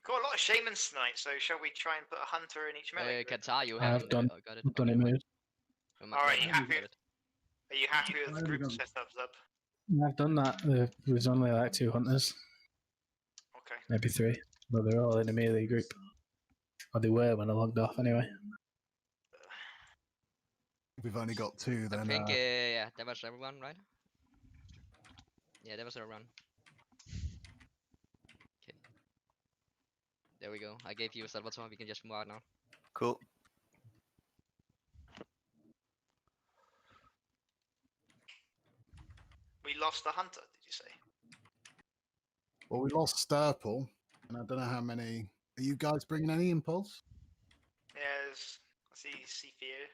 Got a lot of shamans tonight, so shall we try and put a hunter in each melee? Qatar, you have I've done got it. done it, mate. Alright, are you happy with the group setups up? I've done that. There was only like 2 hunters, Okay. maybe 3, but they're all in a melee group. Or they were when I logged off, anyway. We've only got 2 then. I think, yeah, that was everyone, right? Yeah, that was everyone. Okay. There we go. I gave you a Salvatore, we can just move out now. Cool. We lost the hunter, did you say? Well, we lost Sturple, and I don't know how many. Are you guys bringing any impulse? Yes, I see Seafear.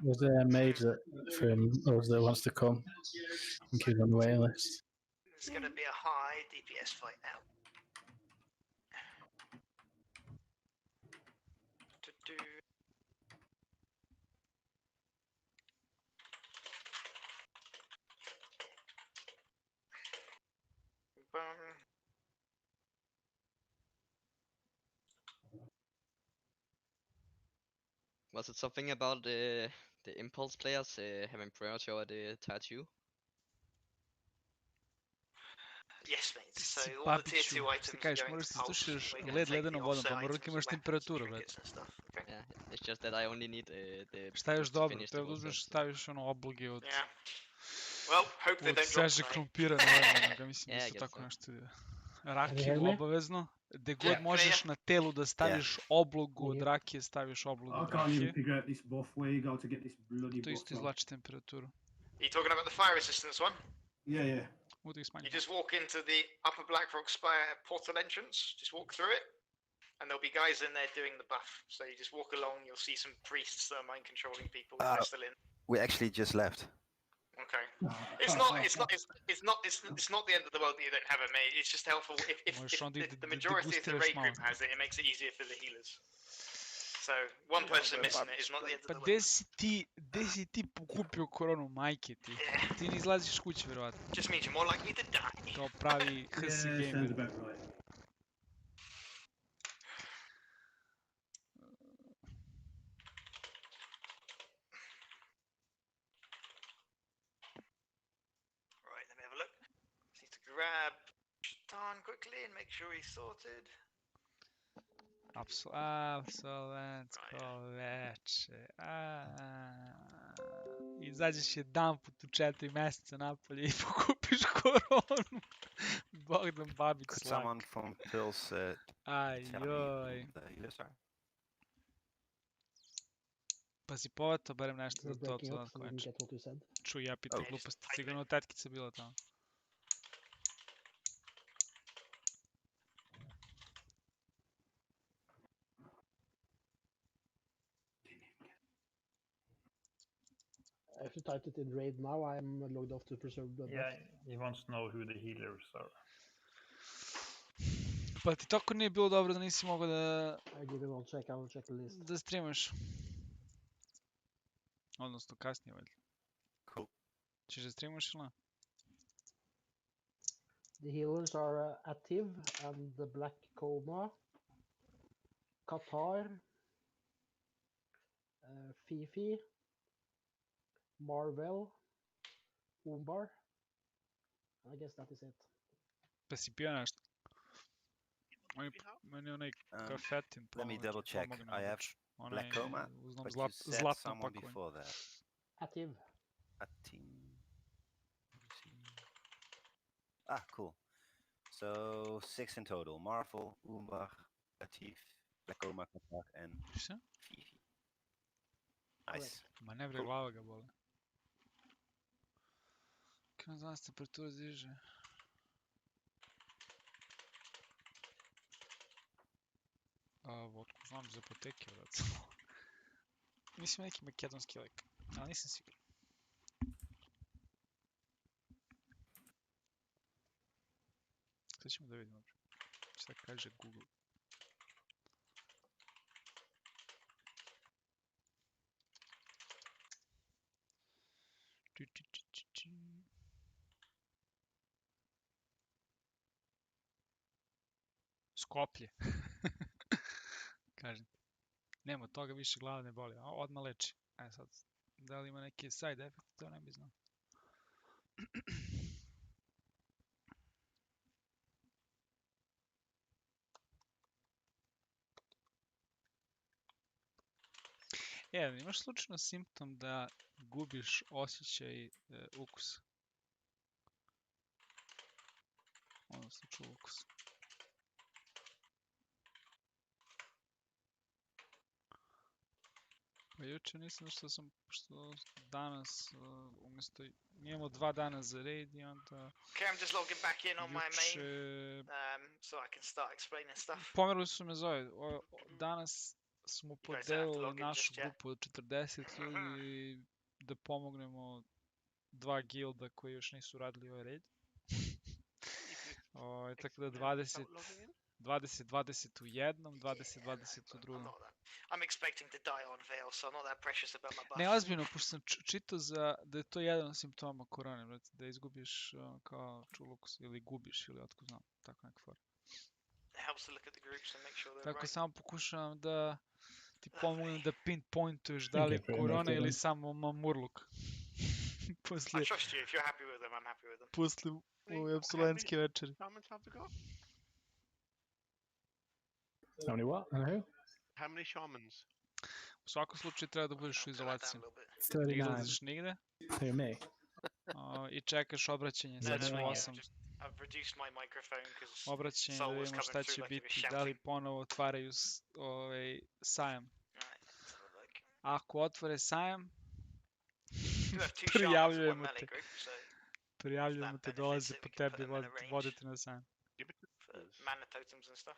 Was there a mage that from us that wants to come and keep on the waiting list? It's going to be a high DPS fight now. Was it something about the impulse players having priority over the tier 2? Yes, mate. So all the tier 2 items are going to pulse. We're going to take the offset items, weapons, trinkets and stuff. Okay. Yeah, it's just that I only need the Šta još boost to dobro, finish the treba da whole uzmeš thing, so- staviš ono obloge od, Yeah. Well, hope they od don't drop sveže tonight. krompira na vremena, mislim Yeah, da I su guess tako so. nešto ide. Rakiju obavezno, gde god Yeah. možeš na telu da staviš oblogu od rakije, staviš oblogu I od can't even rakije. figure out this buff. Where you go to get this bloody To buff isto from? izlači temperaturu. Are you talking about the fire resistance one? Yeah, yeah. Mogu da ih You smanjim. just walk into the upper Blackrock Spire portal entrance, just walk through it, and there'll be guys in there doing the buff. So you just walk along, you'll see some priests that are mind controlling people if they're still in. We actually just left. Okay. It's not the end of the world that you don't have a mate. It's just helpful if Možeš onda i the majority of the raid group has it, it makes it easier for the healers. So one person missing it is not the end of Pa the gde world. si ti pokupio koronu, majke ti? Ti ne izlaziš kuće, vjerovatno. Just means you're more likely to die. Kao pravi HC Yeah, sounds gamer. about right. Right, let me have a look. Just need to grab Shaitan quickly and make sure he's sorted. Apsolentsko veče. Izađeš jedan put u 4 mjeseca napolje i pokupiš koronu. Bogdan Babic Could slak. someone from Pills tell me Ajoj. who the healers are? Pa si povatao barem nešto za to, breaking to up, da so we didn't konča. get what you said. Čuj, ja pitam Oh. gluposti, sigurno tetkica bila tamo. If you typed it in raid now, I'm logged off to preserve the Yeah, he wants to know who the healers are. Pa ti tako nije bilo dobro da nisi mogao da, I give it one check, I will check the list. da streamaš. Odnosno kasnije, valjda. Cool. Ćeš da streamaš ili ne? The healers are Active and the Black Coma, Qatar, Fifi, Marvel, Umbar. I guess that is it. Pa si pio nešto? Meni onaj kafetin Let me double check. I have Black Coma, Uznom but you said zlatno someone pakovanje. before that. Active. A team. Ah, cool. So 6 in total. Marvel, Umbach, Latif, Black Coma, Katak, and Šta? Fifi. Nice. Ma ne bre, glava ga boli. Kako znam se temperatura diže? Vodku znam iz apoteke, vrat. Mislim neki makedonski lek, ali nisam siguran. Sad ćemo da vidimo. Šta kaže Google. Skoplje. Kažem. Nema toga, više glava ne boli. Odmah leči. Sad, da li ima neki side effect, to ne bi znao. Imaš slučajno simptom da gubiš osjećaj ukusa? Odnosno čuo ukus. Pa juče nisam što danas umjesto imamo 2 dana za raid i onda Okay, I'm just logging back in on my main, juče so I can start explaining stuff. pomerili su me zove. Danas smo You guys don't have to podelili log in našu just yet. grupu od 40 ljudi da pomognemo 2 gilda koji još nisu radili ovaj raid. Tako da 20 u jednom, 20 u drugom. I'm expecting to die on Veil, so I'm not that precious about my buff. Ne, ozbiljno, pošto sam čitao da je to jedan od simptoma korone, brate, da izgubiš kao čulukus ili gubiš ili otko znam, tako neka fora. It helps to look at the groups and make sure they're Tako right. samo pokušavam da ti pomognem da pinpointuješ da li je korona ili samo mamurluk. I Posle trust you. If you're happy with them, I'm happy with them. posle ove apsolentske večeri. Shamans have we got? How many what? And who? How many shamans? U svakom slučaju treba da budeš u Turn that down izolaciji. a little bit. Ne 39. izlaziš nigde Who, me? i čekaš obraćanje. No, Sad no, su no, yeah, 8. I've reduced my microphone because Obraćanje Soul da was vidimo coming šta through će like he was biti, da li shouting. ponovo otvaraju sajam. Alright, let's have a look. Ako otvore sajam, You have 2 shamans, 1 prijavljujemo melee te. group, so Prijavljujemo te, benefits dolaze it, po we can put tebi, them in a range. vodite na sajam. Give it to for us. mana totems and stuff.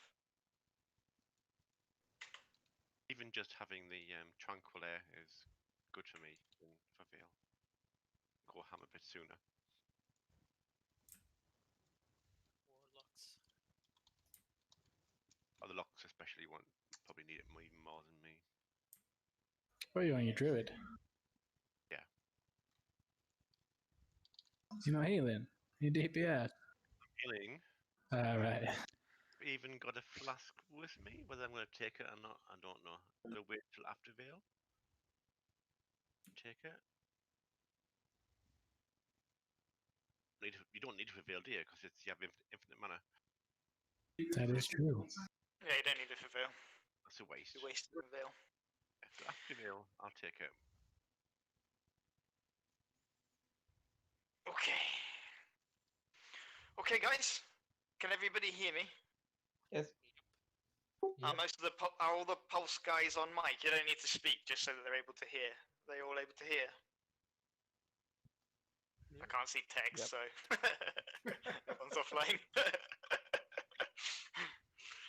Even just having the tranquil air is good for me for Veil. Go ham a bit sooner. Warlocks. Other locks especially probably need it even more than me. Where are you on your druid? Yeah. You're not healing? You DPS? Healing. Right. Even got a flask with me, whether I'm going to take it or not, I don't know. I'm going to wait till after Veil. Take it. You don't need to for Veil, do you? Because you have infinite mana. That is true. Yeah, you don't need it for Veil. That's a waste. You wasted the Veil. After Veil, I'll take it. Okay. Okay, guys. Can everybody hear me? Yes. Are are all the pulse guys on mic? You don't need to speak, just so that they're able to hear. They all able to hear? I can't see text, Yep. so everyone's offline.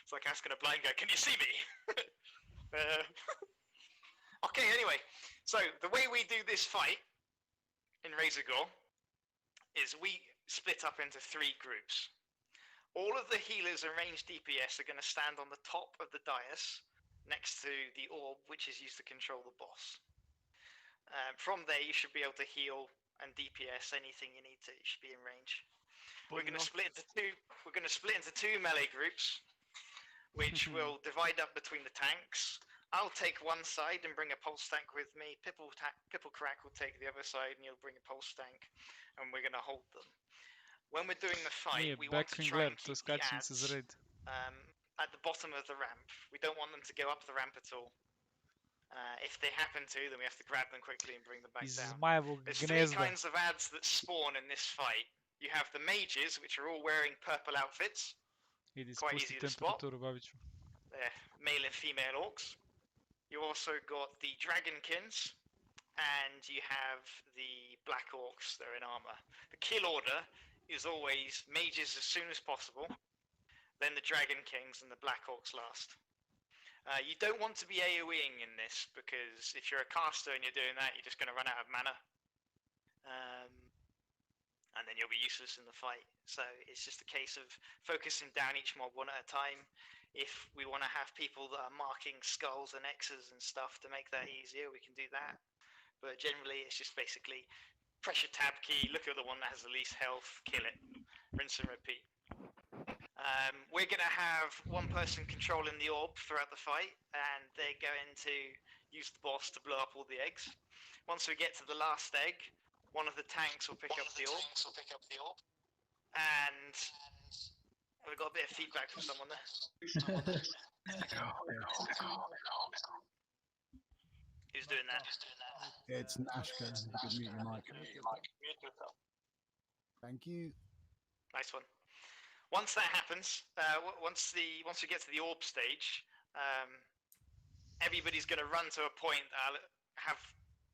It's like asking a blind guy, "Can you see me?" Okay, anyway, so the way we do this fight in Razorgore is we split up into 3 groups. All of the healers and ranged DPS are going to stand on the top of the dais next to the orb, which is used to control the boss. From there, you should be able to heal and DPS anything you need to. You should be in range. We're going to split into 2. We're going to split into 2 melee groups, which will divide up between the tanks. I'll take one side and bring a pulse tank with me. Pipplecrack will take the other side, and you'll bring a pulse tank, and we're going to hold them. When we're doing the fight, Nije we want to try backfinger, and to keep the skačem se za ads raid. at the bottom of the ramp. We don't want them to go up the ramp at all. If they happen to, then we have to grab them quickly and bring them back Iz down. zmajevog There's 3 gnezda. kinds of ads that spawn in this fight. You have the mages, which are all wearing purple outfits. Idi quite spusti easy to spot. temperaturu, Babiću. They're male and female orcs. You also got the dragonskin, and you have the black orcs. They're in armor. The kill order is always mages as soon as possible, then the dragon kings, and the black orcs last. You don't want to be AoEing in this, because if you're a caster and you're doing that, you're just going to run out of mana. And then you'll be useless in the fight. So it's just a case of focusing down each mob one at a time. If we want to have people that are marking skulls and X's and stuff to make that easier, we can do that. But generally, it's just basically press your tab key, look at the one that has the least health, kill it, rinse and repeat. We're going to have one person controlling the orb throughout the fight, and they're going to use the boss to blow up all the eggs. Once we get to the last egg, one of the tanks will pick up the orb. And we've got a bit of feedback from someone there. Who's doing that? It's Nashka. You could mute your mic. Thank you. Nice one. Once that happens, once we get to the orb stage, everybody's going to run to a point that I'll have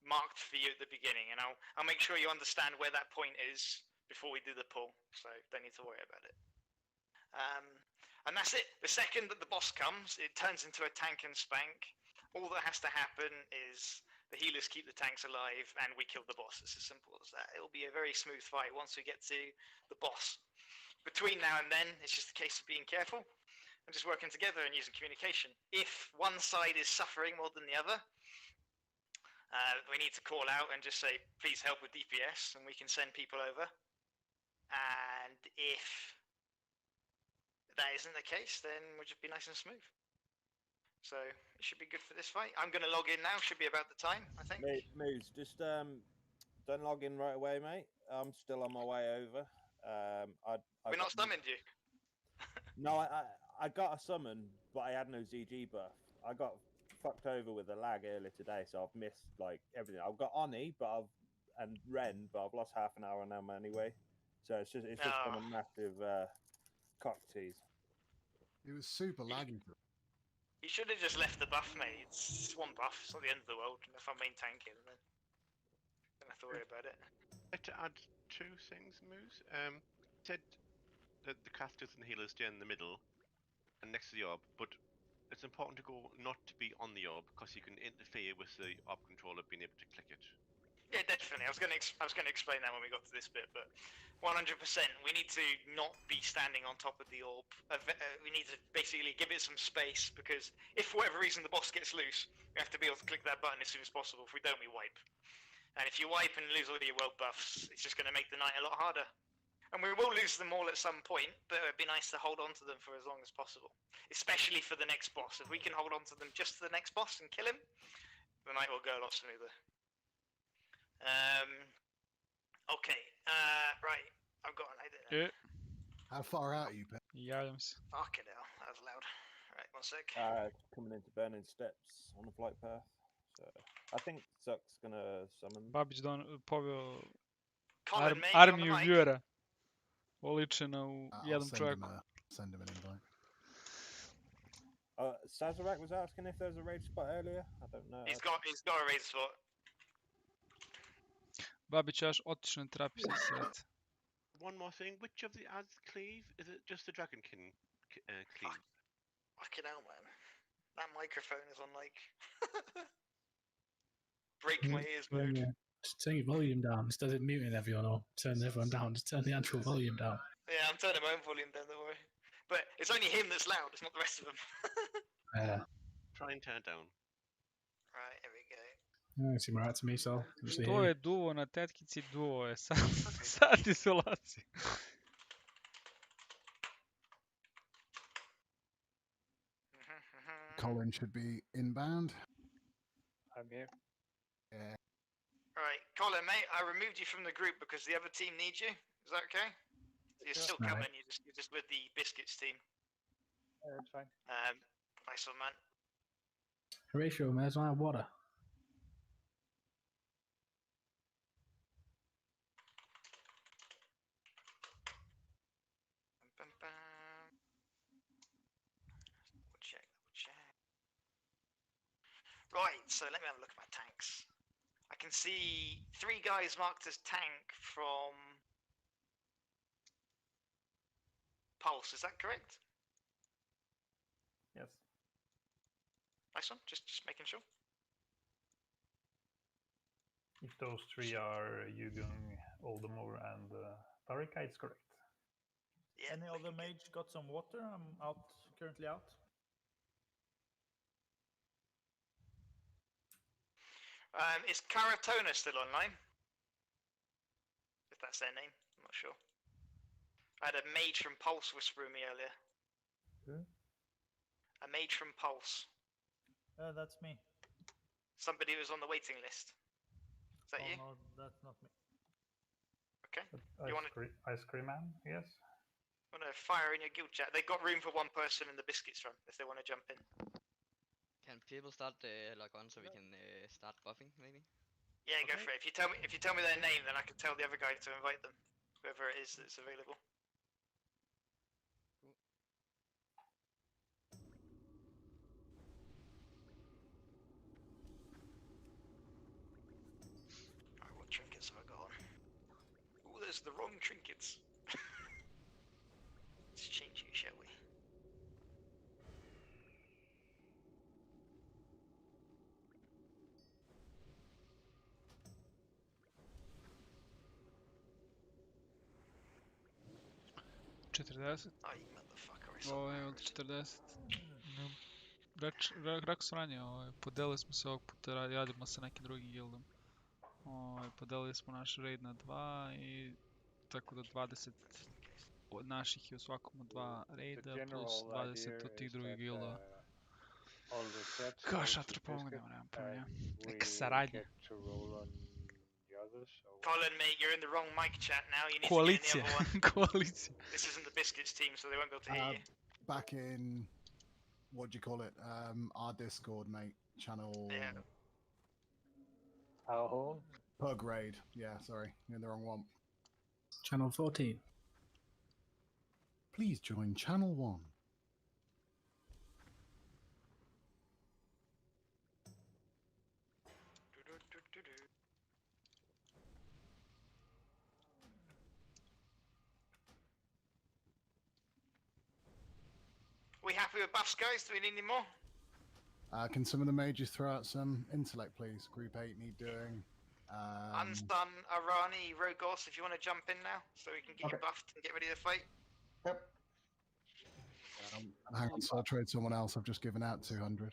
marked for you at the beginning, and I'll make sure you understand where that point is before we do the pull, so don't need to worry about it. And that's it. The second that the boss comes, it turns into a tank and spank. All that has to happen is the healers keep the tanks alive, and we kill the boss. It's as simple as that. It'll be a very smooth fight once we get to the boss. Between now and then, it's just a case of being careful and just working together and using communication. If one side is suffering more than the other, we need to call out and just say, please help with DPS, and we can send people over. And if that isn't the case, then we'll just be nice and smooth. So it should be good for this fight. I'm going to log in now. Should be about the time, I think. Moose, just don't log in right away, mate. I'm still on my way over. We're not summoned you. No, I got a summon, but I had no ZG buff. I got fucked over with a lag earlier today, so I've missed like everything. I've got Oni, and Ren, but I've lost half an hour on them anyway. So it's just been a massive cock tease. It was super laggy. You should have just left the buff, mate. It's one buff. It's not the end of the world. If I'm main tanking, then don't have to worry about it. I'd like to add two things, Moose. Said that the casters and healers stay in the middle and next to the orb, but it's important to go not to be on the orb because you can interfere with the orb controller being able to click it. Yeah, definitely. I was going to explain that when we got to this bit, but 100%, we need to not be standing on top of the orb. We need to basically give it some space, because if for whatever reason the boss gets loose, we have to be able to click that button as soon as possible. If we don't, we wipe. And if you wipe and lose all your world buffs, it's just going to make the night a lot harder. And we will lose them all at some point, but it'd be nice to hold on to them for as long as possible. Especially for the next boss. If we can hold on to them just to the next boss and kill him, the night will go a lot smoother. Okay, right. I've got an idea. How far out are you, Pep? Javljam se. Fucking hell, that was loud. Right, one sec. Coming into Burning Steps on the flight path. So I think Suck's gonna summon. Babić poveo Colin, mate, armiju vjera. Oličena u jednom čovjeku. Send him an invite. Sazerac was asking if there was a raid spot earlier. I don't know. He's got a raid spot. Babić još otišao na terapiju za svet. One more thing, which of the ads cleave? Is it just the Dragonkin cleave? Fucking hell, man. That microphone is on like break my ears mode. Yeah. Just turn your volume down instead of muting everyone or turning everyone down. Just turn the actual volume down. Yeah, I'm turning my own volume down, don't worry. But it's only him that's loud, it's not the rest of them. Try and turn it down. Right, here we go. Oh, it seemed right to me, so. To je duo na tetkici, duo je sad izolacija. Colin should be inbound. I'm here. Yeah. Right, Colin, mate, I removed you from the group because the other team needs you. Is that okay? You're still coming, you're just with the Biscuits team. That's fine. Nice one, man. Horatio, man, I have water. Right, so let me have a look at my tanks. I can see 3 guys marked as tank from Pulse, is that correct? Yes. Nice one, just making sure. If those 3 are Yugung, Oldemore, and Tarika, it's correct. Yeah, Any other mage got some water? I'm currently out. Is Karatona still online? If that's their name, I'm not sure. I had a mage from Pulse whispering me earlier. Who? A mage from Pulse. That's me. Somebody who was on the waiting list. Is that you? No, that's not me. Okay. Ice, ice cream man, yes. Want to fire in your guild chat? They've got room for one person in the biscuits run if they want to jump in. Can people start log on so we can start buffing maybe? Yeah, go for it. If you tell me their name, then I can tell the other guy to invite them, whoever it is that's available. Alright, what trinkets have I got on? Ooh, there's the wrong trinkets. Let's change you, shall we? Aj, motherfucker, I saw Ovo je od 40. Rekao sam ranije, podelili smo se ovog puta, radimo sa nekim drugim guildom. Podelili smo naš raid na 2 i tako da 20 od naših je u svakom od 2 raida plus 20 od tih drugih guildova. Kao šatr pomognemo, nemam pojma. Neka saradnja. Colin, mate, you're in the wrong mic chat now. You need Koalicija. to get in the other one. Koalicija. This isn't the biscuits team, so they won't be able to hear you. Back in, what do you call it? Our Discord, mate. Channel. Yeah. Our Pug raid. Yeah, sorry, you're in the wrong one. Channel 14. Please join Channel 1. We happy with buffs, guys? Do we need any more? Can some of the mages throw out some intellect, please? Group 8 need doing. Unstun, Arani, Rogos, if you want to jump in now, so we can get you buffed and get ready to fight. Yep. Hang on, so I'll trade someone else. I've just given out 200.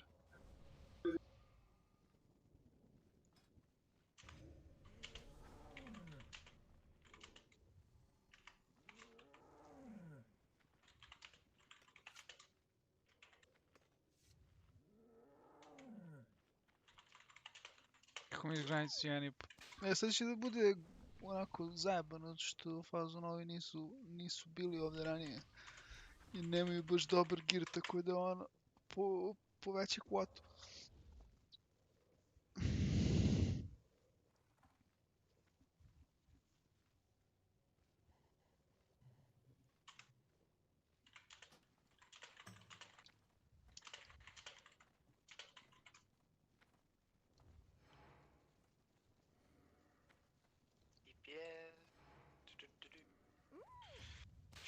Kako mi granicu 1,5. Sad će da bude onako zajebano što fazonovi nisu bili ovdje ranije. I nemaju baš dobar gear, tako da ono poveća kvotu.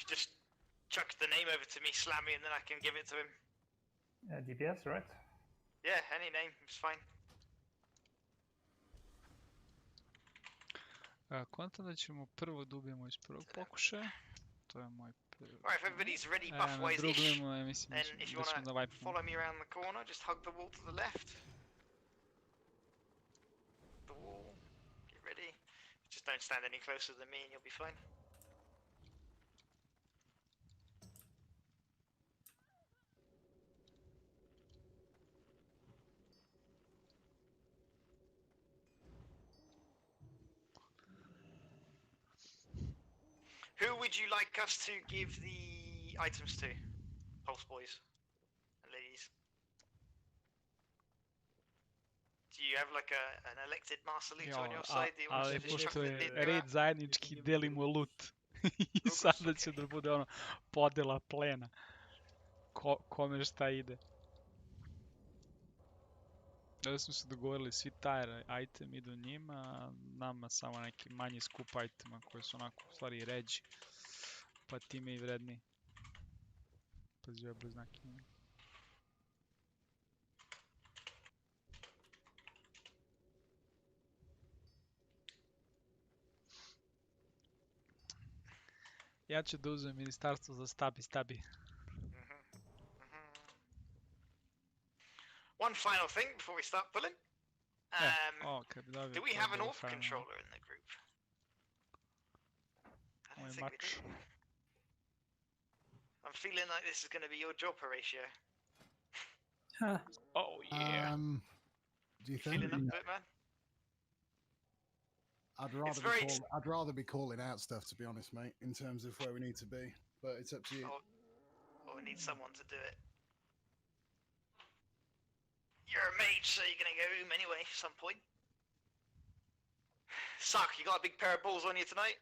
Just chuck the name over to me, Slammy, and then I can give it to him. DPS, right? Yeah, any name, it's fine. Kontam da ćemo prvo da ubijemo iz prvog pokušaja. To je moj prvi. Alright, if everybody's ready buff-wise-ish, then if you want to follow me around the corner, just hug the wall to the left. The wall, get ready. Just don't stand any closer than me and you'll be fine. Who would you like us to give the items to? Pulse boys and ladies. Do you have like an elected master leader on your side? Do you want Ali to just chuck pošto the je lid raid zajednički, delimo loot. I sada će da bude ono podela plena. Kome šta ide. Da smo se dogovorili, svi taj item idu njima, a nama samo neki manji skup itema koji su onako u stvari ređi. Pa time i vredniji. Pazi ove bliznake. Ja ću da uzem ministarstvo za stabi. One final thing before we start pulling. Do we have an orc controller in the group? I don't think we do. I'm feeling like this is going to be your job, Horatio. Oh yeah. Do you You feeling think? up to it, man? I'd rather be calling out stuff, to be honest, mate, in terms of where we need to be. But it's up to you. Or we need someone to do it. You're a mage, so you're gonna go home anyway at some point. Suck, you got a big pair of balls on you tonight?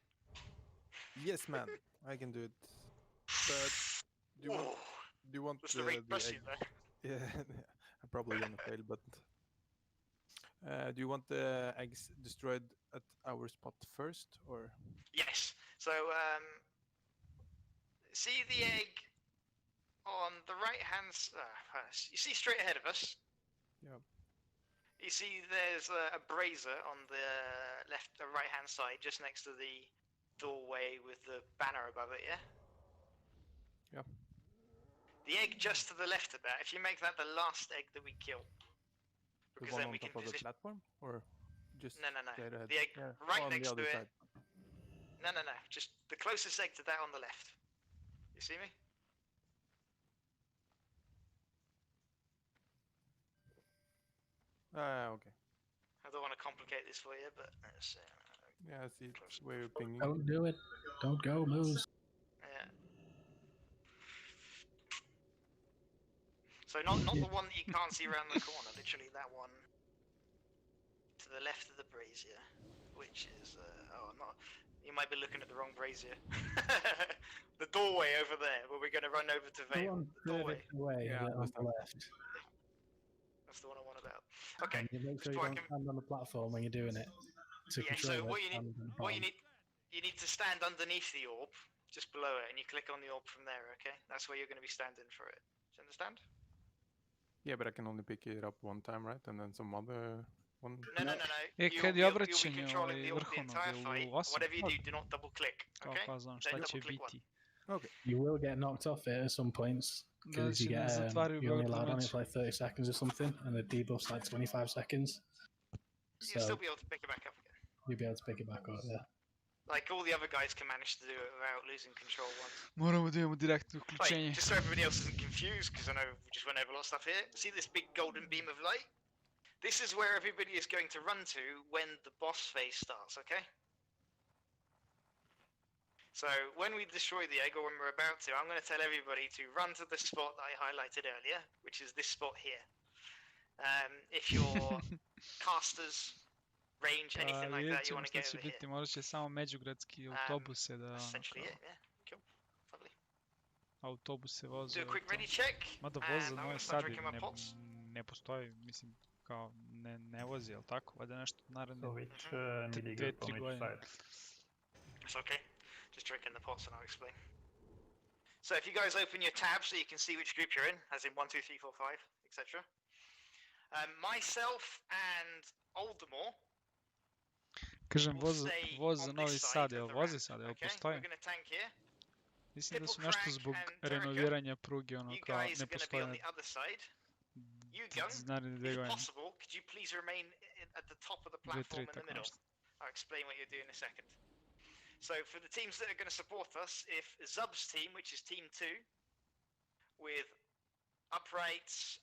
Yes, man, I can do it. But do you want That's the right the press egg? you there. Yeah, I'm probably gonna fail, but do you want the eggs destroyed at our spot first, or? Yes. So, see the egg on the right hand you see straight ahead of us? Yeah. You see there's a brazier on the right hand side, just next to the doorway with the banner above it, yeah? Yeah. The egg just to the left of that, if you make that the last egg that we kill. The Because one then on we can top of the position... platform, or just No. straight ahead? The egg Yeah, right on next the to other it. side. No. Just the closest egg to that on the left. You see me? Okay. I don't want to complicate this for you, but let's see. Yeah, I see where you're pinging. Don't do it. Don't go, moves. Yeah. So not the one that you can't see around the corner, literally that one to the left of the brazier, which is you might be looking at the wrong brazier. The doorway over there, where we're going to run over to The Vale. one The doorway. away Yeah, on the left. That's the one I want about. Okay. And you make sure you don't stand on the platform when you're doing it. To Yeah. control So what it, you need, stand on the you need to stand underneath the orb, just below it, and you click on the orb from there. Okay. That's where you're going to be standing for it. Do you understand? Yeah, but I can only pick it up one time, right? And then some other one. No. Kad je You'll be obraćanje controlling the orb the vrhovnog, entire je fight. u 8? Whatever you do, do not double click. Kao Okay. pa znam Don't šta će double click one. biti. Okay. You will get knocked off it at some points. Because you Znači, ne get zatvaraju you're only vrata allowed on it meč. for like 30 seconds or something, and the debuff's like 25 seconds. You'll still be able to pick it back up again. You'll be able to pick it back up, yeah. Like all the other guys can manage to do it without losing control once. Moramo da imamo direktno uključenje. Right, just so everybody else isn't confused, because I know we just went over a lot of stuff here. See this big golden beam of light? This is where everybody is going to run to when the boss phase starts, okay? So when we destroy the egg, or when we're about to, I'm going to tell everybody to run to the spot that I highlighted earlier, which is this spot here. If you're casters, range, anything like that, you want to get over here. Morat će samo međugradski autobuse da... Essentially it, yeah. Cool. Lovely. Autobuse voze. Do a quick ready check. Mada and voze I'm na gonna ovoj start stadi drinking my pots. ne postoji, mislim, kao ne vozi, jel tako? Valjda nešto naredne So which MIDI 2-3 group on which godine. side? It's okay. Just drinking the pots and I'll explain. So if you guys open your tab so you can see which group you're in, as in 1, 2, 3, 4, 5, etc. Myself and Oldemore Kažem, will voz stay za on Novi this Sad, side jel of the vozi ramp, sad, jel okay? postoji? We're going to tank here. Mislim da su Pipple nešto Crack zbog and Jericho, renoviranja pruge, ono You kao guys ne are going to be postoji on the other side. You, Gung, naredne 2 if godine. possible, could you please remain at the top of the 2-3, platform in the tako middle? nešto. I'll explain what you're doing in a second. So for the teams that are going to support us, if Zub's team, which is team 2, with Uprights,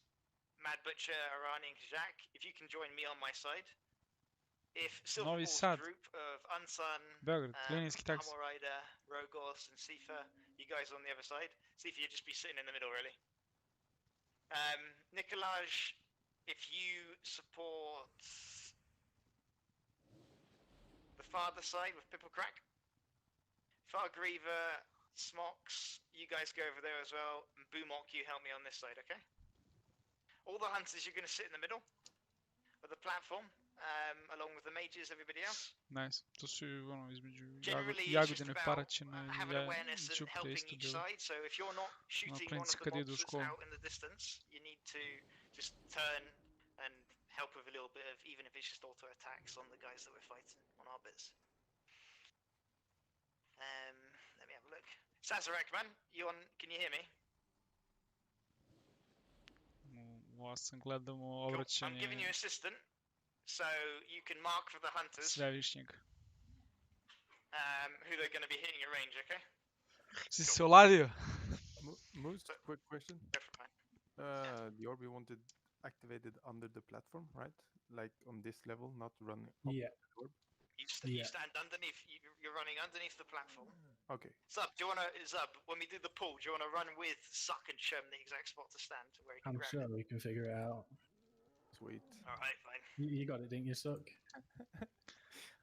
Mad Butcher, Arani and Kajak, if you can join me on my side. If Novi Silverpool's Sad, group of Unsun, Beograd, linijski taksi. Hammer Rider, Rogos and Sifa, you guys on the other side. Sifa, you'd just be sitting in the middle really. Nicolaj, if you support the farther side with Pipple Crack. Fargriever, Smocks, you guys go over there as well. And Boomok, you help me on this side, okay? All the hunters, you're going to sit in the middle of the platform, along with the mages, everybody else. Nice. To su ono između Generally, it's just Jagodine, about Paraćina having i awareness and Ćuprije helping isto each bilo. side. So if you're not shooting one of klinci the kad idu u mobs that's školu. out in the distance, you need to just turn and help with a little bit of, even if it's just auto attacks on the guys that we're fighting on our bits. Let me have a look. Sazerac, man, you on? Can you hear me? U 8 gledamo Cool. I'm obraćanje giving you assistant, so you can mark for the hunters Svevišnjeg. who they're going to be hitting at range, okay? Si se oladio? Moose, quick question. Go for it, man. The orb you wanted activated under the platform, right? Like on this level, not running up Yeah. the orb. You stand underneath. You're running underneath the platform. Okay. Zub, do you wanna when we do the pull? Do you wanna run with Suck and show him the exact spot to stand where he can I'm grab sure it? we can figure it out. Sweet. All right, fine. You got it, didn't you, Suck?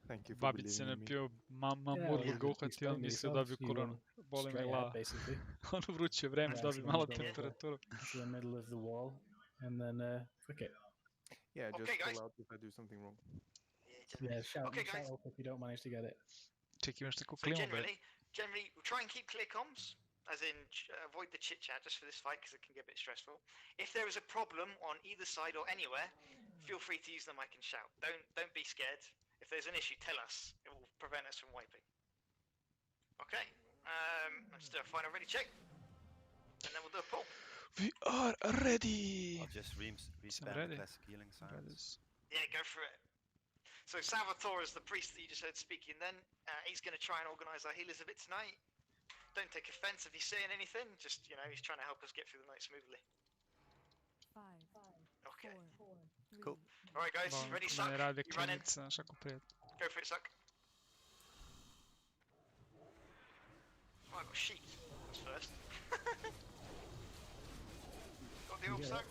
Thank you for Babić se believing in me. napio, mamurlu Yeah, ga uhvatio, on explain mislio yourself, dobio you koronu. went Boli me straight glava. ahead, basically. Ono vruće vreme, Yeah, dobio so malo you go temperaturu. to the middle of the wall and then flick it. Yeah, Okay, just guys. call out if I do something wrong. Yeah, shout, Okay, shout guys. up if you don't manage to get it. Čekaj, imaš tako So klimu, bre. generally, we'll try and keep clear comms, as in avoid the chit chat just for this fight because it can get a bit stressful. If there is a problem on either side or anywhere, feel free to use the mic and shout. Don't be scared. If there's an issue, tell us. It will prevent us from wiping. Okay. Let's do a final ready check, and then we'll do a pull. We are ready! I'll just respam ready. classic healing signs. Yeah, go for it. So Salvatore is the priest that you just heard speaking then. He's going to try and organise our healers a bit tonight. Don't take offence if he's saying anything. Just, he's trying to help us get through the night smoothly. 5, Okay. 4, 3, Cool. Alright guys, ready, Suck? Ne radi You running? klinica, znaš ako prijed. Go for it, Suck. Oh, I got sheep. That's first. Got the orb, Yeah. Suck.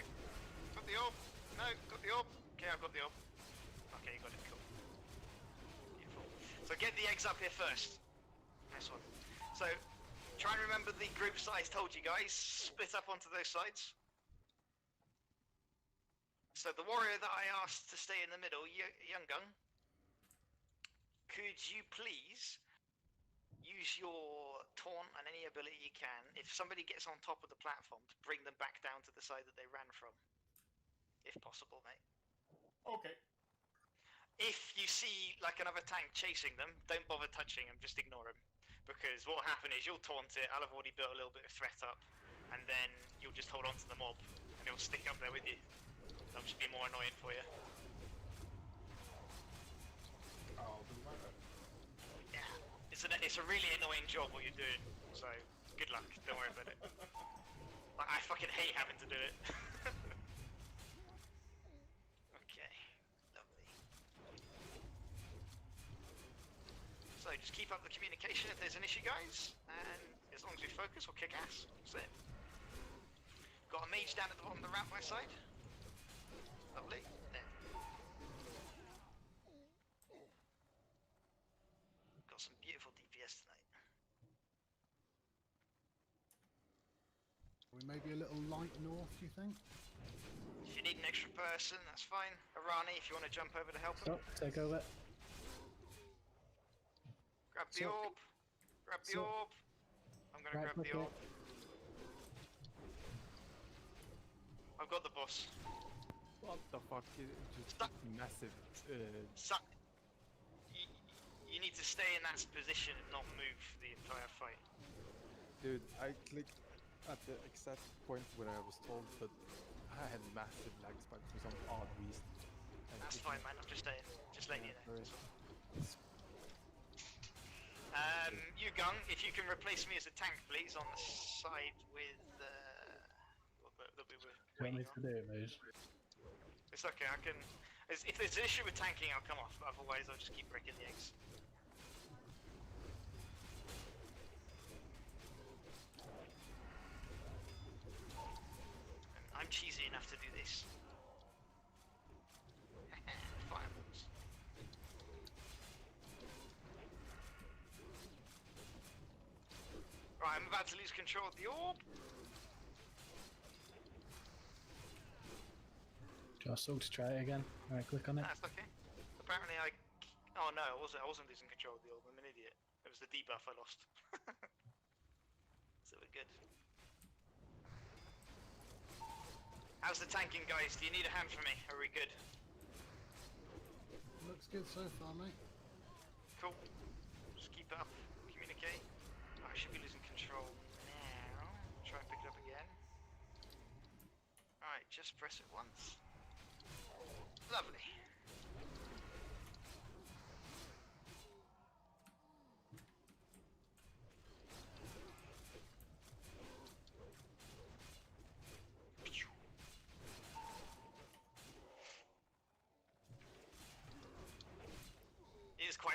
Got the orb. No, got the orb. Okay, I've got the orb. Okay, you got it, cool. Beautiful. So get the eggs up here first. Nice one. So, try and remember the groups that I told you guys. Split up onto those sides. So the warrior that I asked to stay in the middle, Young Gun, could you please use your taunt and any ability you can, if somebody gets on top of the platform, to bring them back down to the side that they ran from, if possible, mate. Okay. If you see like another tank chasing them, don't bother touching them, just ignore them. Because what will happen is you'll taunt it, I'll have already built a little bit of threat up, and then you'll just hold on to the mob, and it'll stick up there with you. That'll just be more annoying for you. Yeah, it's a really annoying job what you're doing, so good luck, don't worry about it. Like, I fucking hate having to do it. Okay, lovely. So just keep up the communication if there's an issue, guys, and as long as we focus, we'll kick ass. That's it. Got a mage down at the bottom of the ramp my side. Lovely. There. Got some beautiful DPS tonight. We may be a little light north, do you think? If you need an extra person, that's fine. Arani, if you want to jump over to help him. Stop, take over. Grab the Suck. orb. Grab the Suck. orb. I'm gonna Right grab the click orb. I've got the boss. What the fuck? It's just massive. Suck. You need to stay in that position and not move the entire fight. Dude, I clicked at the exact point where I was told, but I had massive lag spikes for some odd reason. And That's it- fine, man. I'm just saying. Just letting you know. Sorry. Yugung, if you can replace me as a tank, please, on the side with that we were Do you want waiting me on. to do it, Moose? It's okay. I can. If there's an issue with tanking, I'll come off. Otherwise, I'll just keep breaking the eggs. And I'm cheesy enough to do this. Fireballs. Right, I'm about to lose control of the orb. Do you want Suck to try it again? Right, click on it. That's okay. Apparently oh no, I wasn't losing control of the orb. I'm an idiot. It was the debuff I lost. So we're good. How's the tanking, guys? Do you need a hand from me? Are we good? Looks good so far, mate. Cool. Just keep it up. Communicate. Oh, I should be losing control now. Try and pick it up again. Alright, just press it once. Lovely.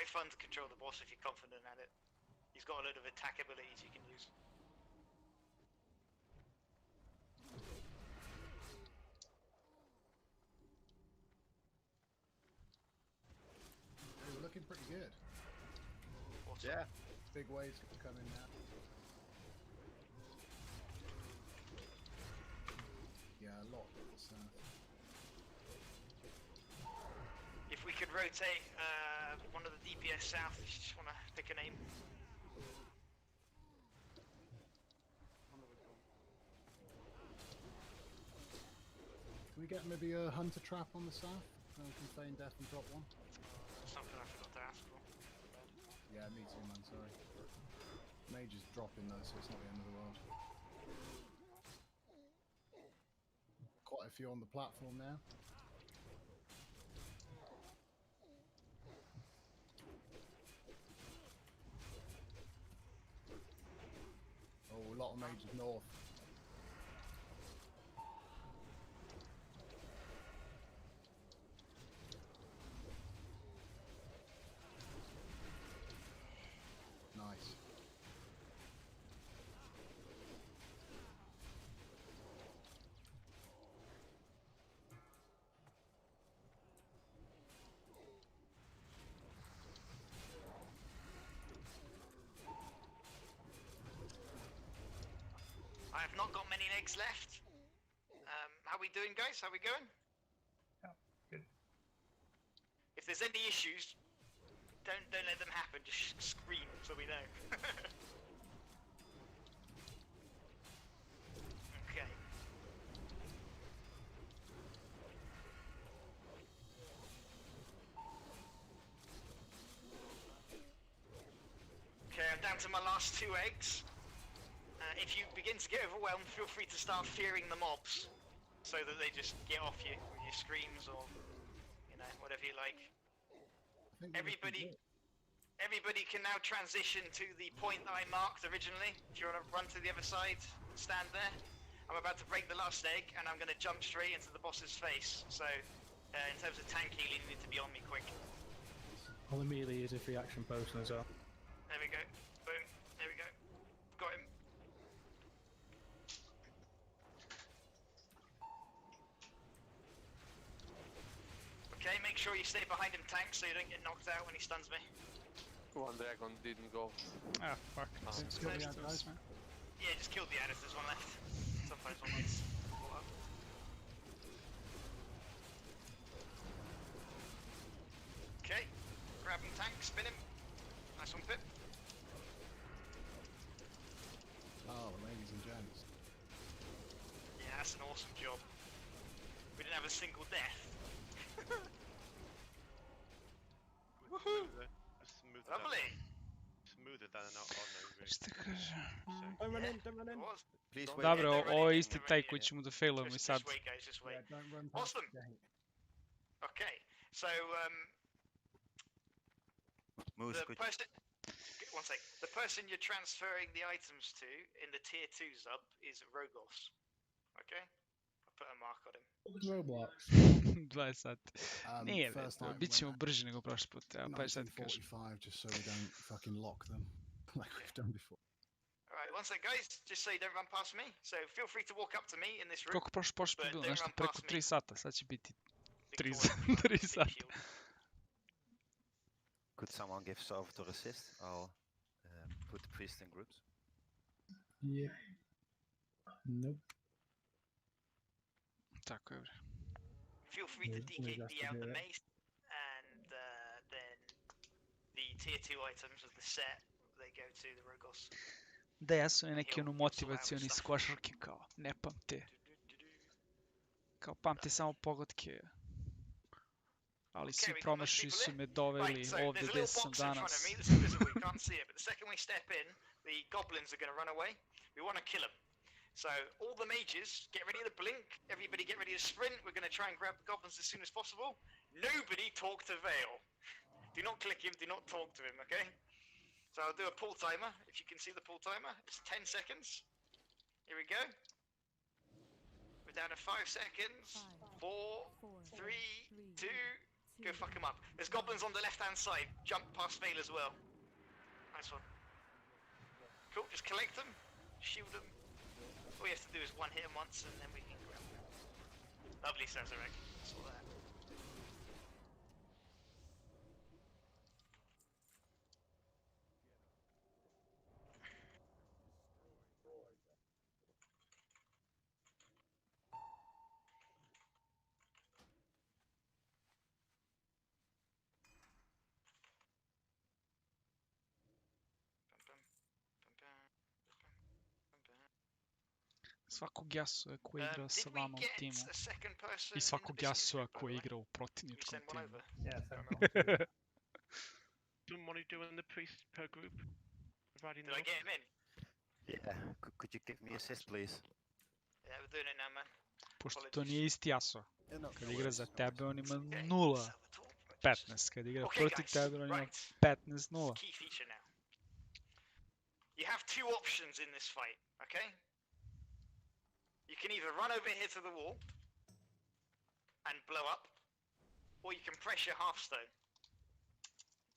quite fun to control the boss if you're confident at it. He's got a load of attack abilities you can use. Hey, we're looking pretty good. Awesome. Yeah. Big waves coming now. Yeah, a lot. So. If we could rotate one of the DPS south, if you just want to pick a name. Can we get maybe a hunter trap on the south? So we can feign death and drop one? Something I forgot to ask for. Yeah, me too, man, sorry. Mage is dropping though, so it's not the end of the world. Quite a few on the platform now. Oh, a lot of mages north. Nice. I have not got many legs left. How we doing, guys? How we going? Yeah, good. If there's any issues, don't let them happen. Just scream so we know. Okay. Okay, I'm down to my last 2 eggs. If you begin to get overwhelmed, feel free to start fearing the mobs, so that they just get off you with your screams or, you know, whatever you like. Everybody can now transition to the point that I marked originally. If you want to run to the other side, stand there. I'm about to break the last egg, and I'm going to jump straight into the boss's face. So, in terms of tank healing, you need to be on me quick. I'll immediately use a free action potion as well. There we go. Boom. There we go. Got him. Okay, make sure you stay behind him, tank, so you don't get knocked out when he stuns me. One dragon didn't go. Ah, fuck. Yeah, just killed the adders, there's one left. Sometimes one gets caught up. Okay, grab him, tank, spin him. Nice one, Pip. Oh, ladies and gents. Yeah, that's an awesome job. We didn't have a single death. Woohoo! Lovely! Smoother than an ordinary race. Don't run in, don't run in. Please wait. Dobro, ovo je isti taj koji ćemo da failujemo i sad. Just wait, guys, just wait. Yeah, don't run past Awesome! the gate. Okay, so Moose, the person, one sec. The person you're transferring the items to in the tier 2 sub is Rogos. Okay, I'll put a mark on him. Roblox. 20 sati. Nije već, bit ćemo brži nego prošli put. Evo, pa sad ti kažem. 1945, just so we don't fucking lock them like we've done before. Alright, one sec, guys, just so you don't run past me. So feel free to walk up to me in this room. Koliko prošli put but bilo? don't Nešto run preko past 3 me. sata, sad će biti Big 3 sata. Could someone give Salve to assist? I'll put the priest in groups. Yep. Nope. Tako je, bre. Feel free to Yeah, we DKB have to out do the it. mace, and then the tier 2 items of the set, they go to the Rogos. Da, ja sam neki ono motivacioni iz košarke kao, ne pamte. Kao pamte samo pogodke. Ali svi promaši su me doveli ovdje gdje sam danas. It's invisible, you can't see it, but the second we step in, the goblins are going to run away. We want to kill them. So all the mages, get ready to blink, everybody get ready to sprint, we're going to try and grab the goblins as soon as possible. Nobody talk to Vale. Do not click him, do not talk to him, okay? So I'll do a pull timer, if you can see the pull timer. It's 10 seconds. Here we go. We're down to 5 seconds. 4, 3, 2, Go fuck him up. There's goblins on the left-hand side. Jump past Vale as well. Nice one. Cool, just collect them, shield them. All you have to do is one hit them once and then we can grab them. Lovely, Sazerac. Saw that. Svakog jasua ko je igrao sa Did we vama u get timu. a second person I in the svakog business jasua group, by ko the je way? igrao u You protivničkom send one timu. over. Yes, I'm going to. Somebody doing the priest per group? Providing Did I get him in? Yeah, could you give me assist, please? Yeah, we're doing it now, man. Pošto to nije isti jasua. No, Kad no igra worries, za no tebe, worries. on ima Okay, 0, Salvatore, 15. Kad igra Okay, protiv guys, tebe, on ima right. 15, 0. Key feature now. You have two options in this fight, okay? You can either run over here to the wall and blow up, or you can press your half-stone.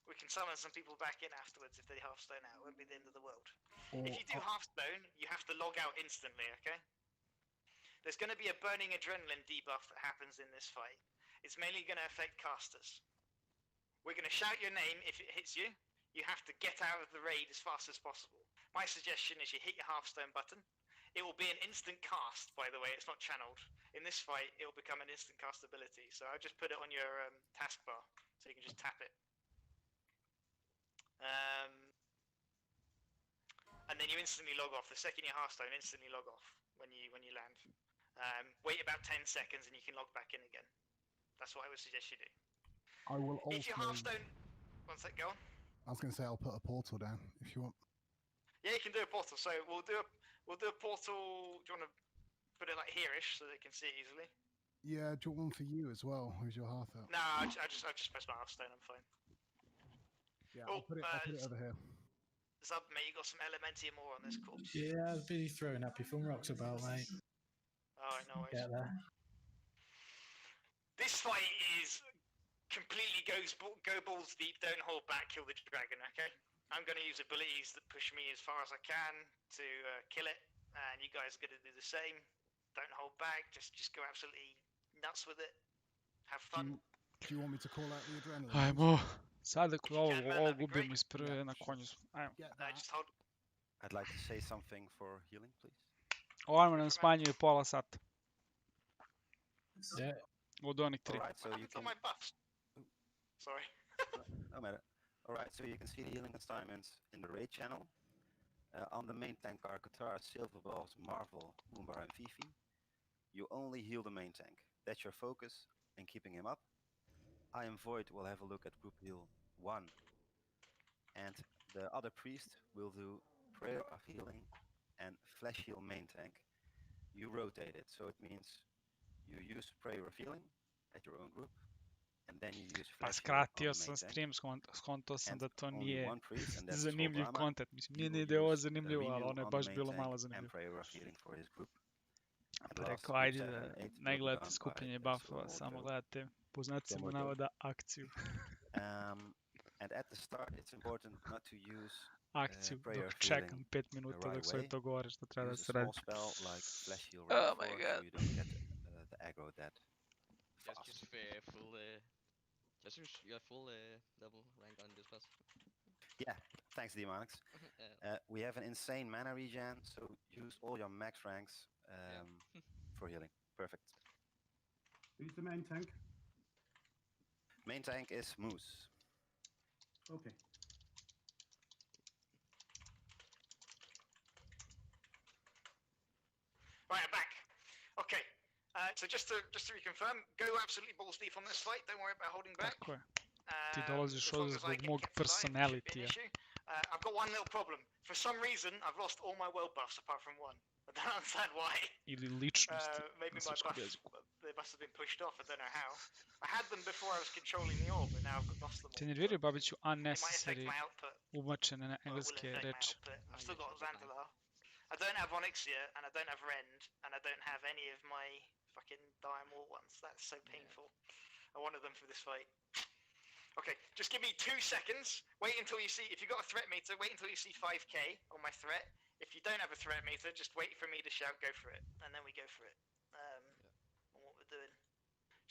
We can summon some people back in afterwards if they half-stone out. It won't be the end of the world. If you do half-stone, you have to log out instantly, okay? There's going to be a burning adrenaline debuff that happens in this fight. It's mainly going to affect casters. We're going to shout your name if it hits you. You have to get out of the raid as fast as possible. My suggestion is you hit your half-stone button. It will be an instant cast, by the way, it's not channeled. In this fight, it will become an instant cast ability. So I'll just put it on your taskbar, so you can just tap it. And then you instantly log off. The second you half-stone, instantly log off when you land. Wait about 10 seconds and you can log back in again. That's what I would suggest you do. I will also. If you half-stone... One sec, go on. I was going to say I'll put a portal down if you want. Yeah, you can do a portal. So we'll do a portal. Do you want to put it like here-ish so they can see it easily? Yeah, do you want one for you as well? Who's your half out? No, I just press my half-stone. I'm fine. Yeah, I'll put it over here. Zub, mate, you got some Elementium ore on this call. Yeah, I'd be throwing happy fun rocks about, mate. Alright, no worries. Get there. This fight is completely go balls deep, don't hold back, kill the dragon, okay? I'm going to use abilities that push me as far as I can to kill it, and you guys are going to do the same. Don't hold back, just go absolutely nuts with it. Have fun. Do you want me to call out the adrenaline? Ajmo. Sad ako ovo gubimo iz prve na konju. Ajmo. Just hold. I'd like to say something for healing, please. Ovo nam smanjuje pola sata. Yeah. Od onih 3. Alright, so you can... my buffs. Sorry. No matter. Alright, so you can see the healing assignments in the raid channel. On the main tank are Qatar, Silver Balls, Marvel, Umbar and Fifi. You only heal the main tank. That's your focus in keeping him up. I am Void will have a look at group heal 1. And the other priest will do prayer of healing and flash heal main tank. You rotate it, so it means you use prayer of healing at your own group. And then you use Pa flash heal on skratio the sam main tank. stream, skonto sam da to Only nije one priest, and that's zanimljiv Obama. kontent. Mislim, He nije will ni da je ovo use zanimljivo, ali renew ono je on the baš main bilo tank malo and zanimljivo. prayer of healing for his group. And Pa last, rekao, group ajde 7 da and 8 will ne be gledate done skupljanje by buffova, Slow samo Joe. gledate po znacima Slow Joe. navoda akciju. And at the start, it's important not to use Akciju, prayer dok of healing čekam 5 minuta right dok sve away. to govore što treba da Use a se small radi. spell like flash heal rank Oh 4, my so god. you don't get the aggro that fast. Just full. Jeg synes, you have full level rank on this pass. Yeah, thanks Demonics. We have an insane mana regen, so use all your max ranks for healing. Perfect. Who's the main tank? Main tank is Moose. Okay. Right, I'm back. Okay, so just to reconfirm, go absolutely balls deep on this fight. Don't worry about holding back. Tako je. Ti dolaziš as long ovdje as I zbog get mog kept alive, it shouldn't be an personalitija. issue. I've got one little problem. For some reason, I've lost all my world buffs apart from one. I don't understand why. Ili ličnosti Maybe na my srpskom buffs, jeziku. they must have been pushed off. I don't know how. I had them before I was controlling the orb, but now I've lost them all. Te nerviraju Babiću It might affect unnecessary my output. ubačene na Or it will engleske affect my reči. output. I've still got Zandalar. I don't have Onyxia, and I don't have Rend, and I don't have any of my fucking Dire Maul ones. That's so painful. I wanted them for this fight. Okay, just give me 2 seconds. Wait until you see, if you've got a threat meter, wait until you see 5k on my threat. If you don't have a threat meter, just wait for me to shout, go for it. And then we go for it. On what we're doing.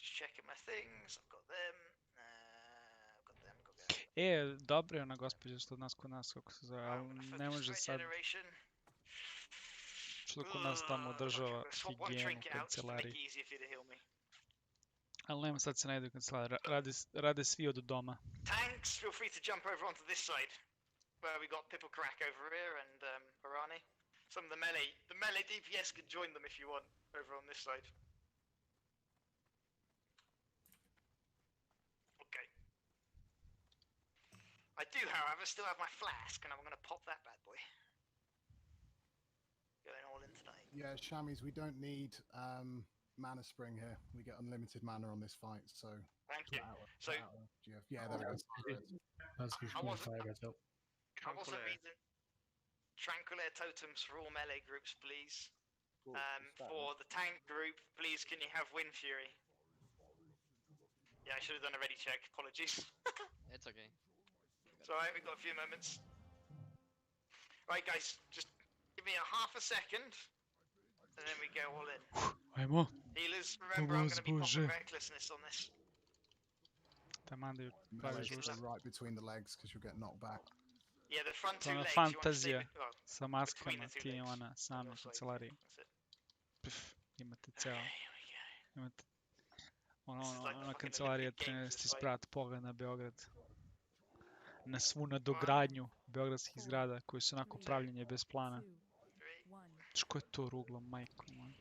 Just checking my things. I've got them. I've got them, got them. Dobro je ona gospođa što od nas kod nas, kako se zove, ali I'm gonna ne focus može sad, regeneration. što kod nas tamo održava I'm gonna swap one higijenu trinket out just to make it kancelariji. easier for you to heal me. Ali nema sad se ne ide u kancelariju, rade svi od doma. Tanks, feel free to jump over onto this side, where we got Pipple Crack over here and Arani. Some of the melee DPS could join them if you want, over on this side. Okay. I do, however, still have my flask, and I'm gonna pop that bad boy. Going all in tonight. Yeah, Shamies, we don't need mana spring here. We get unlimited mana on this fight, so. Thank you. So, yeah, there we go. That's good. I wasn't up. reading Tranquilaire totems for all melee groups, please. Cool, For the tank group, please can you have Wind Fury? Yeah, I should have done a ready check. Apologies. It's okay. It's alright, we've got a few moments. Right, guys, just give me a half a second, and then we go all in. Ajmo. Healers, remember, I'm going to be popping recklessness on this. Taman da ju Melee praviš should usta. go right between the legs because you'll get knocked back. Yeah, the front two Ona legs, you want to stay fantazija well, sa between maskama, the two ti i legs. ona sami u That's like- kancelariji. that's it. Pff, imate ceo, imate This is like the ona fucking kancelarija Olympic Games, 13. this fight. sprat pogled na Beograd. Na svu nadogradnju beogradskih zgrada koji su onako pravljenje bez plana. Ško je to ruglo, majko moja.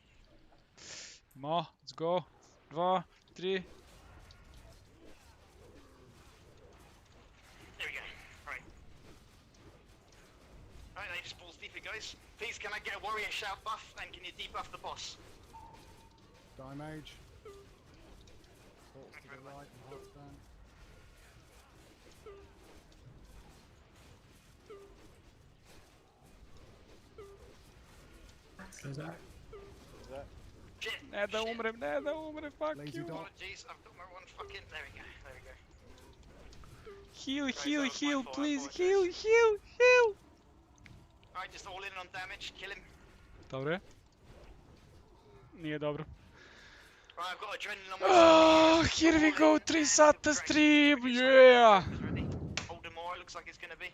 Mo, let's go. 2, 3. There we go. Alright. Alright, now just balls deeper, guys. Please, can I get a warrior shout buff, and can you debuff the boss? Die mage. Ports to the right and hearts down. Is that? Shit! Ne da umrem, fuck Lazy you. dog. Apologies, I've got my one fucking... There we go, there we go. Heal, Guys, heal, that was my heal, fault, I please, apologize. heal. Alright, just all in on damage, kill him. Dobro je. Nije dobro. Right, I've got adrenaline on my Oh, here we go, 3 sata stream, yeah! Ready? Hold him more, it looks like it's gonna be.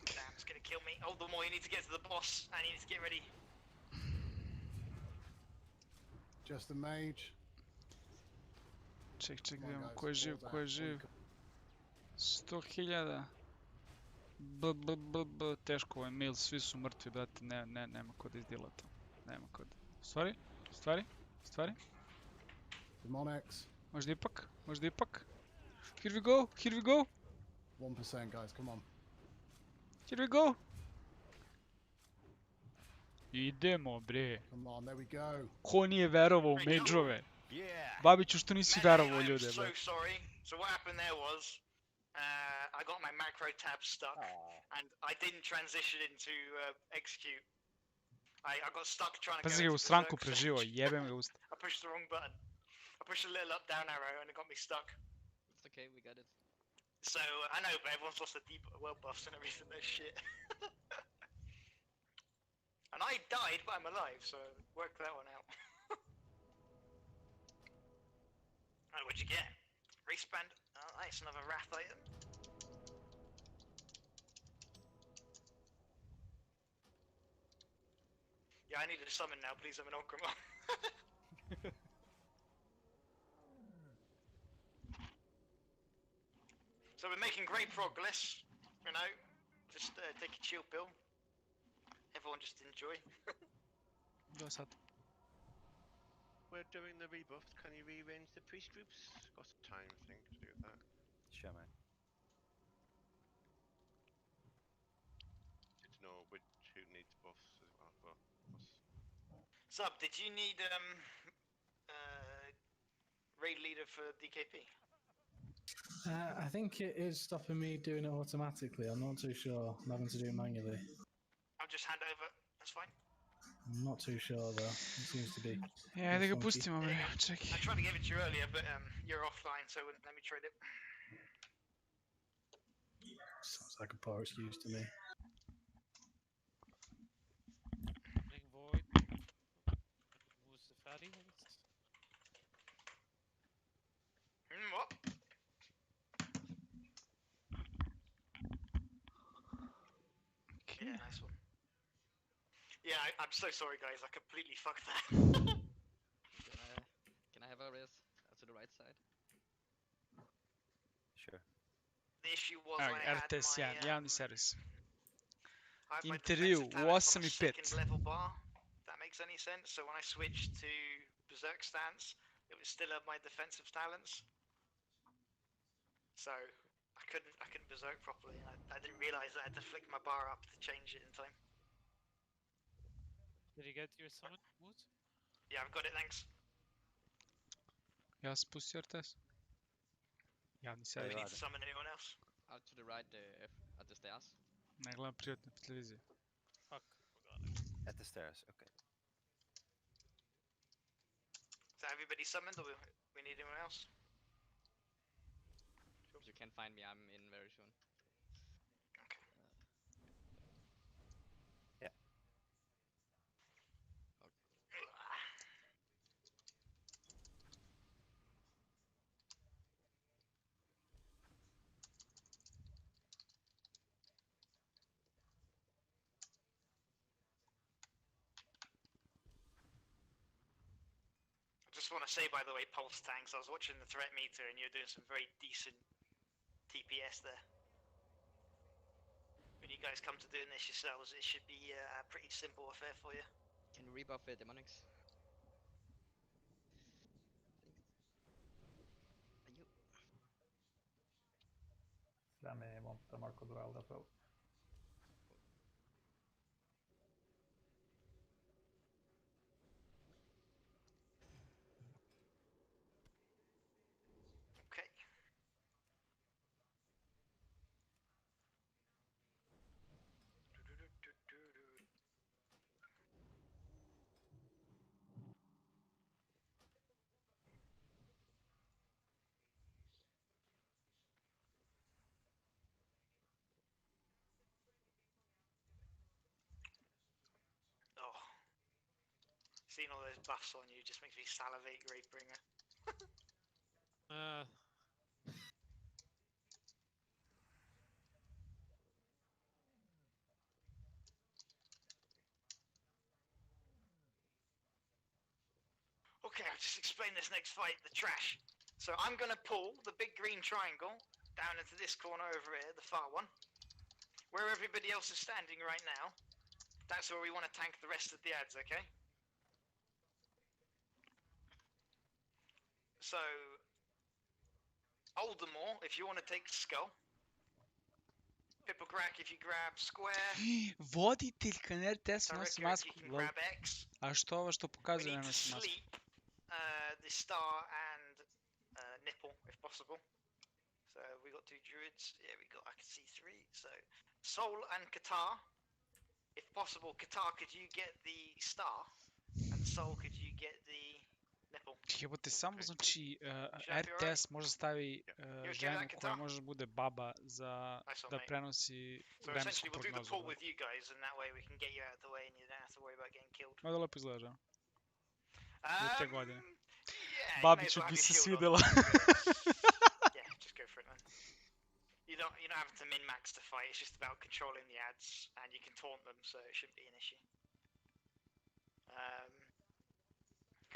Damn, it's gonna kill me. Hold the more, you need to get to the boss, and you need to get ready. Just the mage. Ček, Come on, vidimo guys, ko je živ, balls ko je out. živ. 100.000. Teško ovo je mil, svi su mrtvi, brate, nema ko da izdila to. Nema ko da... Stvari? Demonics. Možda ipak? Here we go! 1%, guys, come on. Here we go! Idemo, bre. Come on, there we go. Ko nije verovao u mageove? Babiću, što nisi verovao u ljude, I'm so bre? sorry. So what happened there was, I got my macro tab stuck, and I didn't transition into execute. I got stuck trying to go Pazi ga, into u stranku berserk preživo, stage. jebem ga usta. I pushed the wrong button. I pushed a little up down arrow and it got me stuck. It's okay, we got it. So I know, but everyone's lost their deep well buffs and everything. They're shit. And I died, but I'm alive, so work that one out. Alright, what'd you get? Wristband. Oh, nice, another wrath item. Yeah, I need a summon now. Please, I'm an Okrama. So we're making great progress, you know. Just take a chill pill. Everyone just enjoy. Do sad. We're doing the rebuffs. Can you rearrange the priest groups? Got some time, I think, to do that. Sure, man. Need to know who needs buffs as well for us. Sub, did you need raid leader for DKP? I think it is stopping me doing it automatically. I'm not too sure. I'm having to do it manually. I'll just hand over. That's fine. I'm not too sure though. It seems to be. Ja, da ga funky. pustimo, bre. I Čekaj. tried to give it to you earlier, but you're offline, so it wouldn't let me trade it. Sounds like a poor excuse to me. Ring void. Who's the fatty ones? What? Okay. Yeah, nice one. Yeah, I'm so sorry, guys. I completely fucked that. Can I have a race to the right side? Sure. The issue was I had RTS my, 1, javni servis. I have my Intervju defensive u talents on a 8 i 5. second level bar. If that makes any sense. So when I switched to berserk stance, it was still at my defensive talents. So I couldn't berserk properly, and I didn't realize I had to flick my bar up to change it in time. Did you get your summon mood? Yeah, I've got it. Thanks. Ja sam pustio RTS. Javni Do servis. we need to summon anyone else? Out to the right at the stairs. Ne gledam privatno po televiziji. Fuck, forgot it. At the stairs, okay. Is everybody summoned, or we need anyone else? If you can find me, I'm in very soon. Okay. Yeah. I just want to say, by the way, Pulse Tanks, I was watching the threat meter and you're doing some very decent TPS there. When you guys come to doing this yourselves, it should be a pretty simple affair for you. Can you rebuff Demonics? Slam i monta Marco Duel as well. Okay. Oh. Seeing all those buffs on you just makes me salivate, Gravebringer. Okay, I'll just explain this next fight, the trash. So I'm going to pull the big green triangle down into this corner over here, the far one. Where everybody else is standing right now, that's where we want to tank the rest of the ads, okay? So, Oldemore, if you want to take Skull. Pipplecrack if you grab Square. Voditeljka na RTS nosi Tarek, masku. you can grab X. A što ovo što We pokazuje need ne to nosi masku? sleep the star and nipple, if possible. So we got two druids. Yeah, we got. I can see three. So Soul and Qatar. If possible, Qatar, could you get the star? And Soul, could you get the nipple? Jebote, samo znači RTS može stavi ženu koja može da bude baba za da prenosi So vremensku essentially, we'll do the prognozu. pull with you guys, and that way we can get you out of the way, and you don't have to worry about getting killed. Mada lepo izgleda žena. Od te godine. Yeah, you may as Babiću well bi have se your shield svidela. on. Yeah, just go for it, man. You don't have to min max to fight. It's just about controlling the ads, and you can taunt them, so it shouldn't be an issue.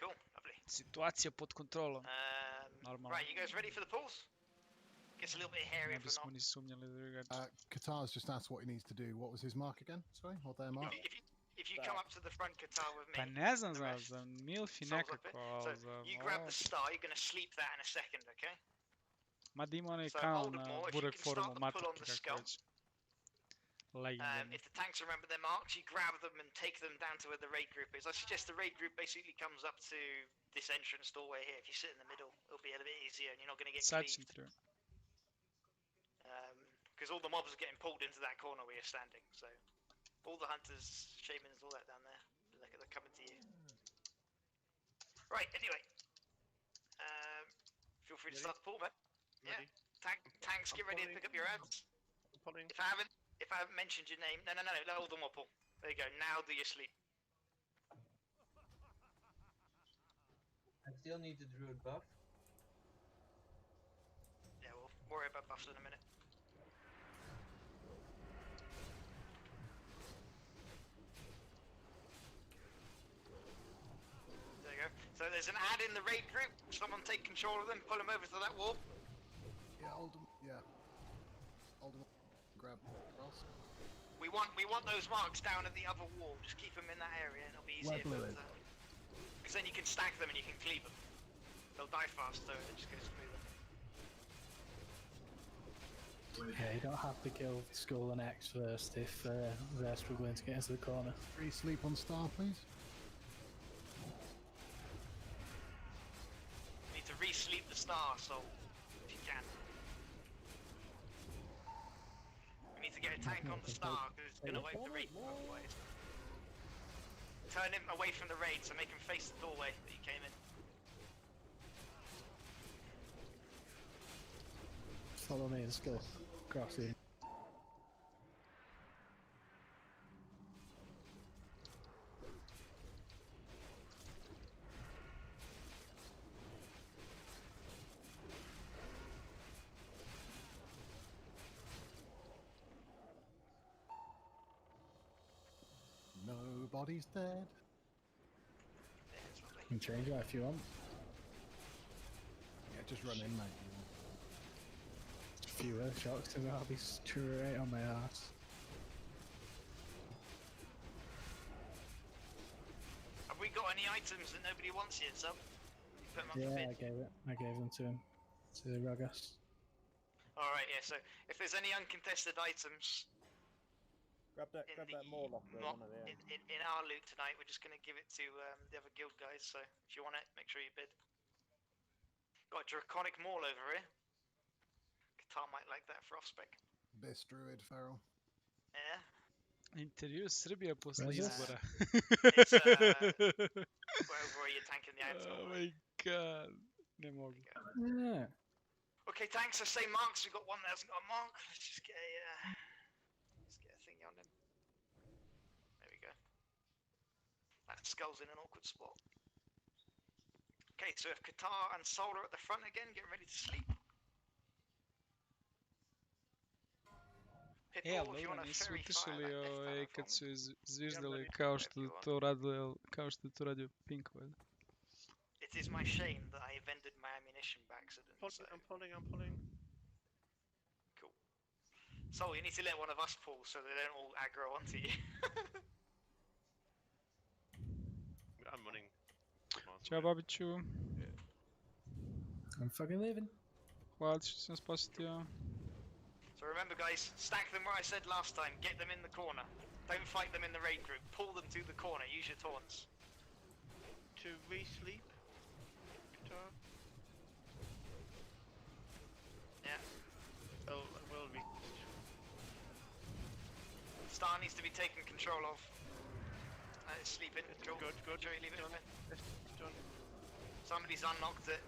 Cool, lovely. Situacija pod kontrolom. Normalno. Right, you guys ready for the pulls? Gets a little bit hairy Ne if we're bismo not. ni sumnjali drugačije. Qatar's just asked what he needs to do. What was his mark again? Sorry, or their mark? If you come up to the front, Qatar, with me. Pa ne znam za Milfi Soul's up nekako, it. So ali za you grab ovo... the star. You're gonna sleep that in a second, okay? Mada ima onaj So kanal hold na it more. If you Burek can start forumu, the pull on matrike the kako skull. već. Legendarno. If the tanks remember their marks, you grab them and take them down to where the raid group is. I suggest the raid group basically comes up to this entrance doorway here. If you sit in the middle, it'll be a little bit easier and you're not going to get Sad će mi cleaved. treba. Because all the mobs are getting pulled into that corner where you're standing. So all the hunters, shamans, all that down there. Look at the Right, anyway. Feel free to start the pool, man. Yeah. Tanks, get ready to pick up your ads. If I haven't mentioned your name, no, hold on, Paul. There you go. Now do your sleep. I still need the druid buff. Yeah, we'll worry about buffs in a minute. There you go. So there's an ad in the raid group. Someone take control of them, pull them over to that wall. Yeah, hold them. Yeah. Hold them. Grab Ross. We want those marks down at the other wall. Just keep them in that area, and it'll be easier. Because then you can stack them and you can cleave them. They'll die faster. It just goes smoother. Yeah, you don't have to kill Skull and X first if they're struggling to get into the corner. Free sleep on star, please. You need to re-sleep the star, so if you can. You need to get a tank on the star because it's gonna wipe the raid otherwise. Turn him away from the raid, so make him face the doorway that he came in. Follow me, let's go. Crossing. Nobody's dead. You can change that if you want. Yeah, just run in, mate. Fewer shocks and I'll be straight on my ass. Have we got any items that nobody wants yet, so? You put them up for Yeah, bid. I gave them to him. To Ragas. Alright, yeah, so if there's any uncontested items Grab that Morlock though, one of them. in our loot tonight, we're just going to give it to the other guild guys, so if you want it, make sure you bid. Got a Draconic Maul over here. Qatar might like that for off-spec. Best druid, Feral. Yeah. Интервью Srbija posle Where's this? izbora. It's where you're tanking the items. Oh my god. Ne mogu. Yeah. Okay, thanks. I say marks. We've got one that hasn't got a mark. Let's just get a thing on him. There we go. That skull's in an awkward spot. Okay, so if Qatar and Soul are at the front again, get ready to sleep. Ali oni nisu utišili kad su zviždali kao što je to radio, Pink valjda. It is my shame that I vended my ammunition by accident. I'm pulling. Cool. So you need to let one of us pull so they don't all aggro onto you. I'm running. Ćao Babiću. I'm fucking leaving. Hvala ti što si nas posjetio. So remember guys, stack them where I said last time, get them in the corner. Don't fight them in the raid group, pull them to the corner, use your taunts. To re-sleep? Guitar? Yeah. Well, Star needs to be taken control of. Sleep in. Good. Joey, leave it open. Done. Somebody's unlocked it.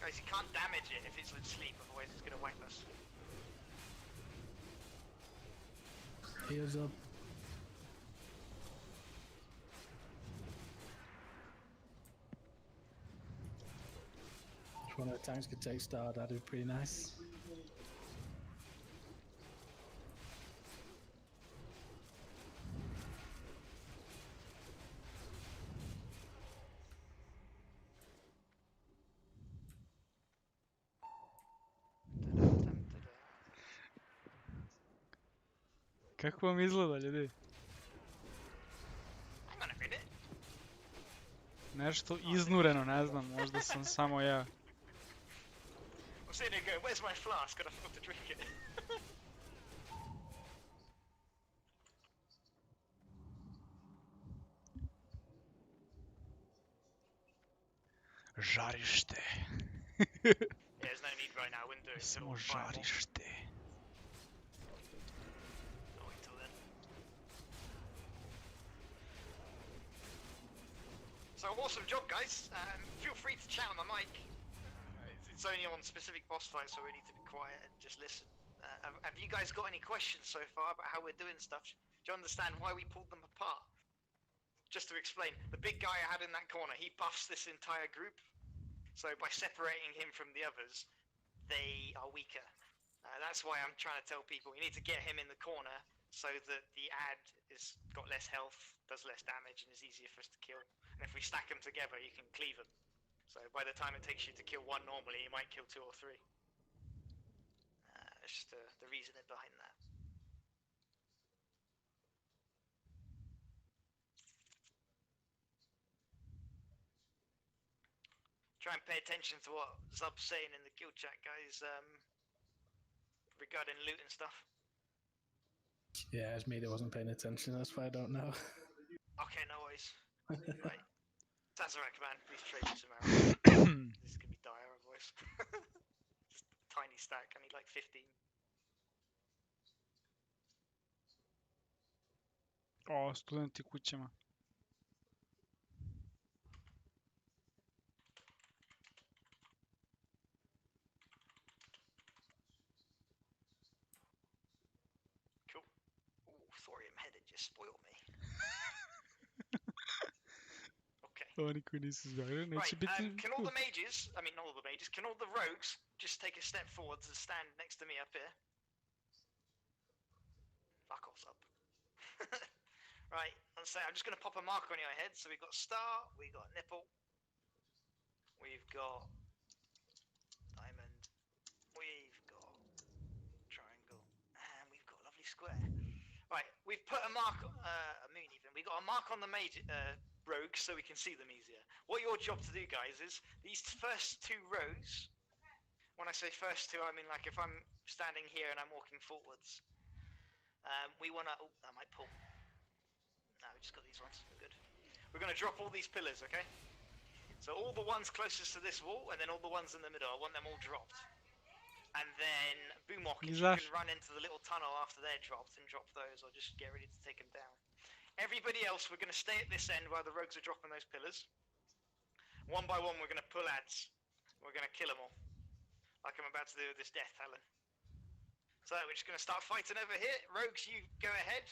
Guys, you can't damage it if it's asleep, otherwise it's gonna wipe us. Heels up. If one of the tanks could take Star, that'd be pretty nice. Kako vam izgleda, ljudi? Nešto iznureno, ne znam, možda sam samo ja. I'm sitting there going, where's my flask? And I forgot to drink it. Žarište. Yeah, there's no need right now, I wouldn't do it. Samo žarište. So awesome job, guys. Feel free to chat on the mic. It's only on specific boss fights, so we need to be quiet and just listen. Have you guys got any questions so far about how we're doing stuff? Do you understand why we pulled them apart? Just to explain, the big guy I had in that corner, he buffs this entire group. So by separating him from the others, they are weaker. That's why I'm trying to tell people you need to get him in the corner so that the ad is got less health, does less damage, and is easier for us to kill. And if we stack them together, you can cleave them. So by the time it takes you to kill one normally, you might kill 2 or 3. It's just the reasoning behind that. Try and pay attention to what Zub's saying in the guild chat, guys, regarding loot and stuff. Yeah, it's me that wasn't paying attention. That's why I don't know. Okay, no worries. Right. Tazarek, man, please trade me some arrows. This is gonna be dire otherwise. Just a tiny stack, I need like 15. O, studenti kućama. Cool. Ooh, thorium headed just spoiled me. Okay. Oni koji nisu zbrali, neće Right, biti... can all the mages, I mean not all the mages, can all the rogues just take a step forwards and stand next to me up here? Fuck off up. Right, let's say I'm just going to pop a mark on your head. So we've got star, we've got nipple, we've got diamond, we've got triangle, and we've got a lovely square. Right, we've put a mark, a moon even, we've got a mark on the mage, rogues so we can see them easier. What your job to do, guys, is these first 2 rows, when I say first 2, I mean like if I'm standing here and I'm walking forwards, we want to, oh, that might pull. No, we just got these ones, we're good. We're going to drop all these pillars, okay? So all the ones closest to this wall, and then all the ones in the middle, I want them all dropped. And then, Boomok, if you can run into the little tunnel after they're dropped and drop those, or just get ready to take them down. Everybody else, we're going to stay at this end while the rogues are dropping those pillars. One by one, we're going to pull ads. We're going to kill them all. Like I'm about to do with this death, Helen. So we're just going to start fighting over here. Rogues, you go ahead.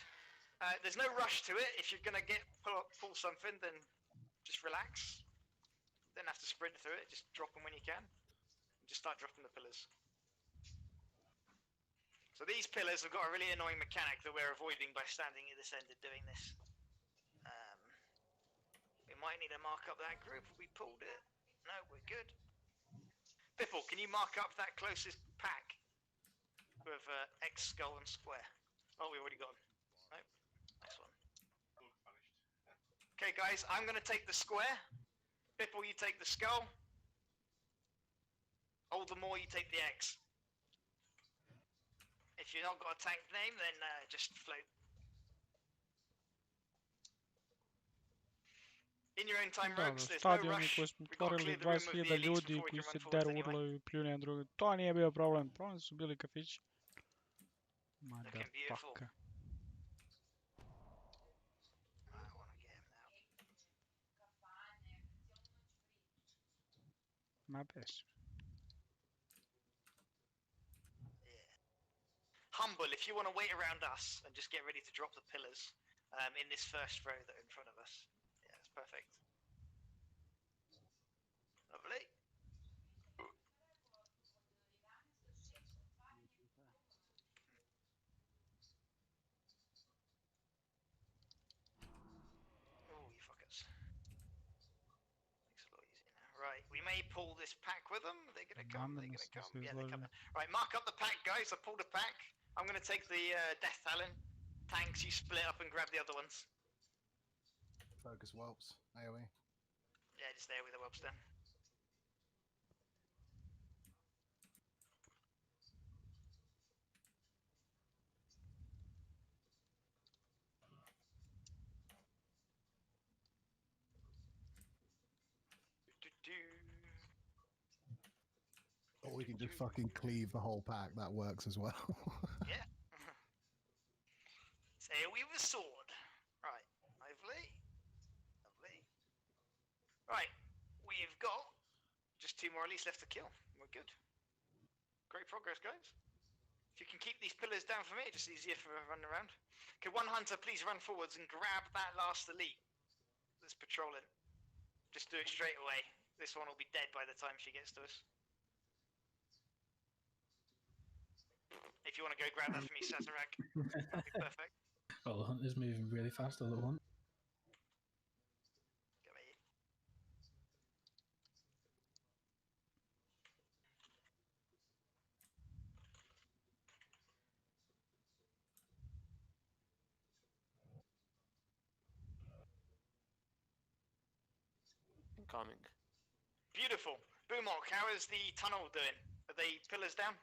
There's no rush to it. If you're going to pull something, then just relax. Don't have to sprint through it. Just drop them when you can. Just start dropping the pillars. So these pillars have got a really annoying mechanic that we're avoiding by standing at this end and doing this. We might need to mark up that group. We pulled it. No, we're good. Bipple, can you mark up that closest pack with X, skull, and square? Oh, we already got them. Nope. Nice one. Okay, guys, I'm going to take the square. Bipple, you take the skull. Oldemore, you take the X. If you've not got a tank name, then just float. In your own time, rogues, there's no Stadioni rush. koji smo We've got to otvorili, clear the room of 20.000 the elites ljudi before we koji can se run forwards deru, anyway. urlaju, pljune jedan drugi. To nije bio problem. Problem su bili kafići. Motherfucker. My best. Humble, if you want to wait around us and just get ready to drop the pillars in this first row that are in front of us. Yeah, that's perfect. Lovely. Oh, you fuckers. Makes it a lot easier now. Right, we may pull this pack with them. They're gonna come, they're gonna come. Yeah, they're coming. Right, mark up the pack, guys. I pulled a pack. I'm gonna take the Death Talon. Tanks, you split up and grab the other ones. Focus whelps, AoE. Yeah, just there with the whelps then. Or we can just fucking cleave the whole pack. That works as well. Yeah. It's AoE with a sword. Right, lovely. Lovely. 2 more elites left to kill. We're good. Great progress, guys. If you can keep these pillars down for me, it's just easier for running around. Okay, one hunter, please run forwards and grab that last elite that's patrolling. Just do it straight away. This one will be dead by the time she gets to us. If you want to go grab that for me, Sazerac, that'd be perfect. Well, the hunt is moving really fast all at once. Go ahead. Incoming. Beautiful. Boomok, how is the tunnel doing? Are they pillars down?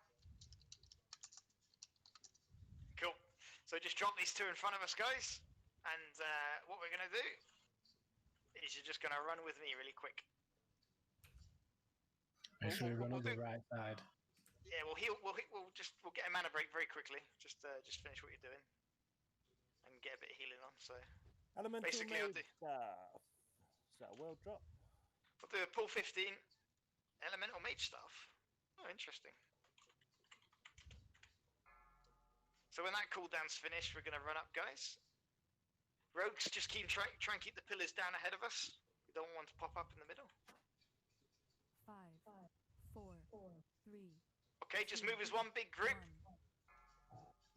Cool. So just drop these 2 in front of us, guys. And what we're going to do is you're just going to run with me really quick. Make sure you run up the right side. Yeah, we'll get a mana break very quickly. Just finish what you're doing and get a bit of healing on. So Elemental basically, I'll mage staff. Is that a world drop? We'll do a pull 15 elemental mage staff. Oh, interesting. So when that cooldown's finished, we're going to run up, guys. Rogues, just try and keep the pillars down ahead of us. We don't want to pop up in the middle. 5, 4, 3. Okay, just move as one big group.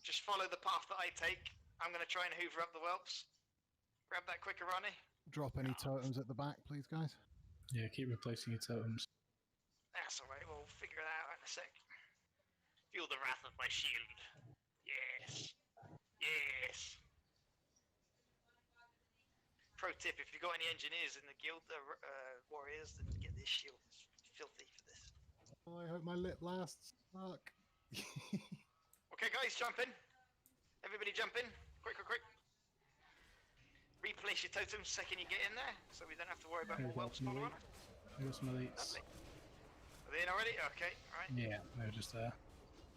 Just follow the path that I take. I'm going to try and hoover up the whelps. Grab that quicker, Ronnie. Drop any totems at the back, please, guys. Yeah, keep replacing your totems. That's alright, we'll figure it out in a sec. Feel the wrath of my shield. Yes. Yes. Pro tip, if you've got any engineers in the guild, warriors, then get this shield. It's filthy for this. Oh, I hope my lip lasts. Fuck. Okay, guys, jump in. Everybody jump in. Quick, quick, quick. Replace your totems the second you get in there, so we don't have to worry about more whelps following us. I got some elites. Are they in already? Okay, alright. Yeah, they're just there.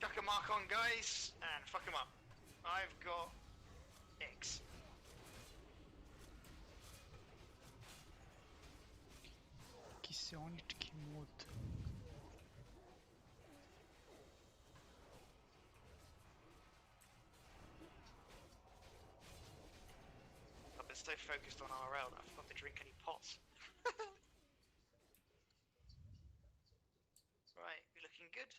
Chuck a mark on, guys, and fuck them up. I've got X. Кисёнечки мут. I've been so focused on RL that I forgot to drink any pots. Right, we're looking good.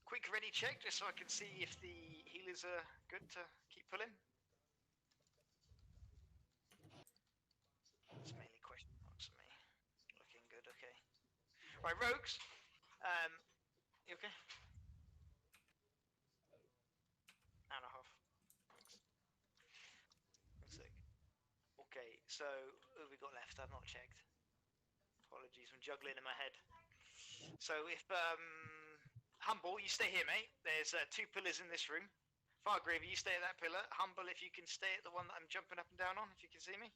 Quick ready check just so I can see if the healers are good to keep pulling. It's mainly question marks for me. Looking good, okay. Right, rogues. You okay? Hour and a half. Thanks. 1 sec. Okay, so who have we got left? I've not checked. Apologies, I'm juggling in my head. So if Humble, you stay here, mate. There's 2 pillars in this room. Fargraver, you stay at that pillar. Humble, if you can stay at the one that I'm jumping up and down on, if you can see me.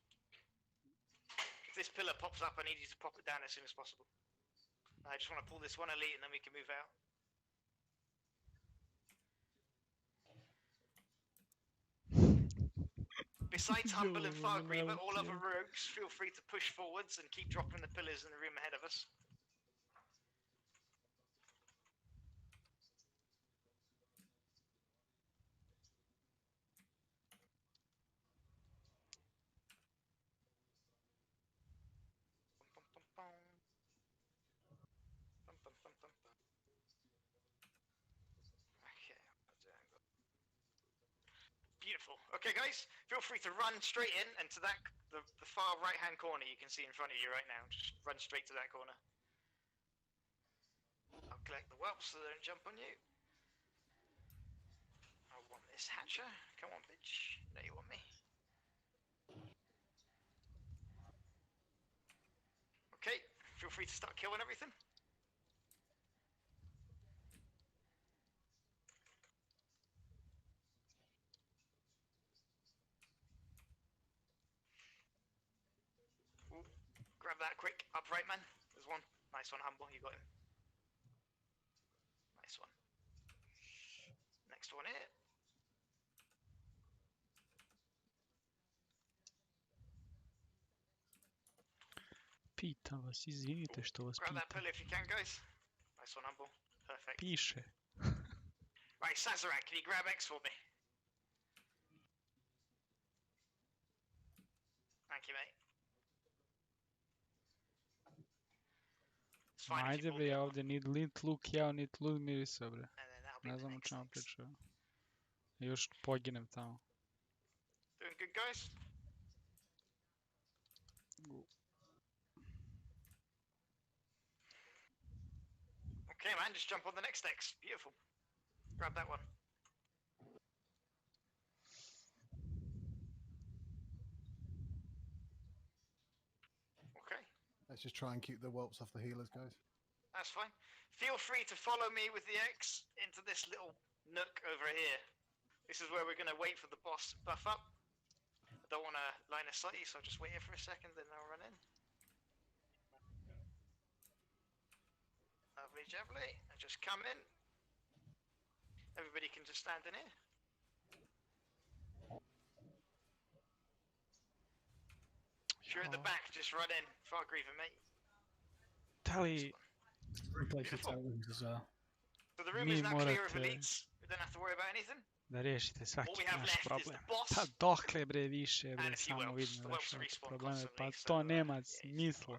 If this pillar pops up, I need you to pop it down as soon as possible. I just want to pull this one elite and then we can move out. Besides Humble and Fargraver, all other rogues, feel free to push forwards and keep dropping the pillars in the room ahead of us. Beautiful. Okay, guys, feel free to run straight in and to that the far right-hand corner you can see in front of you right now. Just run straight to that corner. I'll collect the whelps so they don't jump on you. I want this hatcher. Come on, bitch. No, you want me. Okay, feel free to start killing everything. Ooh, grab that quick. Upright, man. There's one. Nice one, Humble. You got him. Nice one. Next one here. Pitam vas, izvinite što vas Grab that pitam. pillar if you can, guys. Nice one, Humble. Perfect. Piše. Right, Sazerac, can you grab X for me? Thank you, mate. It's fine if you Ajde pull bre, the ja other ovdje nit luk jeo, nit luk mirisa bre. one, and then that'll be Ne the znam o next čemu X. pričaju. Još poginem tamo. Doing good, guys? Okay, man, just jump on the next X. Beautiful. Grab that one. Okay, Let's just try and keep the whelps off the healers, guys. that's fine. Feel free to follow me with the X into this little nook over here. This is where we're going to wait for the boss to buff up. I don't want to line of sight you, so I'll just wait here for a second, then I'll run in. Lovely jubbly, and just come in. Everybody can just stand in here. If you're at the back, just run in. Fargriever, mate. Tali, We play for rooms as well. So the room Mi is now clear of morate- elites. We don't have to worry about anything. da riješite svaki All we have naš left is problem. the boss Pa dokle bre više and bre, a few samo whelps. vidim The da whelps rešavate respawn probleme, constantly, pa so, to nema yeah, it's smisla.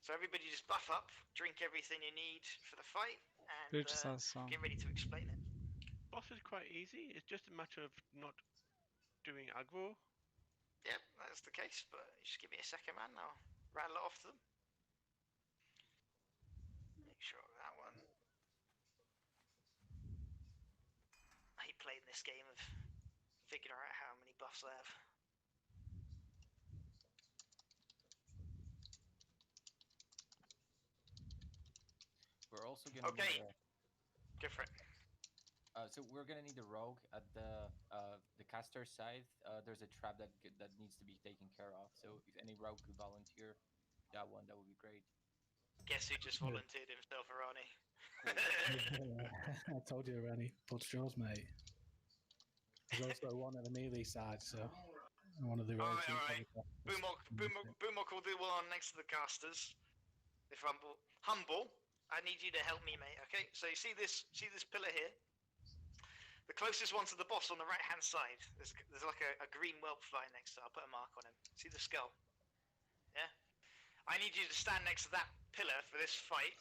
So everybody just buff up, drink everything you need for the fight, and Priča sam s vama. get ready to explain it. Boss is quite easy. It's just a matter of not doing aggro. Yep, that's the case, but just give me a second, man. I'll rattle it off to them. Make sure that one. I hate playing this game of figuring out how many buffs I have. We're also gonna Okay, need go for it. so we're gonna need a rogue at the caster side. There's a trap that needs to be taken care of. So if any rogue could volunteer, that would be great. Guess who just volunteered himself, Arani? I told you already. But yours, mate. There's also one at the melee side, so one of the rogues. Alright. Boomok will do one next to the casters. If Humble, I need you to help me, mate. Okay, so you see this pillar here? The closest one to the boss on the right hand side. There's like a green whelp flying next to it. I'll put a mark on him. See the skull? Yeah? I need you to stand next to that pillar for this fight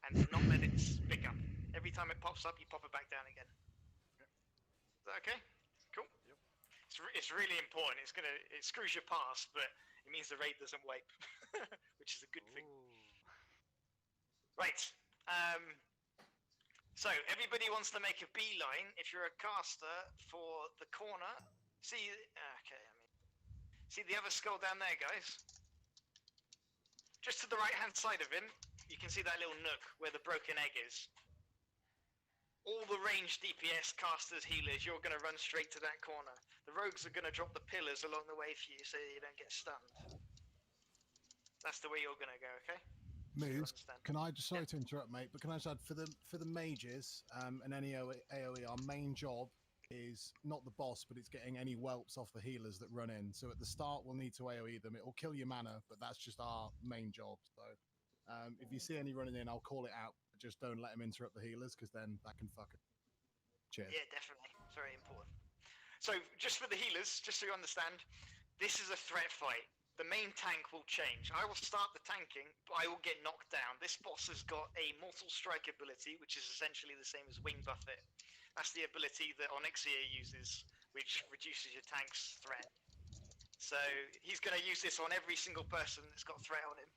and not let it pick up. Every time it pops up, you pop it back down again. Is that okay? Cool. Yep. It's really important. It screws your pass, but it means the raid doesn't wipe, which is a good thing. Right. So everybody wants to make a beeline. If you're a caster for the corner, see the other skull down there, guys. Just to the right hand side of him, you can see that little nook where the broken egg is. All the ranged DPS, casters, healers, you're going to run straight to that corner. The rogues are going to drop the pillars along the way for you so you don't get stunned. That's the way you're going to go, okay? Moose, can I just, sorry to interrupt, mate, but can I just add, for the mages and any AoE, our main job is not the boss, but it's getting any whelps off the healers that run in. So at the start, we'll need to AoE them. It will kill your mana, but that's just our main job. So if you see any running in, I'll call it out. But just don't let them interrupt the healers, because then that can fuck it. Cheers. Yeah, definitely. It's very important. So just for the healers, just so you understand, this is a threat fight. The main tank will change. I will start the tanking, but I will get knocked down. This boss has got a Mortal Strike ability, which is essentially the same as Wing Buffet. That's the ability that Onyxia uses, which reduces your tank's threat. So he's going to use this on every single person that's got threat on him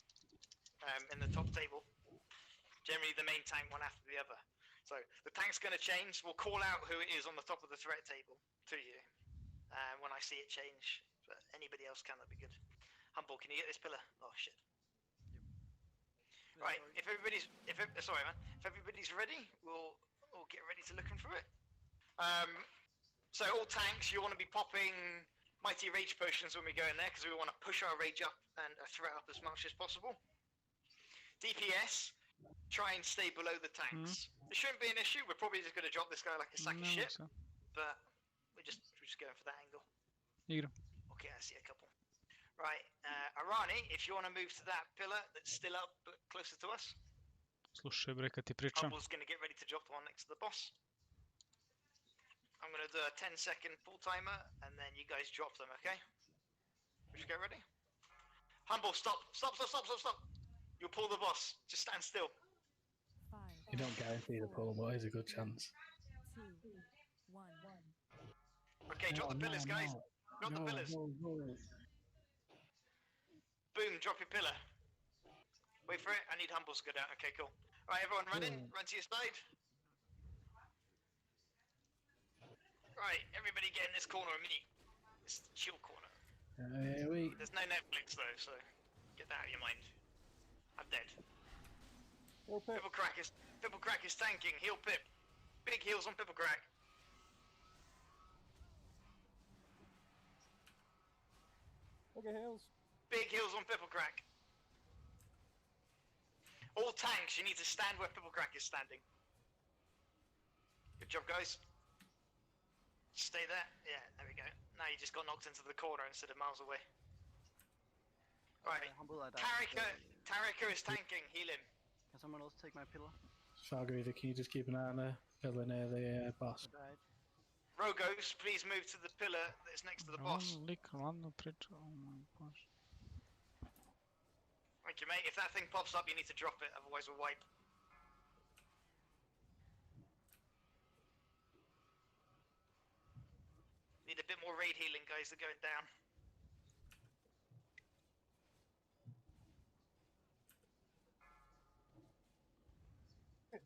in the top table. Generally the main tank one after the other. So the tank's going to change. We'll call out who it is on the top of the threat table to you when I see it change. But anybody else can, that'd be good. Humble, can you get this pillar? Oh shit. Right, if everybody's ready, we'll get ready to looking through it. So all tanks, you want to be popping Mighty Rage potions when we go in there, because we want to push our rage up and threat up as much as possible. DPS, try and stay below the tanks. It shouldn't be an issue. We're probably just going to drop this guy like a sack of shit, but we're just going for that angle. Igram. Okay, I see a couple. Right, Arani, if you want to move to that pillar that's still up but closer to us. Slušaj bre, kad ti pričam. Humble's going to get ready to drop the one next to the boss. I'm going to do a 10-second pull timer, and then you guys drop them, okay? We should get ready. Humble, stop! Stop, stop, stop, stop, stop! You'll pull the boss. Just stand still. You don't guarantee the pull, but there's a good chance. 2, 1. Okay, drop the pillars, guys. Drop the pillars. Boom, drop your pillar. Wait for it. I need Humbles to go down. Okay, cool. Right, everyone run in. Run to your side. Right, everybody get in this corner of me. It's the chill corner. There's no Netflix though, so get that out of your mind. I'm dead. Pipplecrack is tanking. Heal Pip. Big heals on Pipplecrack. Okay, heals. Big heals on Pipplecrack. All tanks, you need to stand where Pipplecrack is standing. Good job, guys. Stay there. Yeah, there we go. Now you just got knocked into the corner instead of miles away. Right. Tarika is tanking. Heal him. Can someone else take my pillar? Fargreaver, can you just keep an eye on the pillar near the boss? Rogos, please move to the pillar that's next to the boss. Lik ladno priča, oh my gosh. Thank you, mate. If that thing pops up, you need to drop it, otherwise we'll wipe. Need a bit more raid healing, guys. They're going down.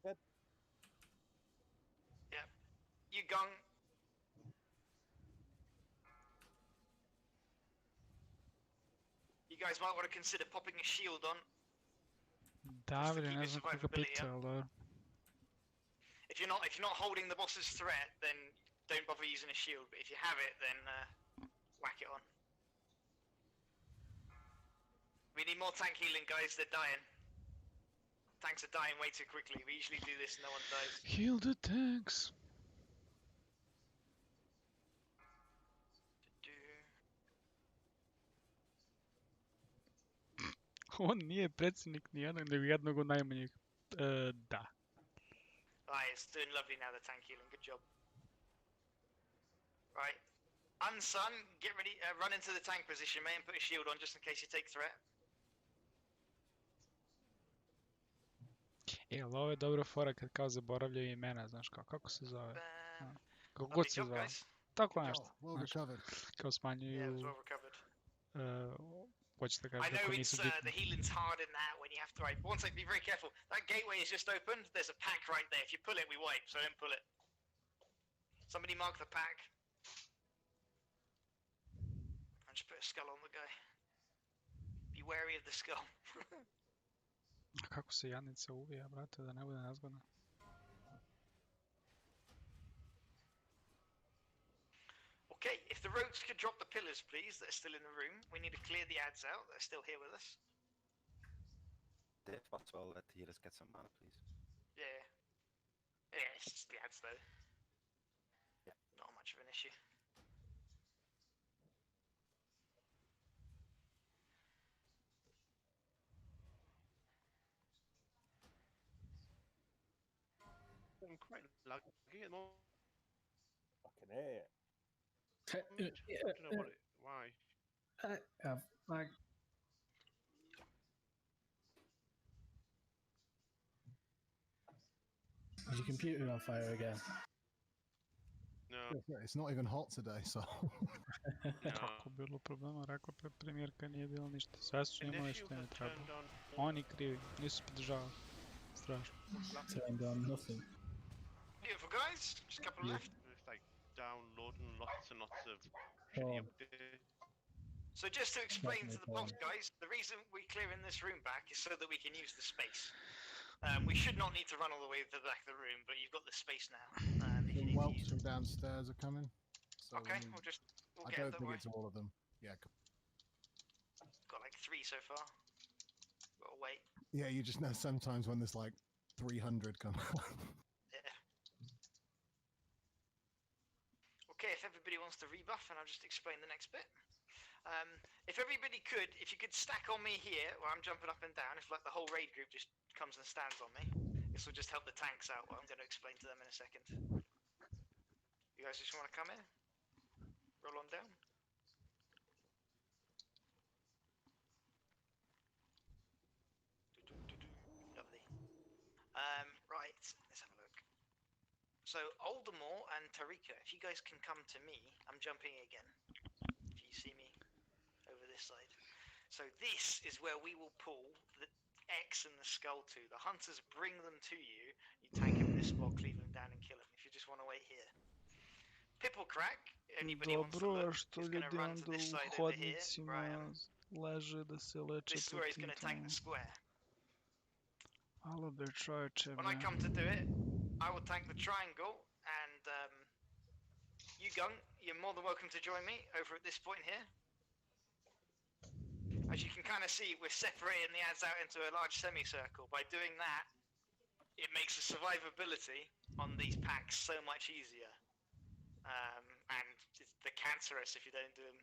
Dead. Yeah. You Gung. You guys might want to consider popping a shield on. Da, bre, ne znam koga pica, ali dobro. If you're not holding the boss's threat, then don't bother using a shield. But if you have it, then whack it on. We need more tank healing, guys. They're dying. Tanks are dying way too quickly. We usually do this and no one dies. Heal the tanks. On nije predsjednik nijednog, nego jednog od najmanjih. Da. Right, it's doing lovely now, the tank healing. Good job. Right. Unsun, get ready. Run into the tank position, mate, and put a shield on just in case you take threat. Ali ovo je dobra fora kad kao zaboravljaju imena, znaš kao, kako se zove? Kako god se zove. Tako nešto. Kao smanjuju... Hoćeš da kažeš kako nisu bitni. I know the healing's hard in that when you have to wipe. One sec, be very careful. That gateway is just opened. There's a pack right there. If you pull it, we wipe, so don't pull it. Somebody mark the pack. And just put a skull on the guy. Be wary of the skull. A kako se Janica uvija, brate, da ne bude nezgodno. Okay, if the rogues could drop the pillars, please, that are still in the room. We need to clear the ads out that are still here with us. If possible, let the healers get some mana, please. Yeah. Yeah, it's just the ads, though. Yeah. Not much of an issue. I'm quite lucky at the moment. Fucking hate. I don't know what why. Like... Is your computer on fire again? No. It's not even hot today, so... Kako bilo problema, rekla premijerka nije bilo ništa. Sve su imali što ne treba. Oni krivi, nisu podržavali. Strašno. Turned on nothing. Beautiful guys, just a couple left. It's like downloading lots and lots of Oh. updates. So just to explain to the boss guys, the reason we're clearing this room back is so that we can use the space. We should not need to run all the way to the back of the room, but you've got the space now. The whelps from downstairs are coming. So okay, we'll I get don't that think way. it's all of them. Yeah. Got like 3 so far. Gotta wait. Yeah, you just know sometimes when there's like 300 come out. Yeah. Okay, if everybody wants to rebuff, and I'll just explain the next bit. If everybody could, if you could stack on me here, where I'm jumping up and down, if like the whole raid group just comes and stands on me, this will just help the tanks out. What I'm going to explain to them in a second. You guys just want to come here? Roll on down. Lovely. Right, let's have a look. So Oldemore and Tarika, if you guys can come to me, I'm jumping again. If you see me over this side. So this is where we will pull the X and the skull to. The hunters bring them to you. You tank them in this spot, cleave them down, and kill them. If you just want to wait here. Pipple crack. Anybody wants to Dobro, look? što He's going to ljudi run to onda this u side over here. hodnicima leže da se leče This is where he's po going to tank the tim square. Alo bre čovječe When I bre. come to do it, I will tank the triangle, and you Gung, you're more than welcome to join me over at this point here. As you can kind of see, we're separating the ads out into a large semicircle. By doing that, it makes the survivability on these packs so much easier. And they're cancerous if you don't do them,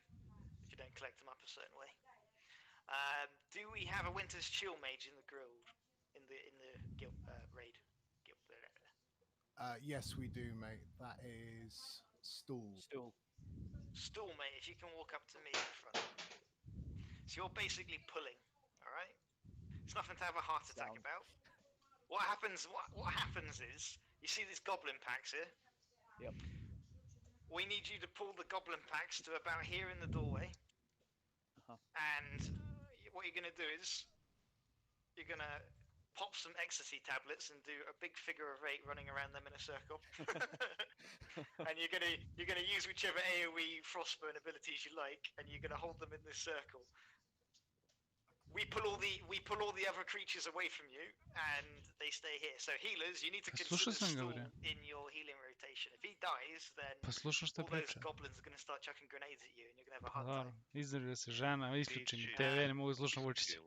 if you don't collect them up a certain way. Do we have a Winter's Chill mage in the guild, in the guild raid? Guild, Yes, we do, mate. That is Stool. Stool, mate. If you can walk up to me in front. So you're basically pulling, all right? It's nothing to have a heart attack about. What happens? What happens is you see these goblin packs here. Yep. We need you to pull the goblin packs to about here in the doorway. And what you're going to do is you're going to pop some ecstasy tablets and do a big figure of 8 running around them in a circle. And you're going to use whichever AoE frostburn abilities you like, and you're going to hold them in this circle. We pull all the other creatures away from you, and they stay here. So healers, you need to consider Stool in your healing rotation. If he dies, then Poslušaj šta all those priča. goblins are going to start chucking grenades at you, and you're going to have a Pa hard dobro, time. iznervira se žena, isključi mi TV, ne mogu slušati Vučića.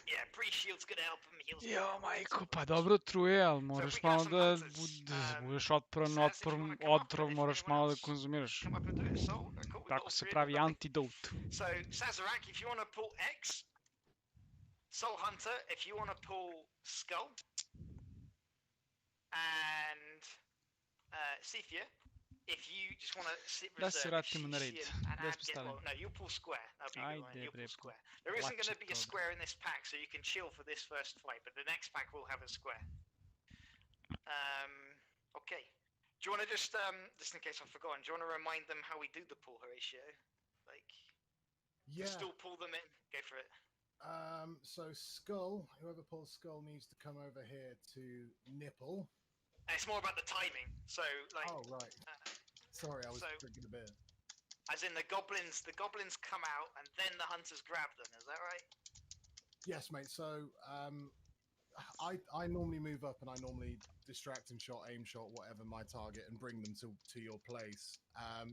Yeah, pre-shield's going to help him heal. Jo majko, pa dobro truje, ali moraš malo da budeš otrov moraš malo da konzumiraš. Tako se pravi antidot. So, Sazerac, if you want to pull X, Soul Hunter, if you want to pull Skull, and Sifia, if you just want to sit Da se reserve, vratimo na red. Da se postavimo. no, you'll pull square. That'll be a good one. Ajde You'll bre, pull square. There isn't going to be a plače square in this pack, so you can chill for this first fight, but the next pack will have a square. Okay. Do you want to just in case I've forgotten, do you want to remind them how we do the pull, Horatio? Like, still pull them in. Go for it. So Skull, whoever pulls Skull needs to come over here to Nipple. And it's more about the timing. So, like. Oh right. Sorry, I was drinking a beer. As in the goblins come out and then the hunters grab them. Is that right? Yes, mate. So I normally move up and I normally distract and shot, aim shot, whatever my target, and bring them to your place.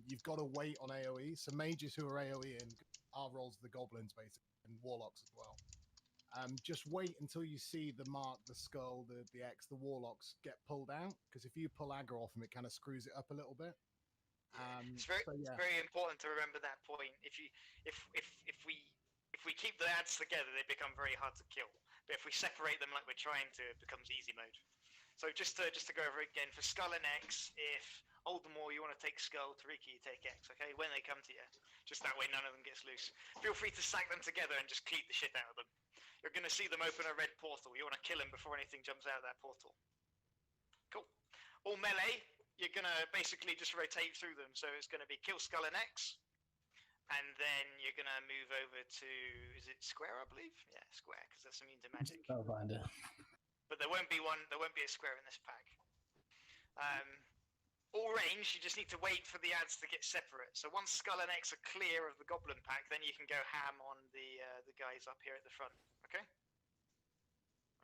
You've got to wait on AoE. So mages who are AoE in are rolls of the goblins basically, and warlocks as well. Just wait until you see the mark, the skull, the X, the warlocks get pulled out, because if you pull aggro off them, it kind of screws it up a little bit. It's very important to remember that point. If we keep the ads together, they become very hard to kill. But if we separate them like we're trying to, it becomes easy mode. So just to go over again, for Skull and X, if Oldemore you want to take Skull, Tariki you take X, okay? When they come to you, just that way none of them gets loose. Feel free to stack them together and just cleat the shit out of them. You're going to see them open a red portal. You want to kill them before anything jumps out of that portal. Cool. All melee, you're going to basically just rotate through them. So it's going to be kill Skull and X. And then you're going to move over to, is it square, I believe? Yeah, square, because that's immune to magic. I'll find it. But there won't be a square in this pack. All range, you just need to wait for the ads to get separate. So once Skull and X are clear of the goblin pack, then you can go ham on the guys up here at the front. Okay?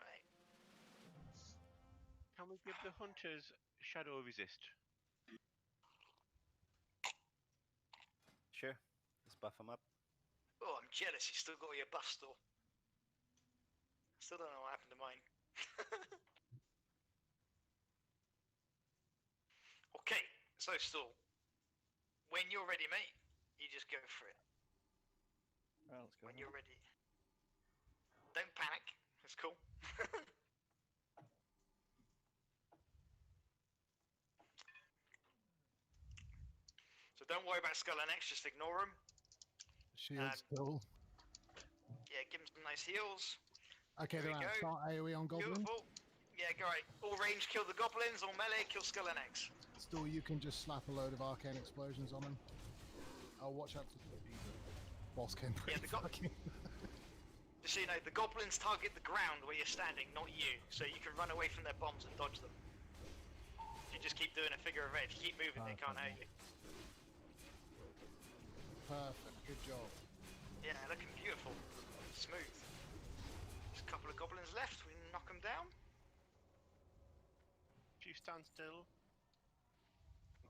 Right. Can we give the hunters shadow resist? Sure. Let's buff them up. Oh, I'm jealous. You still got your buff store. Still don't know what happened to mine. Okay, so Stool, when you're ready, mate, you just go for it. Right, let's go. When you're ready. Don't panic. It's cool. So don't worry about Skull and X, just ignore them. Shields still. Yeah, give them some nice heals. Okay, they're There we out. go. Start AoE on goblins. Beautiful. Yeah, go right. All range, kill the goblins. All melee, kill Skull and X. Still, you can just slap a load of arcane explosions on them. Oh, watch out for boss came pretty fucking. Just so you know, the goblins target the ground where you're standing, not you. So you can run away from their bombs and dodge them. You just keep doing a figure of eight. If you keep moving, they can't hurt you. Perfect. Good job. Yeah, looking beautiful. Smooth. Just a couple of goblins left. We knock them down. If you stand still,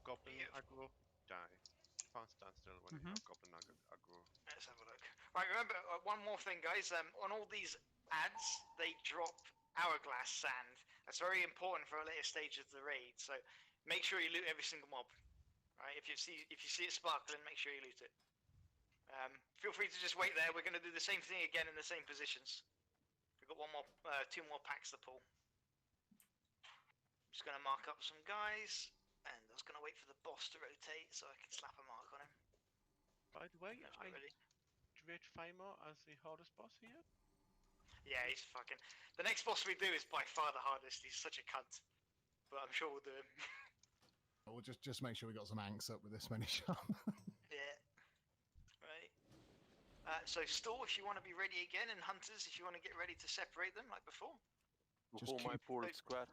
goblin aggro, die. Can't stand still when you have goblin aggro. Let's have a look. Right, remember, one more thing, guys. On all these ads, they drop hourglass sand. That's very important for a later stage of the raid. So make sure you loot every single mob. Right, if you see it sparkling, make sure you loot it. Feel free to just wait there. We're going to do the same thing again in the same positions. We've got two more packs to pull. I'm just going to mark up some guys, and I was going to wait for the boss to rotate so I can slap a mark on him. By the way, I rate Fimo as the hardest boss here. Yeah, he's fucking. The next boss we do is by far the hardest. He's such a cunt, but I'm sure we'll do him. We'll just make sure we got some anks up with this many shots. Yeah. Right. So Stall, if you want to be ready again, and Hunters, if you want to get ready to separate them like before. Before my poor squad.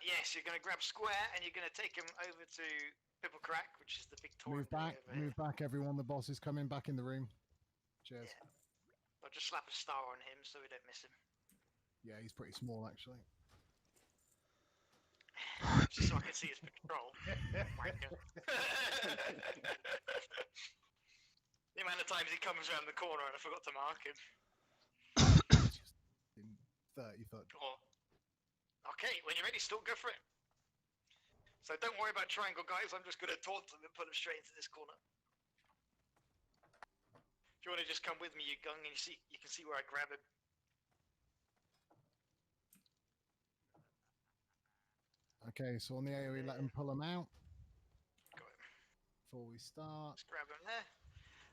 Yes, you're going to grab Square and you're going to take him over to Pipple Crack, which is the big torrent. Move back, everyone. The boss is coming back in the room. Cheers. Yeah. I'll just slap a star on him so we don't miss him. Yeah, he's pretty small actually. Just so I can see his patrol. Wanker. The amount of times he comes around the corner and I forgot to mark him. In 30 foot. Oh. Okay, when you're ready, Stalk, go for it. So don't worry about triangle, guys. I'm just going to taunt them and put them straight into this corner. If you want to just come with me, you gung, and you can see where I grab him. Okay, so on the AoE, let them pull them out. Got him. Before we start. Just grab him there.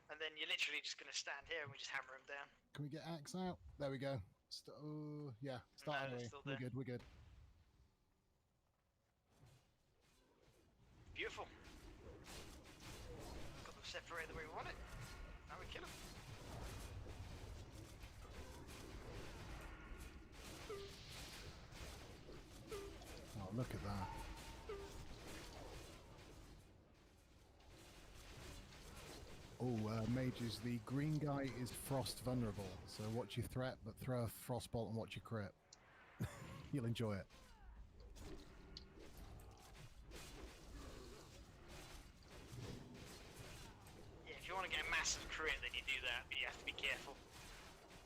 And then you're literally just going to stand here and we just hammer him down. Can we get axe out? There we go. Yeah, start AoE. We're good, we're good. Beautiful. Got them separated the way we want it. Now we kill them. Oh, look at that. Oh, mages, the green guy is frost vulnerable, so watch your threat, but throw a frostbolt and watch your crit. You'll enjoy it. Yeah, if you want to get a massive crit, then you do that, but you have to be careful.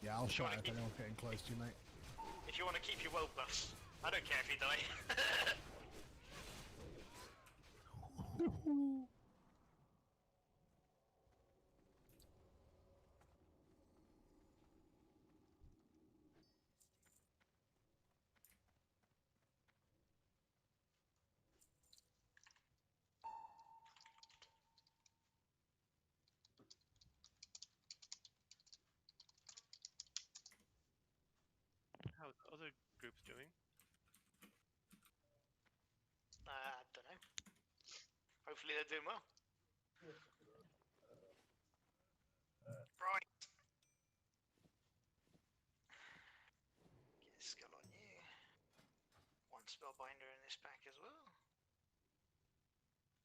Yeah, I'll shout if anyone's getting close to you, mate. If you want to keep your world buffs, I don't care if you die. How's other groups doing? I don't know. Hopefully they're doing well. Right. Get a skull on you. One spellbinder in this pack as well.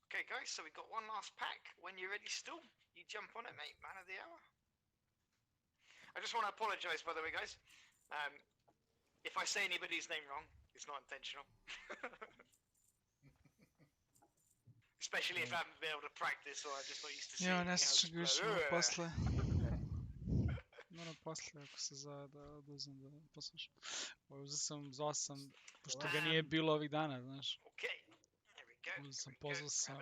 Okay guys, so we've got one last pack. When you're ready still, you jump on it, mate. Man of the hour. I just want to apologise, by the way, guys. If I say anybody's name wrong, it's not intentional. Especially if I haven't been able to practice or I'm just not used to seeing Ja, it. nešto ću više posle. Moram posle ako se da oduzem da poslušam. Zvao sam, pošto ga nije bilo ovih dana, znaš. Okay, there we go. Pozvao sam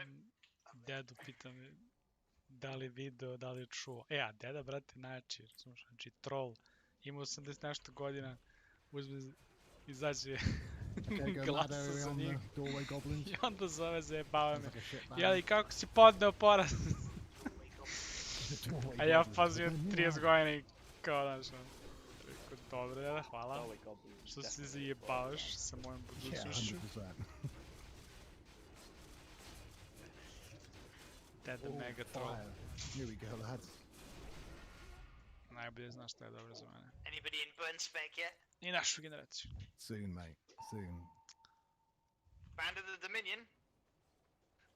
dedu, pitam Da li video, da li čuo. A deda, brate, najjači, razumiješ, znači troll. Ima 80 nešto godina, uzme, izađe, glasa za njih. I onda zove, zajebava me. Jeli, kako si podneo poraz? A ja pazio 30 godina i kao, znaš, rekao, dobro, deda, hvala. Što se zajebavaš sa mojom budućnošću. Deda mega troll. Here we go, lads. Najbolje znaš šta je dobro za mene. Anybody in burn spec yet? I našu generaciju. Soon, mate. Soon. Band of the Dominion?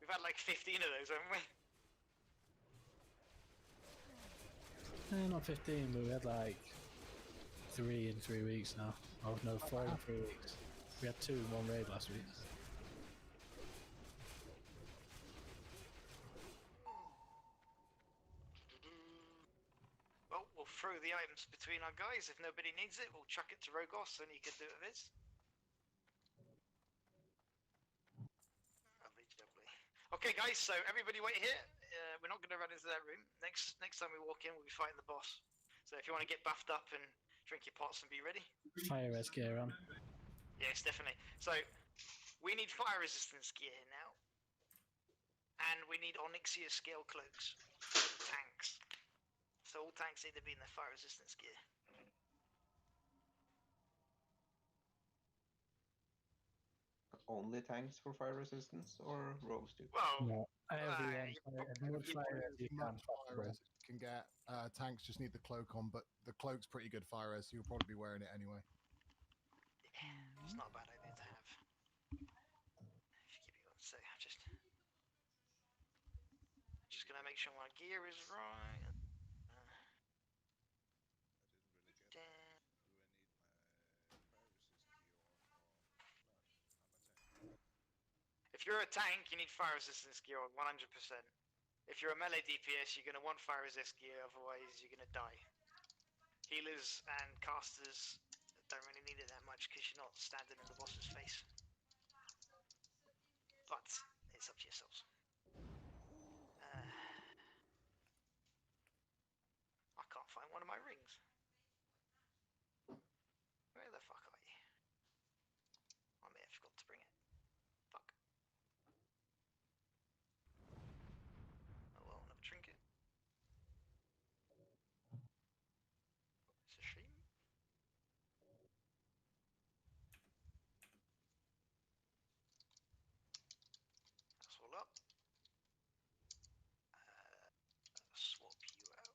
We've had like 15 of those, haven't we? Not 15, but we had like 3 in 3 weeks now. Oh no, 4 in 3 weeks. We had 2 in 1 raid last week. Well, we'll throw the items between our guys. If nobody needs it, we'll chuck it to Rogos and he can do it with his. Lovely jubbly. Okay guys, so everybody wait here. We're not going to run into that room. Next time we walk in, we'll be fighting the boss. So if you want to get buffed up and drink your pots and be ready. Fire res gear on. Yes, definitely. So we need fire resistance gear now. And we need Onyxia scale cloaks for the tanks. So all tanks need to be in their fire resistance gear. Only tanks for fire resistance, or rogues too? Well, no, everyone fire res you can. Can get tanks just need the cloak on, but the cloak's pretty good fire res, so you'll probably be wearing it anyway. Yeah, it's not a bad idea to have. If you keep it on, so I'm just gonna make sure my gear is right. If you're a tank, you need fire resistance gear on 100%. If you're a melee DPS, you're going to want fire resist gear, otherwise you're going to die. Healers and casters don't really need it that much because you're not standing in the boss's face. But it's up to yourselves. I can't find one of my rings. Where the fuck are you? I may have forgot to bring it. Fuck. Oh well, another trinket. It's a shame. That's all up. Swap you out.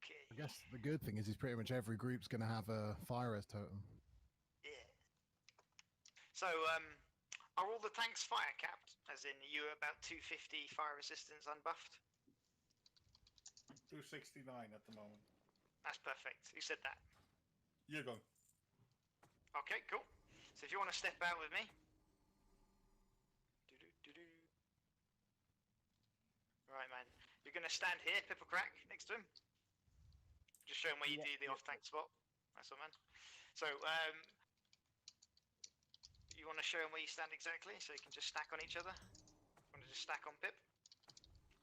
Okay. I guess the good thing is pretty much every group's going to have a fire res totem. Yeah. So, are all the tanks fire capped? As in, you about 250 fire resistance unbuffed? 269 at the moment. That's perfect. Who said that? You're going. Okay, cool. So if you want to step out with me. Right, man. You're going to stand here, Pippa Crack, next to him. Just show him where you do the off-tank spot. That's all, man. So, you want to show him where you stand exactly, so you can just stack on each other? Want to just stack on Pip?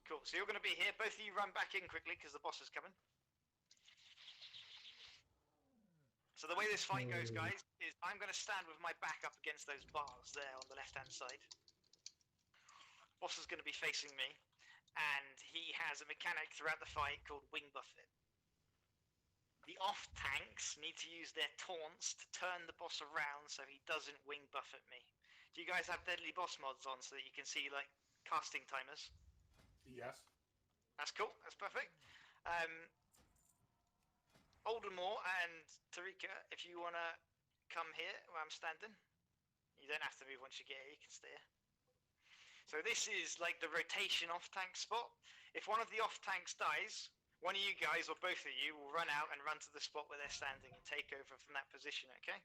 Cool. So you're going to be here. Both of you run back in quickly, because the boss is coming. So the way this fight goes, guys, is I'm going to stand with my back up against those bars there on the left-hand side. Boss is going to be facing me, and he has a mechanic throughout the fight called Wing Buffet. The off-tanks need to use their taunts to turn the boss around so he doesn't wing buffet me. Do you guys have deadly boss mods on so that you can see, like, casting timers? Yes. That's cool. That's perfect. Oldemore and Tarika, if you want to come here where I'm standing. You don't have to move once you get here. You can stay here. So this is, like, the rotation off-tank spot. If one of the off-tanks dies, one of you guys, or both of you, will run out and run to the spot where they're standing and take over from that position, okay?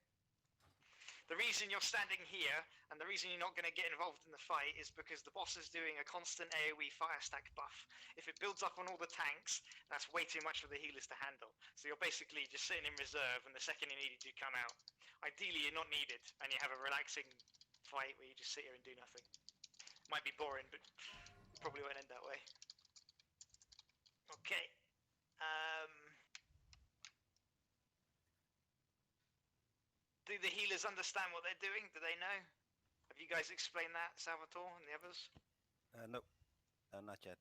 The reason you're standing here, and the reason you're not going to get involved in the fight, is because the boss is doing a constant AoE fire stack buff. If it builds up on all the tanks, that's way too much for the healers to handle. So you're basically just sitting in reserve, and the second you need it to come out. Ideally, you're not needed, and you have a relaxing fight where you just sit here and do nothing. Might be boring, but probably won't end that way. Okay. Do the healers understand what they're doing? Do they know? Have you guys explained that, Salvatore and the others? No, not yet.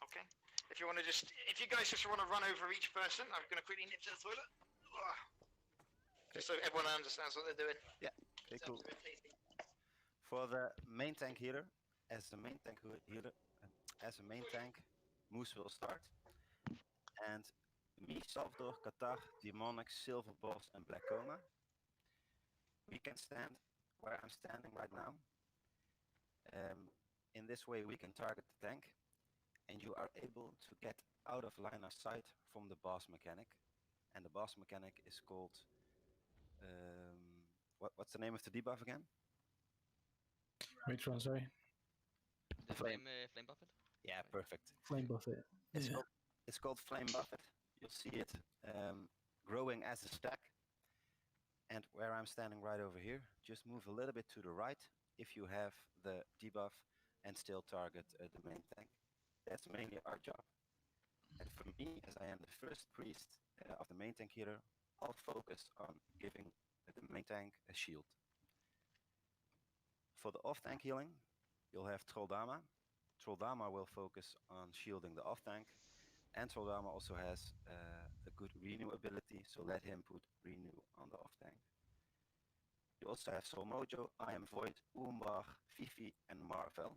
Okay. If you want to if you guys just want to run over each person, I'm going to quickly nip to the toilet. Just so everyone understands what they're doing. Yeah. Okay, cool. For the main tank healer, as the main tank Moose will start. And me, Salvador, Qatar, Demonic, Silver Boss, and Black Coma. We can stand where I'm standing right now. In this way, we can target the tank, and you are able to get out of line of sight from the boss mechanic. And the boss mechanic is called. What's the name of the debuff again? Which one, sorry? The flame buffet? Yeah, perfect. Flame buffet. It's called Flame Buffet. You'll see it growing as a stack. And where I'm standing right over here, just move a little bit to the right if you have the debuff and still target the main tank. That's mainly our job. And for me, as I am the first priest of the main tank healer, I'll focus on giving the main tank a shield. For the off-tank healing, you'll have Trolldama. Trolldama will focus on shielding the off-tank. And Trolldama also has a good renew ability, so let him put renew on the off-tank. You also have Soul Mojo, I Am Void, Umbar, Fifi, and Marvel.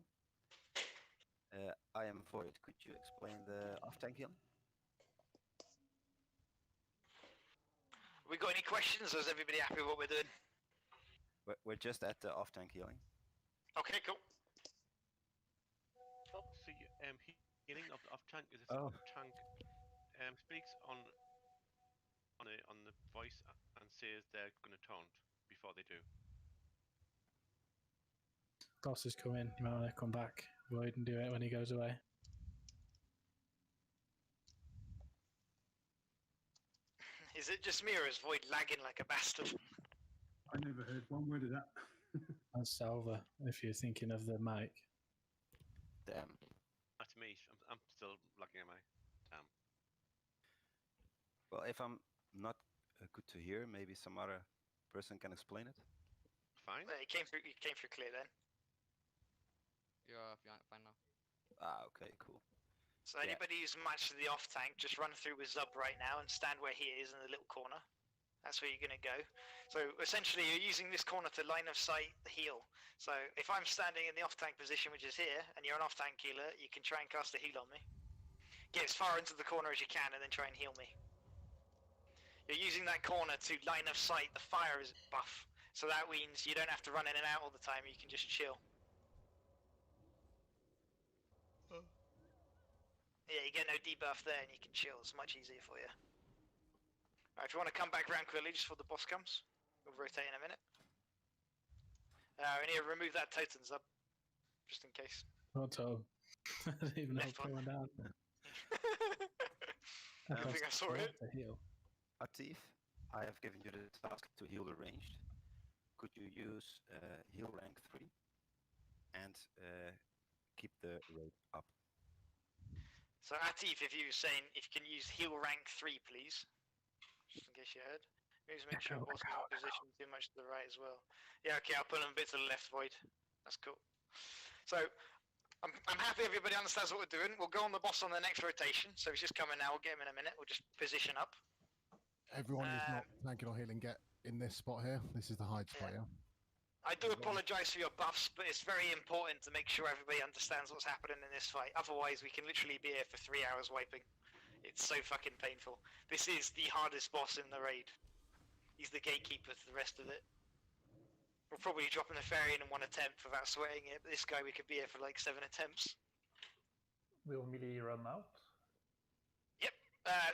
I Am Void, could you explain the off-tank healing? We got any questions, or is everybody happy with what we're doing? We're just at the off-tank healing. Okay, cool. So, healing of the off-tank is if the tank speaks on the voice and says they're going to taunt before they do. Bosses come in, you might want to come back. Void and do it when he goes away. Is it just me, or is Void lagging like a bastard? I never heard one word of that. That's Salva, if you're thinking of the mic. Damn. That's me. I'm still lagging at my damn. Well, if I'm not good to hear, maybe some other person can explain it. Fine. It came through clear then. You're fine now. Ah, okay, cool. So anybody who's matched the off tank, just run through with Zub right now and stand where he is in the little corner. That's where you're going to go. So essentially you're using this corner to line of sight the heal. So if I'm standing in the off tank position, which is here, and you're an off tank healer, you can try and cast a heal on me. Get as far into the corner as you can and then try and heal me. You're using that corner to line of sight the fire buff. So that means you don't have to run in and out all the time, you can just chill. Yeah, you get no debuff there and you can chill. It's much easier for you. Alright, if you want to come back round quickly just before the boss comes, we'll rotate in a minute. We need to remove that totems up, just in case. What totem? I didn't even know what's going down. I think I saw it. Heal. Atif, I have given you the task to heal the ranged. Could you use heal rank 3 and keep the rate up? So Atif, if you were saying if you can use heal rank 3, please, just in case you heard. Moves make sure boss not position too much to the right as well. Yeah, okay, I'll put him a bit to the left, Void. That's cool. So I'm happy everybody understands what we're doing. We'll go on the boss on the next rotation. So he's just coming now. We'll get him in a minute. We'll just position up. Everyone who's not tanking or healing, get in this spot here. This is the hide spot, yeah? I do apologise for your buffs, but it's very important to make sure everybody understands what's happening in this fight. Otherwise, we can literally be here for 3 hours wiping. It's so fucking painful. This is the hardest boss in the raid. He's the gatekeeper to the rest of it. We'll probably drop a fairy in one attempt without sweating it, but this guy we could be here for like 7 attempts. Will melee run out? Yep.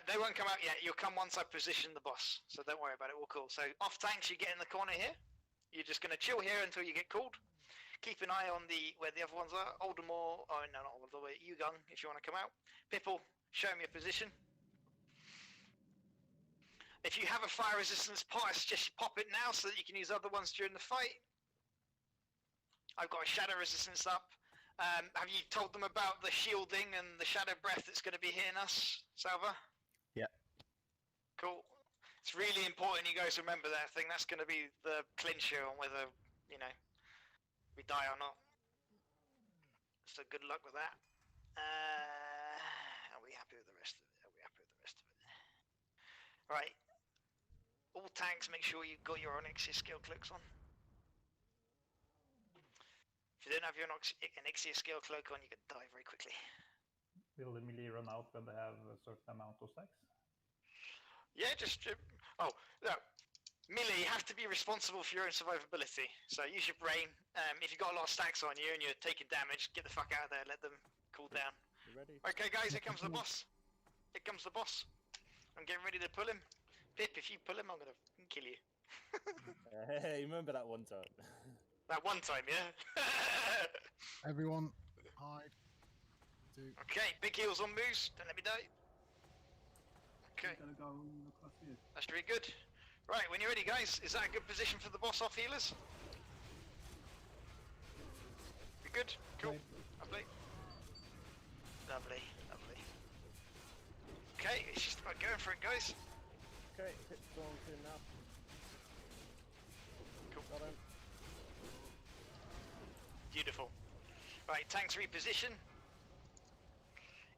They won't come out yet. You'll come once I position the boss, so don't worry about it. We're cool. So off tanks, you get in the corner here. You're just going to chill here until you get called. Keep an eye on where the other ones are. Oldemore, oh no, not Oldemore, Yugung, if you want to come out. Pipple, show him your position. If you have a fire resistance pot, I suggest you pop it now so that you can use other ones during the fight. I've got a shadow resistance up. Have you told them about the shielding and the shadow breath that's going to be hitting us, Salva? Yeah. Cool. It's really important you guys remember that thing. That's going to be the clincher on whether, you know, we die or not. So good luck with that. Are we happy with the rest of it? Are we happy with the rest of it? Right. All tanks, make sure you've got your Onyxia skill cloaks on. If you don't have your Onyxia skill cloak on, you can die very quickly. Will the melee run out when they have a certain amount of stacks? Yeah, just... oh, no. Melee, you have to be responsible for your own survivability. So use your brain. If you've got a lot of stacks on you and you're taking damage, get the fuck out of there, let them cool down. You ready? Okay, guys, here comes the boss. Here comes the boss. I'm getting ready to pull him. Pip, if you pull him, I'm gonna kill you. Hey, remember that one time? That one time, yeah? Everyone, hide. Okay, big heals on moves. Don't let me die. Okay. Gonna go across here. That's really good. Right, when you're ready, guys, is that a good position for the boss off healers? You good? Cool. Lovely. Lovely, lovely. Okay, it's just about going for it, guys. Okay, hit storms in now. Cool. Got him. Beautiful. Right, tanks reposition.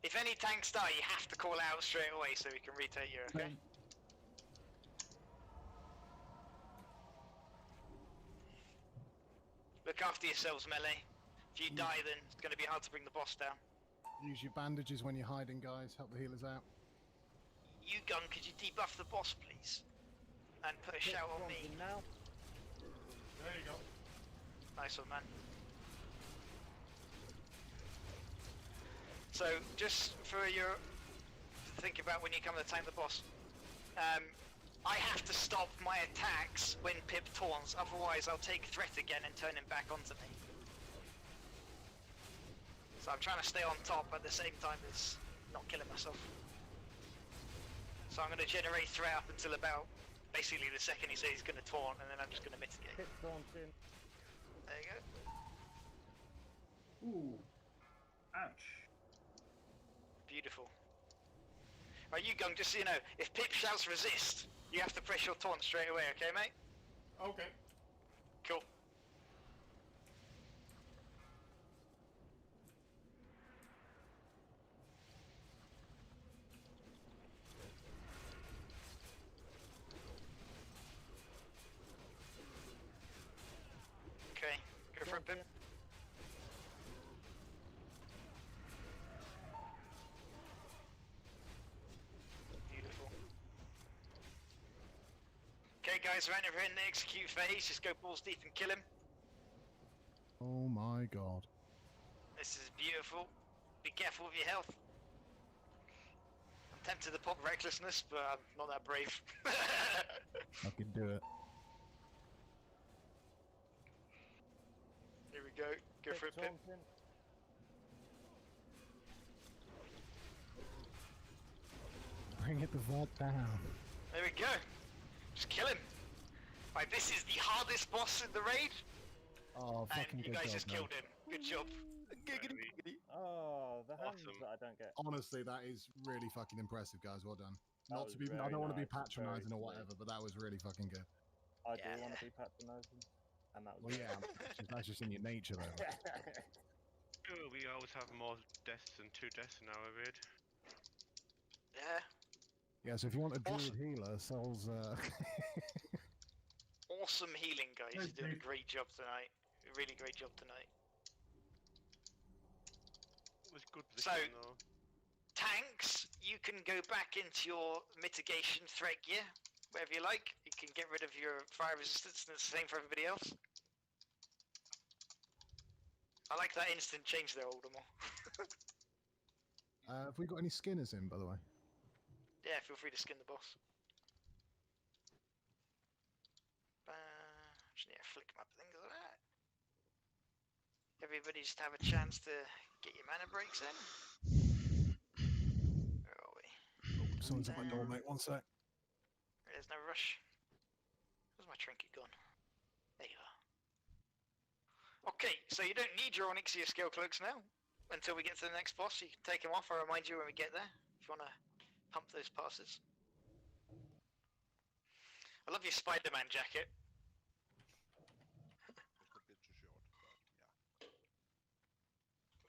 If any tanks die, you have to call out straight away so we can retake you, okay? Look after yourselves, melee. If you die, then it's going to be hard to bring the boss down. Use your bandages when you're hiding, guys. Help the healers out. You, Gun, could you debuff the boss, please? And put a shout on me. Now. There you go. Nice one, man. So, just for your... to think about when you come to tank the boss. I have to stop my attacks when Pip taunts, otherwise I'll take threat again and turn him back onto me. So I'm trying to stay on top at the same time as not killing myself. So I'm going to generate threat up until about basically the second he says he's going to taunt, and then I'm just going to mitigate. Hit storms in. There you go. Ooh. Ouch. Beautiful. Right, you Gung, just so you know, if Pip shouts resist, you have to press your taunt straight away, okay, mate? Okay. Cool. Okay, go for it, Pip. Beautiful. Okay, guys, right over in the execute phase, just go balls deep and kill him. Oh my god. This is beautiful. Be careful with your health. I'm tempted to pop recklessness, but I'm not that brave. I can do it. Here we go. Go for it, Pip. Bring it the vault down. There we go. Just kill him. Right, this is the hardest boss in the raid. Oh, fucking And you good guys job, just man. killed him. Good job. Oh, the hands Awesome. that I don't get. Honestly, that is really fucking impressive, guys. Well done. That Not was to be, I very don't want to be nice, very patronising or sweet. whatever, but that was really fucking good. I do want to be patronising, and that was. Well, yeah, that's just in your nature, though. Oh, we always have more deaths than 2 deaths in our raid. Yeah. Yeah, so if you want a druid healer, Sol's. Awesome healing, guys. You're doing a great job tonight. A really great job tonight. It was good So, position though. tanks, you can go back into your mitigation threat gear, whatever you like. You can get rid of your fire resistance, and it's the same for everybody else. I like that instant change there, Aldermore. Have we got any skinners in, by the way? Yeah, feel free to skin the boss. Just need to flick my things like that. Everybody just have a chance to get your mana breaks in. Where are we? Someone's at my door, mate. One sec. There's no rush. Where's my trinket gone? There you are. Okay, so you don't need your Onyxia Scale Cloaks now until we get to the next boss. You can take them off. I'll remind you when we get there if you want to pump those passes. I love your Spider-Man jacket. Just a bit too short, but yeah.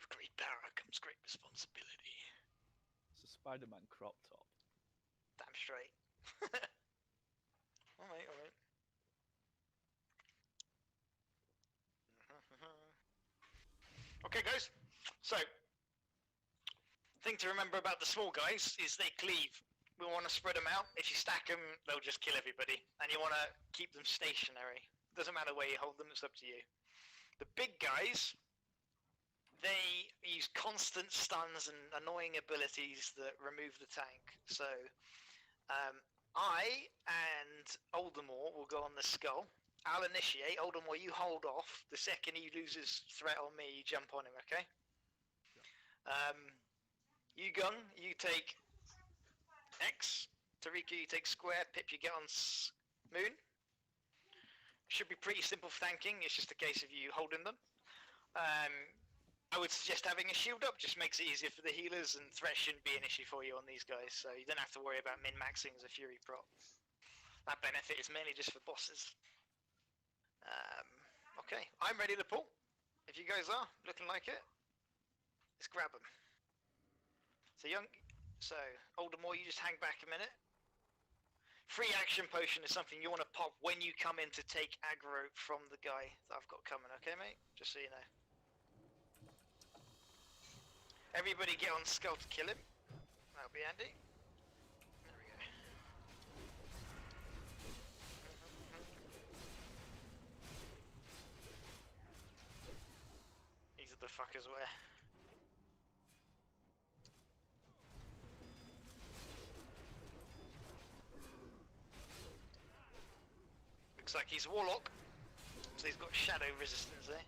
With great power comes great responsibility. It's a Spider-Man crop top. Damn straight. Alright, alright. Okay, guys. So, thing to remember about the small guys is they cleave. We want to spread them out. If you stack them, they'll just kill everybody. And you want to keep them stationary. Doesn't matter where you hold them, it's up to you. The big guys, they use constant stuns and annoying abilities that remove the tank. So, I and Oldemore will go on the skull. I'll initiate. Oldemore, you hold off. The second he loses threat on me, you jump on him, okay? You Gung, you take X. Tarika, you take square. Pip, you get on Moon. Should be pretty simple flanking. It's just a case of you holding them. I would suggest having a shield up. Just makes it easier for the healers, and threat shouldn't be an issue for you on these guys. So you don't have to worry about min-maxing as a Fury prop. That benefit is mainly just for bosses. Okay, I'm ready to pull. If you guys are looking like it, let's grab them. So Oldemore, you just hang back a minute. Free action potion is something you want to pop when you come in to take aggro from the guy that I've got coming, okay, mate? Just so you know. Everybody get on Skull to kill him. That'll be handy. There we go. These are the fuckers where. Looks like he's a warlock, so he's got shadow resistance there.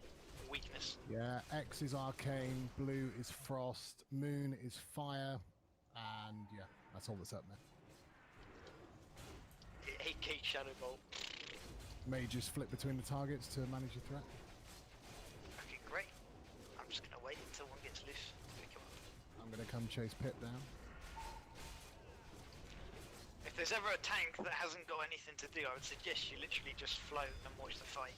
Weakness. Yeah, X is arcane, blue is frost, moon is fire, and yeah, that's all that's up there. 8k shadow bolt. Mages flip between the targets to manage your threat. Okay, great. I'm just gonna wait until one gets loose to pick him up. I'm gonna come chase Pip down. If there's ever a tank that hasn't got anything to do, I would suggest you literally just float and watch the fight.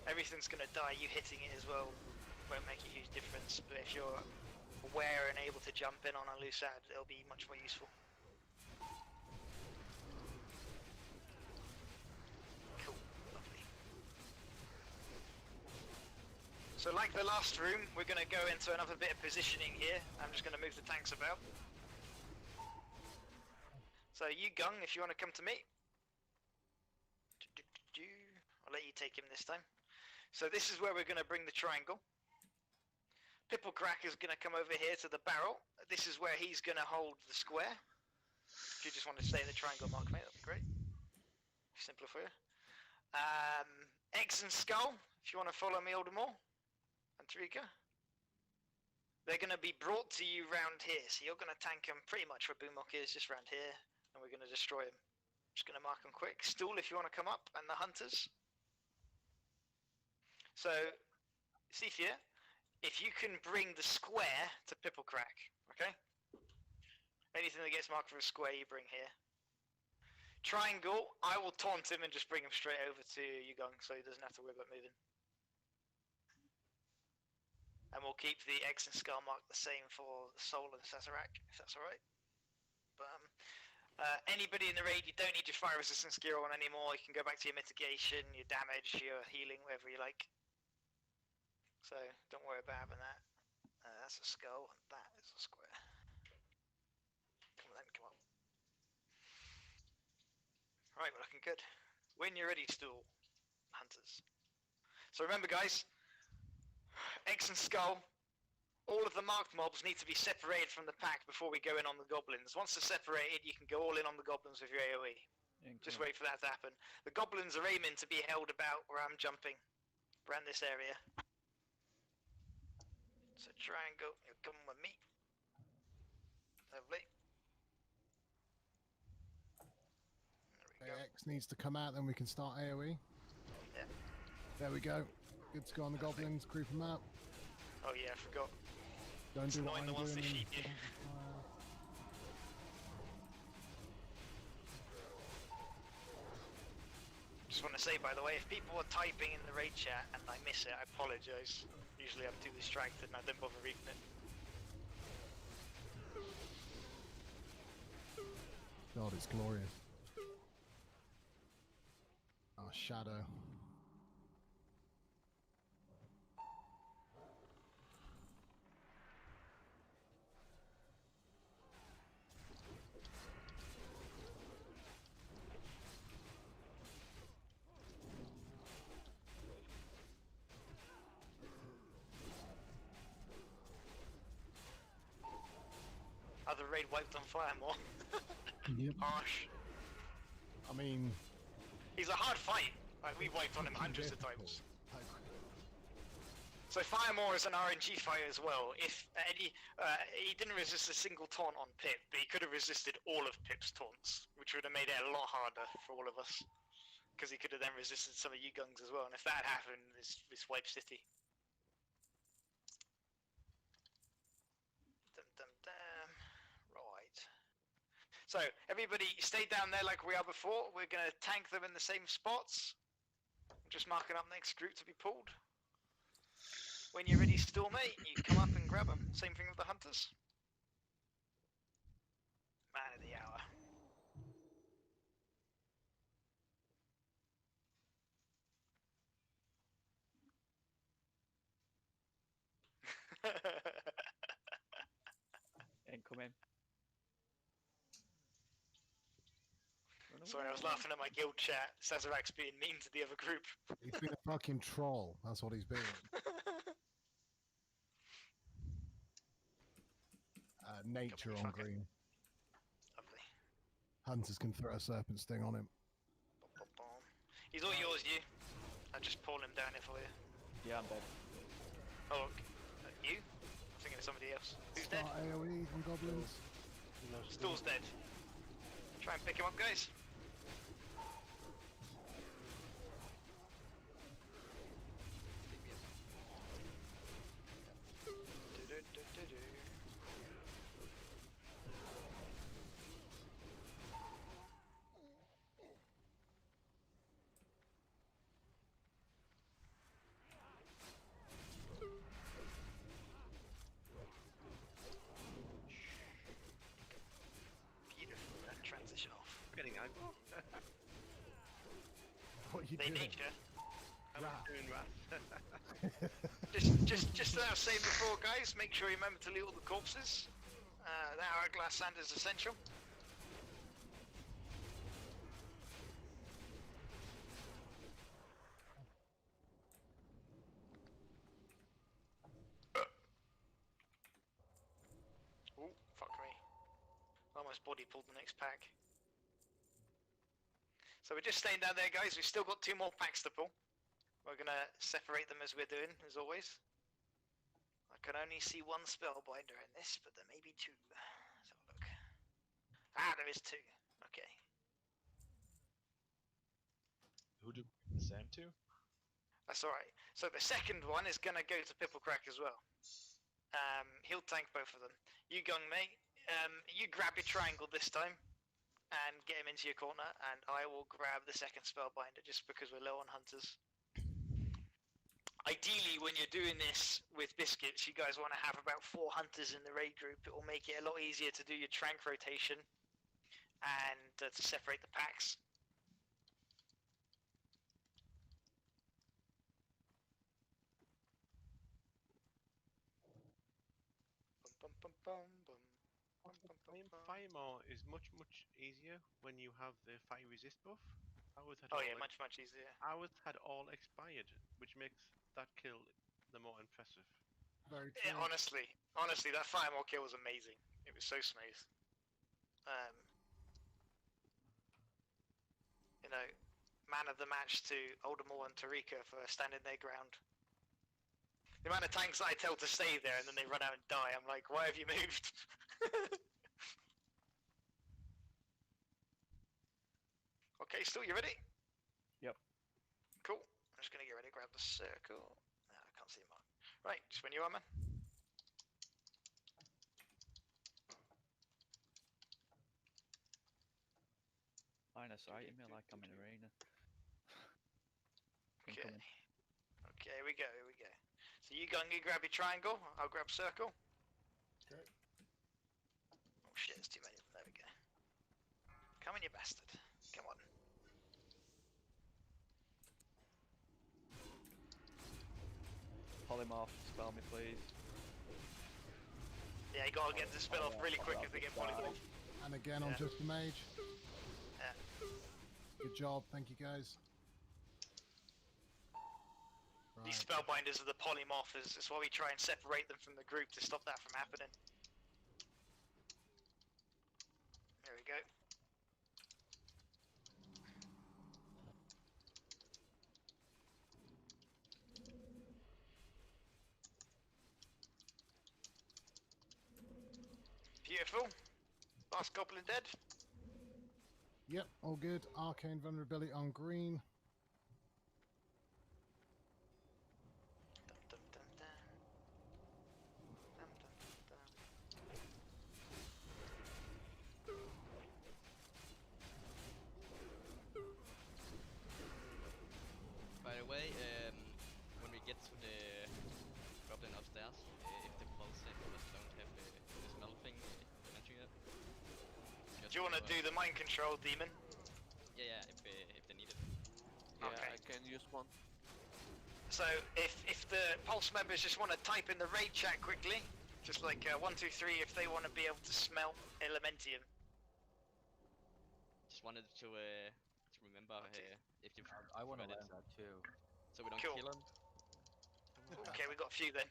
Everything's gonna die, you hitting it as well won't make a huge difference, but if you're aware and able to jump in on a loose ad, it'll be much more useful. Cool, lovely. So like the last room, we're gonna go into another bit of positioning here. I'm just gonna move the tanks about. So you Gung, if you want to come to me. I'll let you take him this time. So this is where we're going to bring the triangle. Pipplecrack is going to come over here to the barrel. This is where he's going to hold the square. If you just want to stay in the triangle mark, mate, that'd be great. Simpler for you. X and Skull, if you want to follow me, Oldemore. And Tarika. They're going to be brought to you round here. So you're going to tank them pretty much where Boomok is, just round here. And we're going to destroy them. Just going to mark them quick. Stool, if you want to come up, and the Hunters. So, Cephia, if you can bring the square to Pipplecrack, okay? Anything that gets marked for a square, you bring here. Triangle, I will taunt him and just bring him straight over to Yugung, so he doesn't have to worry about moving. And we'll keep the X and Skull mark the same for the Soul and Sazerac, if that's alright. But, anybody in the raid, you don't need your fire resistance gear on anymore. You can go back to your mitigation, your damage, your healing, whatever you like. So don't worry about having that. That's a skull, and that is a square. Come on then, come on. Right, we're looking good. When you're ready, Stool, Hunters. So remember, guys, X and Skull. All of the marked mobs need to be separated from the pack before we go in on the goblins. Once they're separated, you can go all in on the goblins with your AoE. Just wait for that to happen. The goblins are aiming to be held about where I'm jumping, around this area. So triangle, you're coming with me. Lovely. There we go. X needs to come out, then we can start AoE. Yeah. There we go. Good to go on the goblins, creep them out. Oh yeah, I forgot. Don't It's do what annoying I'm the ones that doing. sheep you. Just want to say, by the way, if people are typing in the raid chat and I miss it, I apologise. Usually I'm too distracted and I don't bother reading it. God, it's glorious. Oh, shadow. Other raid wiped on fire more. Yep. Harsh. I mean, He's a hard fight. Like, we wiped on him hundreds of times. So Firemore is an RNG fighter as well. If he didn't resist a single taunt on Pip, but he could have resisted all of Pip's taunts, which would have made it a lot harder for all of us. Because he could have then resisted some of you gungs as well, and if that happened, this wipe city. Dum dum dum. Right. So everybody stay down there like we are before. We're gonna tank them in the same spots. I'm just marking up next group to be pulled. When you're ready still, mate, you come up and grab them. Same thing with the hunters. Man of the hour. Incoming. Sorry, I was laughing at my guild chat. Sazarak's being mean to the other group. he's been a fucking troll. That's what he's been. Nature on green. Lovely. Hunters can throw a serpent sting on him. He's all yours, you. I'll just pull him down here for you. Yeah, I'm dead. Oh, okay. You? I'm thinking of somebody else. Who's dead? Start AoE on goblins. Stool's dead. Try and pick him up, guys. Beautiful, that transition off. Getting aggro. What are you They doing? need you. I'm doing wrath. Just as I was saying before, guys, make sure you remember to loot all the corpses. The hourglass sand is essential. Oh, fuck me. Almost body pulled the next pack. So we're just staying down there, guys. We've still got 2 more packs to pull. We're gonna separate them as we're doing, as always. I can only see 1 spellbinder in this, but there may be 2. Let's have a look. Ah, there is 2. Okay. Who do we send to? That's alright. So the second one is gonna go to Pipplecrack as well. He'll tank both of them. You gung, mate. You grab your triangle this time and get him into your corner, and I will grab the second spellbinder just because we're low on hunters. Ideally, when you're doing this with biscuits, you guys want to have about 4 hunters in the raid group. It will make it a lot easier to do your trank rotation and to separate the packs. Firemore is much easier when you have the fire resist buff. Ours had Oh all yeah, much easier. Ours had all expired, which makes that kill the more impressive. Very true. Yeah, honestly, that Firemore kill was amazing. It was so smooth. You know, man of the match to Oldemore and Tarika for standing their ground. The amount of tanks that I tell to stay there and then they run out and die, I'm like, why have you moved? Okay, still, you ready? Yep. Cool. I'm just gonna get ready to grab the circle. Right, just when you are, man. Line of sight me like I'm in arena. Okay. Okay, here we go, here we go. So you go and you grab your triangle, I'll grab circle. Okay. Oh shit, it's too many. There we go. Come on, you bastard. Come on. Polymorph, spell me please. Yeah, you gotta get the spell off really quick if they get polymorph. And again, I'm just a mage. Yeah. Good job, thank you guys. These spellbinders are the polymorphers. That's why we try and separate them from the group to stop that from happening. There we go. Beautiful. Last goblin dead. Yep, all good. Arcane vulnerability on green. By the way, when we get to the goblin upstairs, if the pulse don't have the smell thing, mention it. Do you want to do the mind control, demon? Yeah, if they need it. Yeah, Okay. I can use one. So if the pulse members just want to type in the raid chat quickly, just like 1, 2, 3, if they want to be able to smell Elementium. Just wanted to remember if you. I want to read it. learn that too. So we don't Cool. kill him. Okay, we got a few then.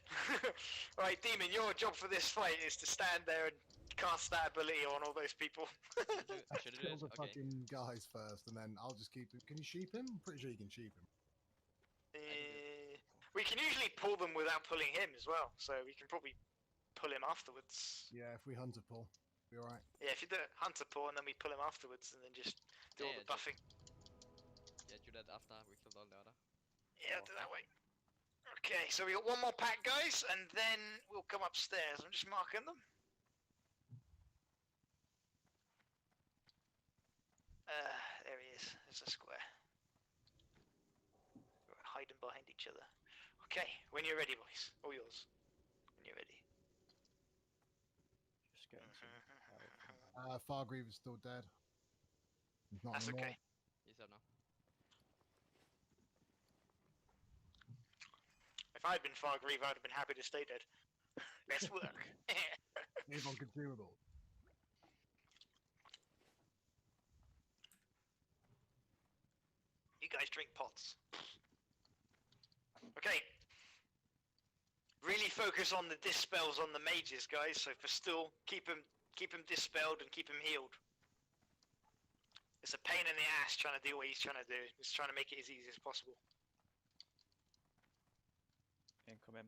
Right, demon, your job for this fight is to stand there and cast that ability on all those people. Should it Kill is? the Okay. fucking guys first, and then I'll just keep him. Can you sheep him? I'm pretty sure you can sheep him. We can usually pull them without pulling him as well, so we can probably pull him afterwards. Yeah, if we hunter pull, be alright. Yeah, if you do hunter pull and then we pull him afterwards and then just do all the buffing. Yeah, do that after we killed all the other. Yeah, do that way. Okay, so we got one more pack, guys, and then we'll come upstairs. I'm just marking them. There he is. There's a square. We're hiding behind each other. Okay, when you're ready, boys. All yours. When you're ready. Just getting some Fargreave is still dead. He's not That's anymore. okay. He's out now. If I'd been Fargreave, I'd have been happy to stay dead. Let's work. Move on consumable. You guys drink pots. Okay. Really focus on the dispels on the mages, guys. So for still, keep them dispelled and keep them healed. It's a pain in the ass trying to do what he's trying to do. He's trying to make it as easy as possible. incoming.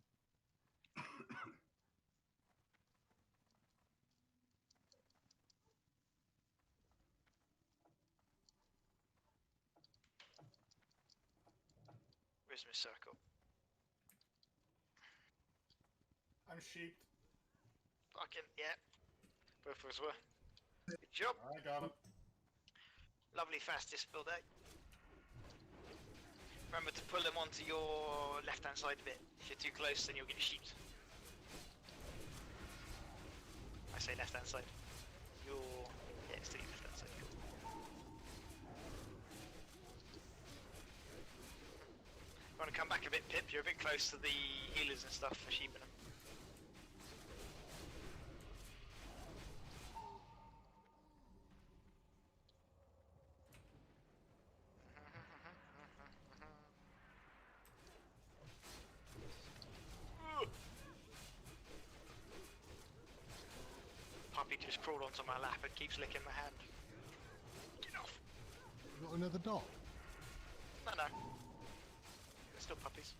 Where's my circle? I'm sheeped. Fucking, yeah. Both of us were. Good job. I got him. Lovely fast dispel deck. Remember to pull them onto your left-hand side a bit. If you're too close, then you'll get sheeped. I say left-hand side. Your... yeah, it's still your left-hand side. Cool. You want to come back a bit, Pip? You're a bit close to the healers and stuff for sheeping them. Puppy just crawled onto my lap and keeps licking my hand. Get off. You got another dog? No. They're still puppies.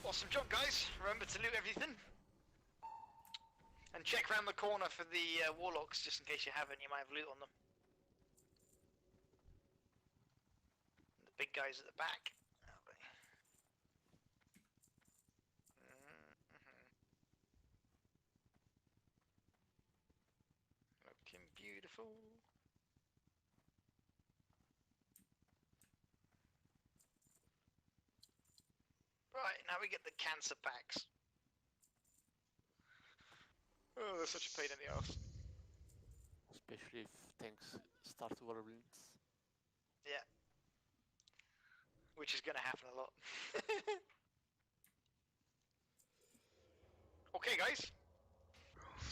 Awesome job, guys. Remember to loot everything. And check around the corner for the warlocks, just in case you haven't. You might have loot on them. The big guys at the back. Looking beautiful. Right, now we get the cancer packs. Oh, they're such a pain in the ass. Especially if tanks start to wear bleeds. Yeah. Which is going to happen a lot. Okay, guys.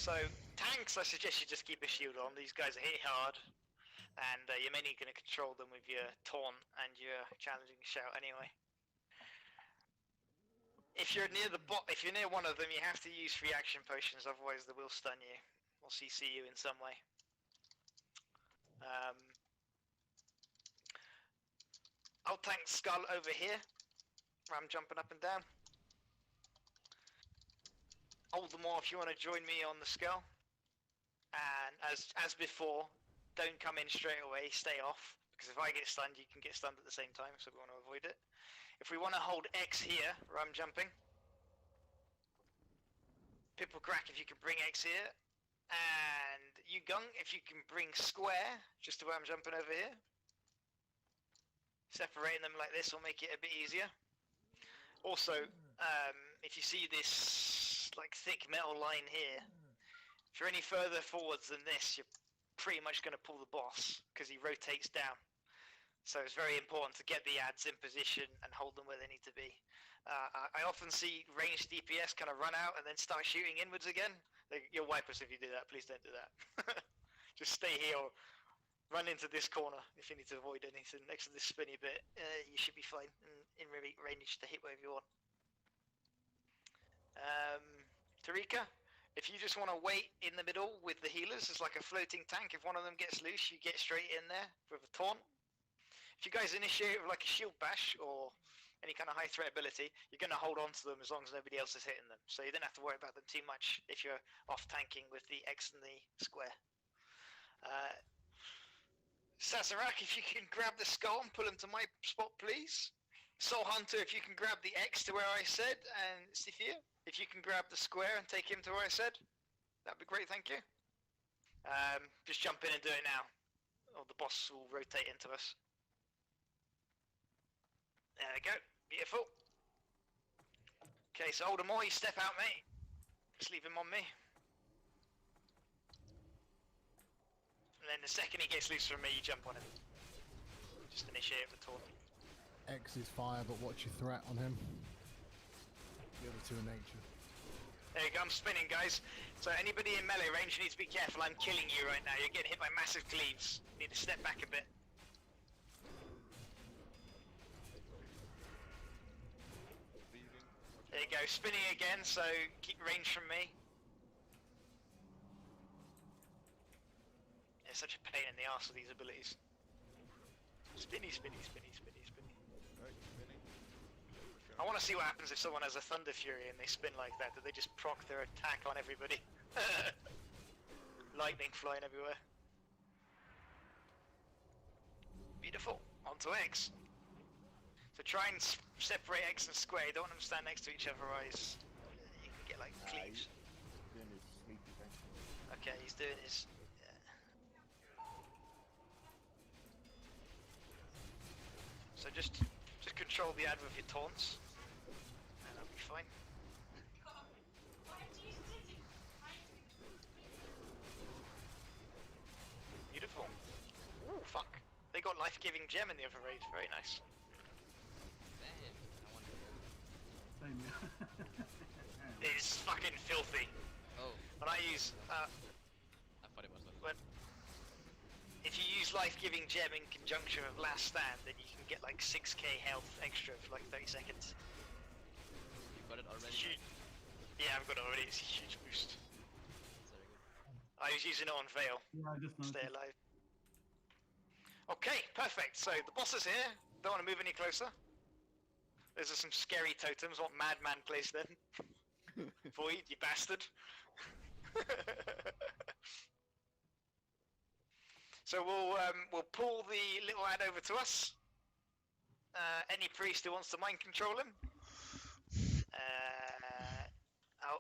So, tanks, I suggest you just keep a shield on. These guys hit hard. And you're mainly going to control them with your taunt and your challenging shout anyway. If you're near if you're near one of them, you have to use free action potions, otherwise they will stun you or CC you in some way. I'll tank Skull over here, where I'm jumping up and down. Oldemore, if you want to join me on the Skull. And as before, don't come in straight away, stay off, because if I get stunned, you can get stunned at the same time, so we want to avoid it. If we want to hold X here, where I'm jumping, Pipple Crack if you can bring X here, and you Gung if you can bring square, just to where I'm jumping over here. Separating them like this will make it a bit easier. Also, if you see this like thick metal line here, if you're any further forwards than this, you're pretty much going to pull the boss, because he rotates down. So it's very important to get the ads in position and hold them where they need to be. I often see ranged DPS kind of run out and then start shooting inwards again. You'll wipe us if you do that. Please don't do that. Just stay here or run into this corner if you need to avoid anything. Next to this spinny bit, you should be fine in range to hit wherever you want. Tarika, if you just want to wait in the middle with the healers, it's like a floating tank. If one of them gets loose, you get straight in there with a taunt. If you guys initiate with like a shield bash or any kind of high threat ability, you're going to hold on to them as long as nobody else is hitting them. So you don't have to worry about them too much if you're off tanking with the X and the square. Sazerac, if you can grab the skull and pull him to my spot, please. Soul Hunter, if you can grab the X to where I said, and Sifir, if you can grab the square and take him to where I said, that'd be great, thank you. Just jump in and do it now, or the boss will rotate into us. There we go, beautiful. Okay, so Oldemore, you step out, mate. Just leave him on me. And then the second he gets loose from me, you jump on him. Just initiate the taunt. X is fire, but watch your threat on him. The other two are nature. There you go, I'm spinning, guys. So anybody in melee range, you need to be careful. I'm killing you right now. You're getting hit by massive cleaves. You need to step back a bit. There you go, spinning again, so keep range from me. It's such a pain in the arse with these abilities. Spinny, spinny, spinny, spinny, spinny. Right, spinning. I want to see what happens if someone has a Thunder Fury and they spin like that. Do they just proc their attack on everybody? Lightning flying everywhere. Beautiful. On to X. So try and separate X and square. You don't want them to stand next to each other, otherwise you can get like cleaves. He's doing his sleepy thing. Okay, he's doing his... So just control the ad with your taunts, and that'll be fine. Beautiful. Ooh, fuck. They got life-giving gem in the other raid. Very nice. Same. It's fucking filthy. Oh. When I use... I thought it was when, if you use life-giving gem in conjunction with last stand, then you can get like 6k health extra for like 30 seconds. You got it already? Yeah, I've got it already. It's a huge boost. Very good. I was using it on Veil. Yeah, I just Stay noticed. alive. Okay, perfect. So the boss is here. Don't want to move any closer. Those are some scary totems. What madman placed them? Void, you bastard. So we'll pull the little lad over to us. Any priest who wants to mind control him.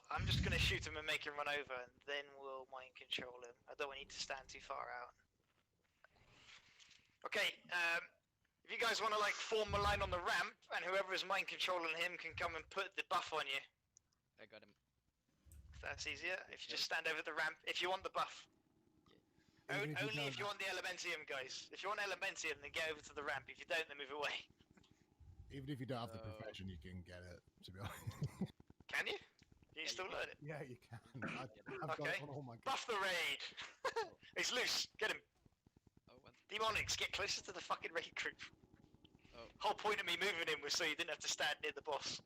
I'm just going to shoot him and make him run over, and then we'll mind control him. I don't need to stand too far out. Okay, if you guys want to like form a line on the ramp, and whoever is mind controlling him can come and put the buff on you. I got him. If that's easier. If you just stand over the ramp, if you want the buff. Only if you want the Elementium, guys. If you want Elementium, then get over to the ramp. If you don't, then move away. Even if you don't have the profession, you can get it, to be honest. Can you? Can you still learn it? Yeah, you can. I've got Okay. it on all my Buff the raid! He's loose. Get him. Demonics, get closer to the fucking raid group. Whole point of me moving him was so you didn't have to stand near the boss.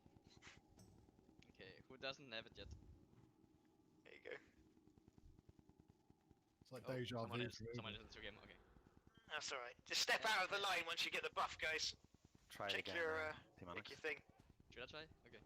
Okay, who doesn't have it yet? There you go. It's like deja vu. Someone is into game, okay. That's alright. Just step out of the line once you get the buff, guys. Try it Check again, your, Demonics. check your thing. Should I try? Okay.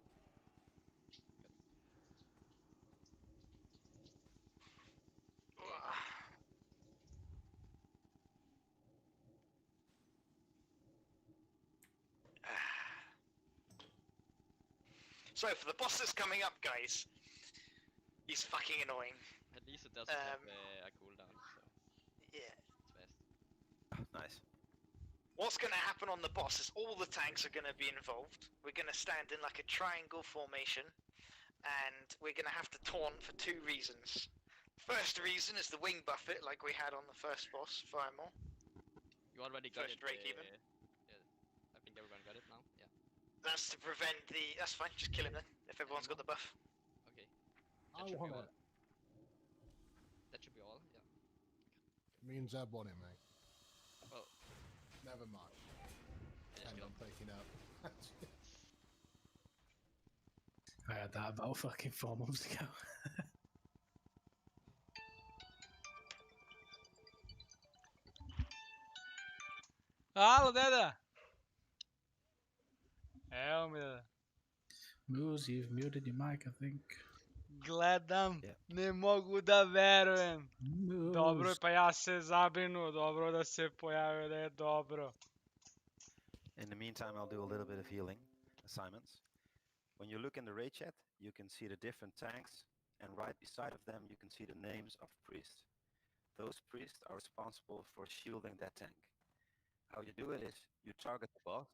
So for the boss that's coming up, guys, he's fucking annoying. At least it doesn't have a cooldown, so Yeah. it's best. Nice. What's going to happen on the boss is all the tanks are going to be involved. We're going to stand in like a triangle formation, and we're going to have to taunt for two reasons. First reason is the wing buffet, like we had on the first boss, Firemore. You already got First it. rate even. Yeah, I think everyone got it now. Yeah. That's to prevent the... That's fine, just kill him then, if everyone's got the buff. Okay. I want it. That should be all. Yeah. Me and Zeb want it, mate. Well. Never mind. Yeah, And I'm taking up. I had that about fucking 4 months ago. Alo, deda! Evo mi, deda. Moose, you've muted your mic, I think. Gledam, ne mogu da verujem. Dobro je, pa ja se zabrinu, dobro da se pojavio da je dobro. In the meantime, I'll do a little bit of healing assignments. When you look in the raid chat, you can see the different tanks, and right beside of them, you can see the names of priests. Those priests are responsible for shielding that tank. How you do it is you target the boss,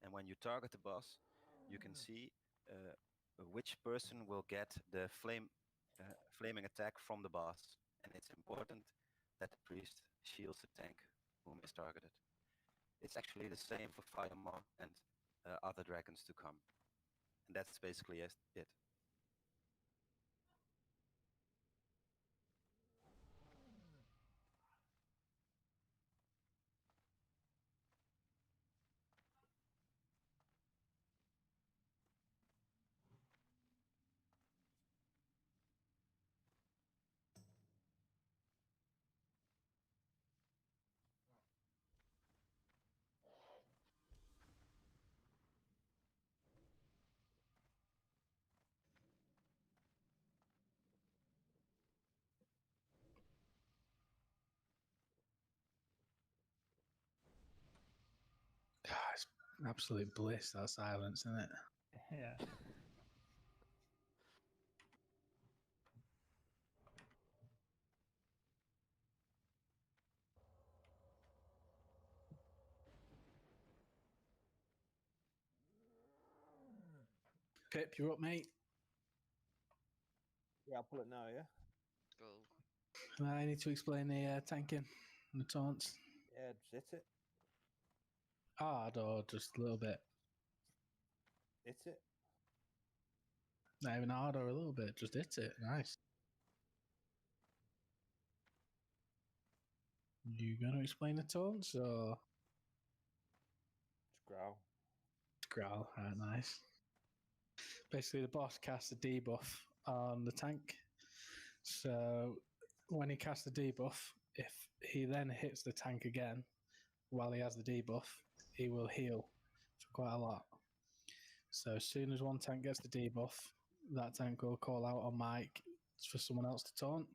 and when you target the boss, you can see which person will get the flaming attack from the boss. And it's important that the priest shields the tank whom is targeted. It's actually the same for Firemore and other dragons to come. And that's basically it. It's absolute bliss, that silence, isn't it? Yeah. Pip, you're up, mate. Yeah, I'll pull it now, yeah? Go. I need to explain the tanking and the taunts. Yeah, just hit it. Hard or just a little bit? Hit it. Not even hard or a little bit, just hit it. Nice. You gonna explain the taunts or? Just growl. Growl, right, nice. Basically, the boss casts a debuff on the tank. So when he casts the debuff, if he then hits the tank again while he has the debuff, he will heal for quite a lot. So as soon as one tank gets the debuff, that tank will call out on mic for someone else to taunt.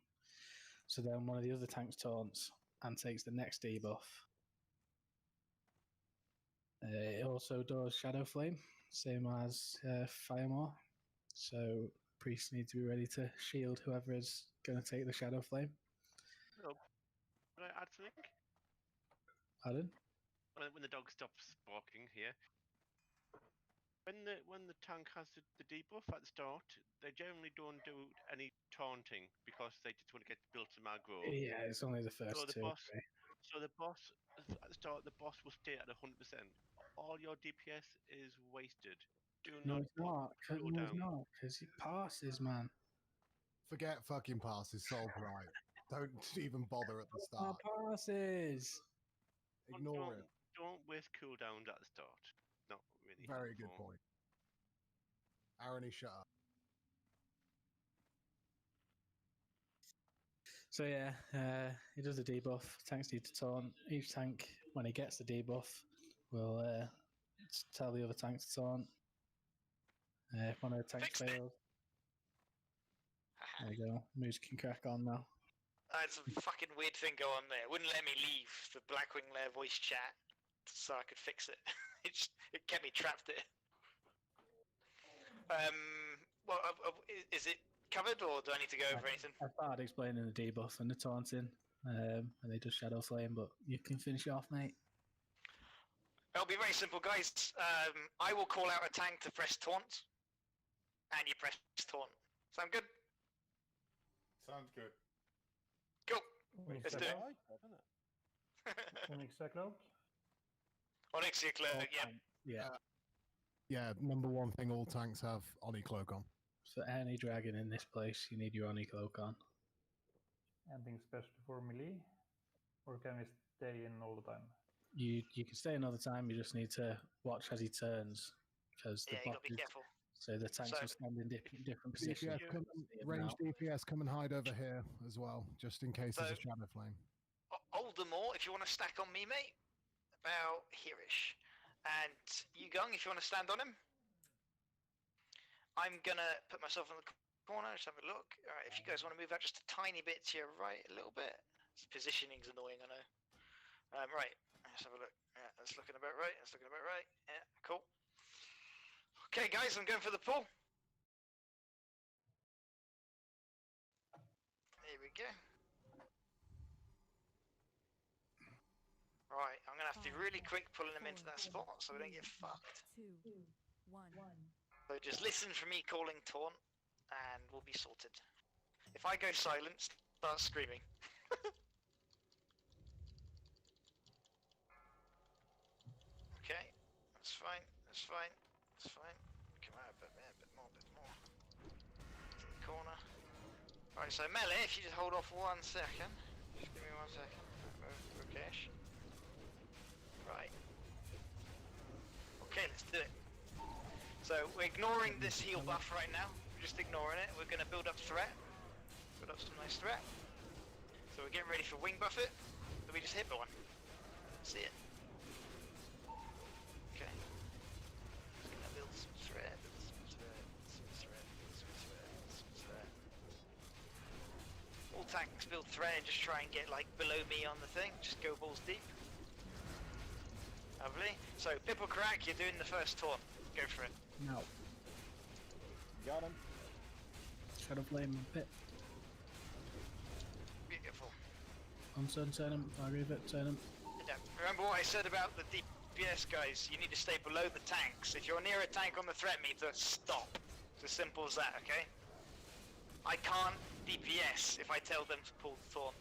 So then one of the other tanks taunts and takes the next debuff. It also does Shadow Flame, same as Firemore. So priests need to be ready to shield whoever is going to take the Shadow Flame. Oh, can I add something? Pardon? When the dog stops barking here. When the tank has the debuff at the start, they generally don't do any taunting because they just want to get built some aggro. Yeah, it's only the first So the two. boss, Okay. so the boss at the start, the boss will stay at 100%. All your DPS is wasted. Do No, not it's not. put No, it's cooldown. not, because it passes, man. Forget fucking passes, solve right. Don't even bother at the start. Passes. Ignore it. Don't waste cooldowns at the start. Not really. Very good helpful. point. Arony, shut up. So yeah, he does the debuff. Tanks need to taunt. Each tank, when he gets the debuff, will tell the other tank to taunt. If one of the tanks fails, there you go. Moose can crack on now. That's a fucking weird thing go on there. It wouldn't let me leave the Blackwing Lair voice chat so I could fix it. It kept me trapped there. Well, is it covered, or do I need to go over anything? I started explaining the debuff and the taunting, and they do Shadow Flame, but you can finish it off, mate. It'll be very simple, guys. I will call out a tank to press taunt, and you press taunt. Sound good? Sounds good. Cool. Let's do it. Onyx Cyclope? Onyx Cyclope, Yeah. Yeah, number one thing all tanks have Oni Cloak on. So any dragon in this place, you need your Oni Cloak on. Anything special for melee? Or can we stay in all the time? You can stay another time, you just need to watch as he turns. Because the you gotta be careful. So the tanks will stand in different positions. Range DPS, come and hide over here as well, just in case there's a Shadow Flame. Oldemore, if you want to stack on me, mate, about here-ish. And you, Gung, if you want to stand on him. I'm gonna put myself in the corner, just have a look. Alright, if you guys want to move out just a tiny bit to your right, a little bit. This positioning's annoying, I know. Right, let's have a look. Yeah, that's looking about right, that's looking about right. Yeah, cool. Okay, guys, I'm going for the pull. Here we go. Right, I'm going to have to be really quick pulling them into that spot so we don't get fucked. 2, 1. So just listen for me calling taunt, and we'll be sorted. If I go silent, start screaming. Okay, that's fine, that's fine, that's fine. Come out a bit more, a bit more. To the corner. Right, so melee, if you just hold off 1 second. Just give me 1 second. Okay. Right. Okay, let's do it. So we're ignoring this heal buff right now. We're just ignoring it. We're going to build up threat. Build up some nice threat. So we're getting ready for wing buff it. So we just hit one. See it. Okay. Just going to build some threat. All tanks build threat and just try and get like below me on the thing. Just go balls deep. Lovely. So Pipple Crack, you're doing the first taunt. Go for it. No. Got him. Shadow Flame pit. Beautiful. Unsun, turn him. Areva, turn him. Yeah. Remember what I said about the DPS, guys? You need to stay below the tanks. If you're near a tank on the threat meter, stop. It's as simple as that, okay? I can't DPS if I tell them to pull the taunt.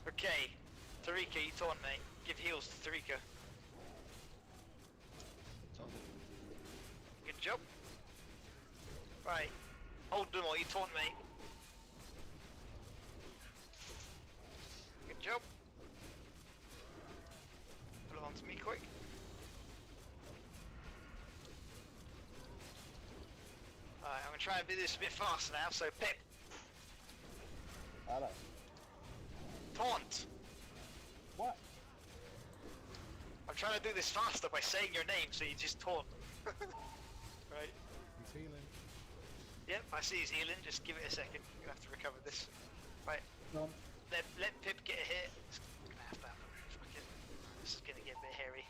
Okay. Tarika, you taunt, mate. Give heals to Tarika. Good job. Right. Hold them all, you taunt, mate. Good job. Put it on to me quick. Alright, I'm gonna try and do this a bit faster now, so Pip. Hello. Taunt. What? I'm trying to do this faster by saying your name, so you just taunt. Right. He's healing. Yep, I see he's healing. Just give it a second. You have to recover this. Right. No. Let Pip get a hit. It's gonna have to happen. Fucking, this is gonna get a bit hairy.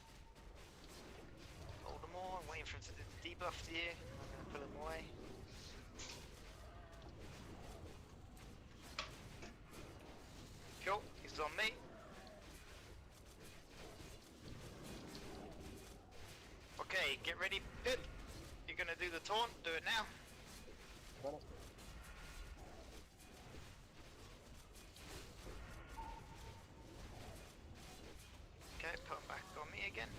Hold him more. I'm waiting for him to do the debuff to you. I'm gonna pull him away. Cool. He's on me. Okay, get ready, Pip. You're gonna do the taunt. Do it now. Okay, put him back on me again.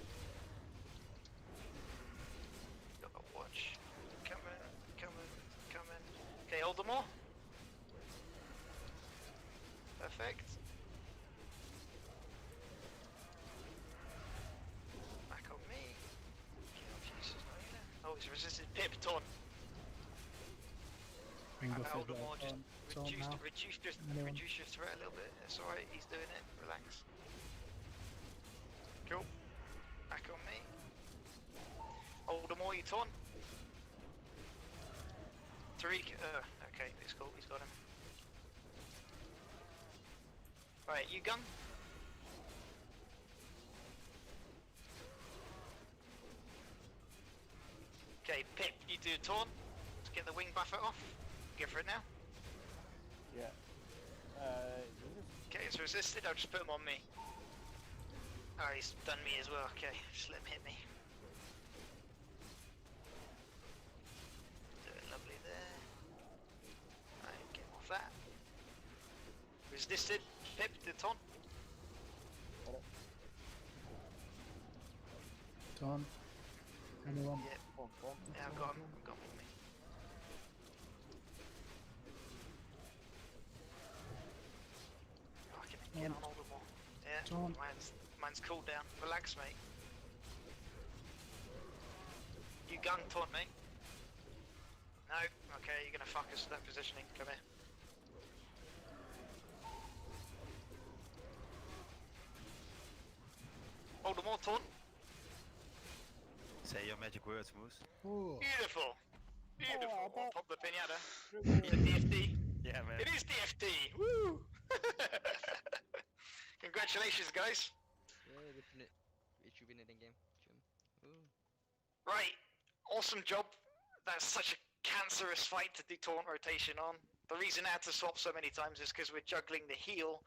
Gotta watch. Coming. Okay, hold them all. Perfect. Back on me. Oh, Jesus, not here. Oh, he's resisted Pip, taunt. Hold him all, just reduce your threat a little bit. That's alright, he's doing it. Relax. Cool. Back on me. Hold him all, you taunt. 3. Okay, it's cool. He's got him. Right, you gun. Okay, Pip, you do taunt. Let's get the wing buffer off. Go for it now. Yeah. Okay, it's resisted. I'll just put him on me. Oh, he's done me as well. Okay, just let him hit me. Do it lovely there. Right, get off that. Resisted. Pip, the taunt. Taunt. Anyone? Yep. Yeah, I've got him. I've got him with me. Oh, I can get on all the more. Yeah, mine's cooled down. Relax, mate. You gun taunt me. No? Okay, you're gonna fuck us with that positioning. Come here. Hold them all, taunt. Say your magic words, Moose. Ooh. Beautiful. Beautiful. I'll pop the pinata. Is it DFD? Yeah, man. It is DFD. Woo! Congratulations, guys. Yeah, definitely. It should win it in game. Ooh. Right. Awesome job. That's such a cancerous fight to do taunt rotation on. The reason I had to swap so many times is because we're juggling the heal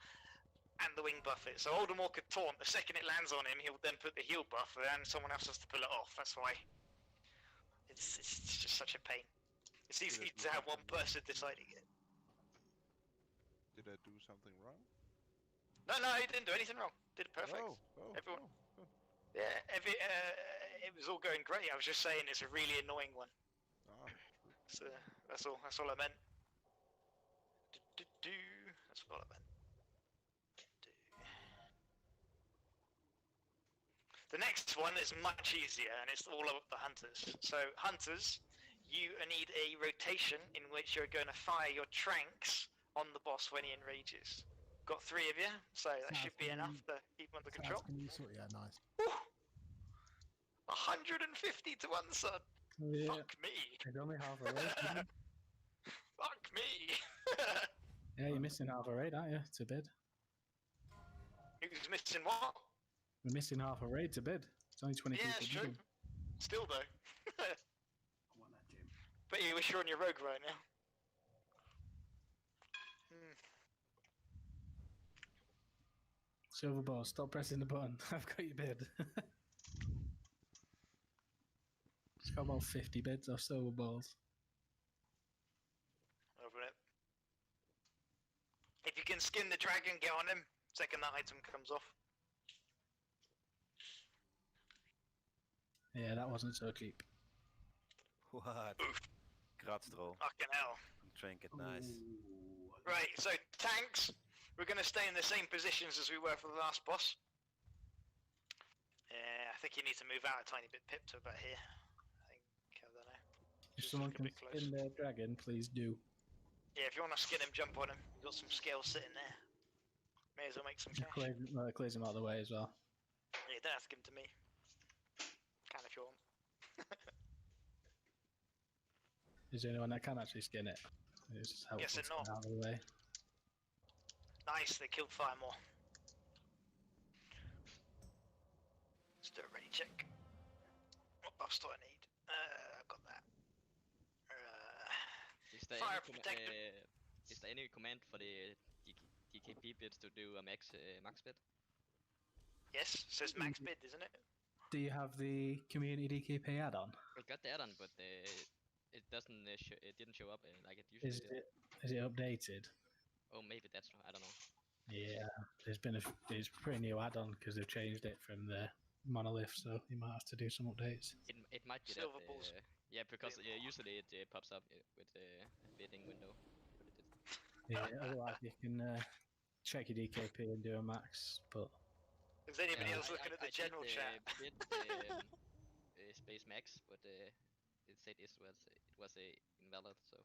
and the wing buff it. So Oldemore could taunt. The second it lands on him, he'll then put the heal buff and someone else has to pull it off. That's why. It's just such a pain. It's easy to have one person deciding it. Did I do something wrong? No, he didn't do anything wrong. Did it perfect. Everyone. Yeah, it was all going great. I was just saying it's a really annoying one. So that's all I meant. That's all I meant. The next one is much easier, and it's all about the hunters. So hunters, you need a rotation in which you're going to fire your tranks on the boss when he enrages. Got 3 of you, so that should be enough to keep him under control. Yeah, nice. 150 to 1, son. Yeah. Fuck me. It's only half a raid. Fuck me. Yeah, you're missing half a raid, aren't you? To bid. Who's missing what? We're missing half a raid to bid. It's only 20 Yeah, people. it's true. bidding. Still though. But you wish you're on your rogue right now. Silver ball, stop pressing the button. I've got your bid. It's got about 50 bids of silver balls. Over it. If you can skin the dragon, get on him. Second that item comes off. Yeah, that wasn't so cheap. What? Kratstro. Fucking hell. Trinket, nice. Right, so tanks, we're going to stay in the same positions as we were for the last boss. Yeah, I think you need to move out a tiny bit, Pip, to about here. I don't know. If someone can skin their dragon, please do. Yeah, if you want to skin him, jump on him. You've got some scales sitting there. May as well make some cash. Clears him out of the way as well. You don't have to give them to me. Can if you want. Is there anyone that can actually skin it? It's helpful Yes and to no. get out of the way. Nice, they killed Fire more. Let's do a ready check. What buffs do I need? I've got that. Is there Fire any protector. is there any command for the DKP bits to do a max bit? Yes, it says max bid, isn't it? Do you have the community DKP add-on? I got the add-on, but it doesn't it didn't show up like it usually did. Is it updated? Oh, maybe that's I don't know. Yeah, it's been it's pretty new add-on because they've changed it from the monolith, so you might have to do some updates. It might be Silver that. balls. Yeah, because usually it pops up with the bidding window. But it did. Yeah, otherwise you can check your DKP and do a max, but... Is anybody else looking at the general chat? Bid space max, but it said it was invalid, so...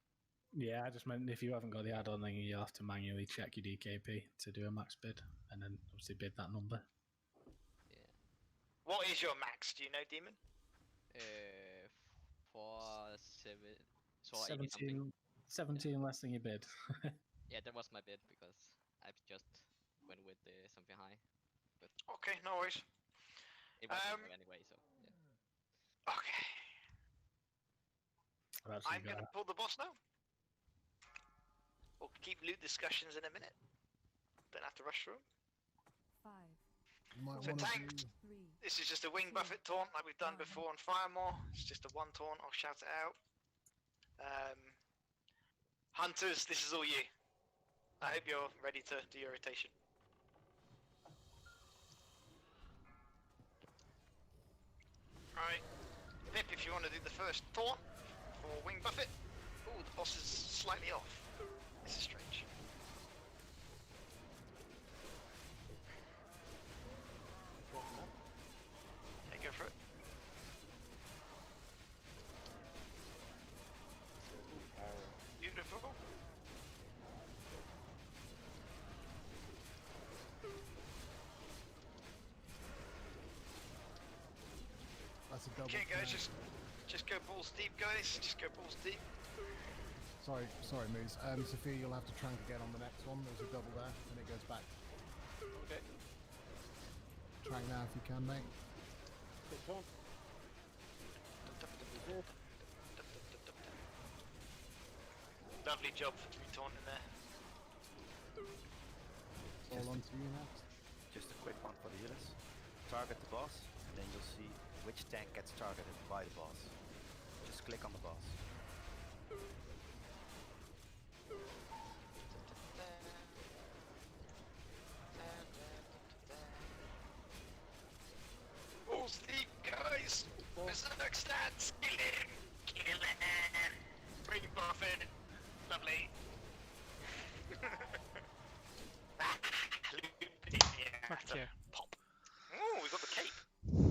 Yeah, I just meant if you haven't got the add-on, then you'll have to manually check your DKP to do a max bid, and then obviously bid that number. Yeah. What is your max? Do you know, Demon? 17 less than your bid. Yeah, that was my bid because I just went with something high. But okay, no worries. It was anyway, so yeah. Okay. I'm gonna pull the boss now. We'll keep loot discussions in a minute. Don't have to rush through. 5. So tanked. This is just a wing buffet taunt like we've done before on Firemore. It's just a one taunt. I'll shout it out. Hunters, this is all you. I hope you're ready to do your rotation. Right. Pip, if you want to do the first taunt for wing buffet. Ooh, the boss is slightly off. This is strange. Yeah, go for it. Beautiful. That's a double. Okay, guys, just go balls deep, guys. Just go balls deep. Sorry, Moose. Sophia, you'll have to trank again on the next one. There's a double there, and it goes back. Okay. Trank now if you can, mate. Lovely job for taunting there. All on to you next. Just a quick one for the healers. Target the boss, and then you'll see which tank gets targeted by the boss. Just click on the boss. Balls deep, guys. Berserk stats. Kill him. Kill him. Bring buffet. Lovely. Fuck yeah. Pop. Oh, we got the cape. Oh,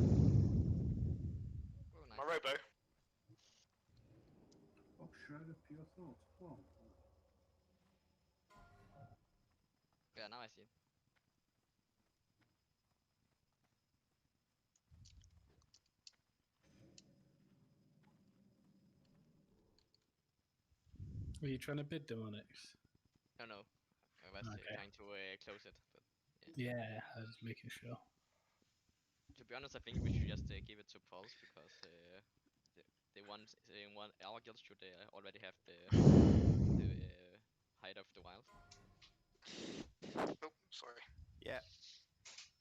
nice. My robo. Oh, shred of pure thought. Wow. Yeah, now I see. Were you trying to bid demonics? No. I was trying to close it, but Yeah, I was making sure. to be honest, I think we should just give it to Pulse because the ones in our guild should already have the Height of the Wild. Oh, sorry. Yeah.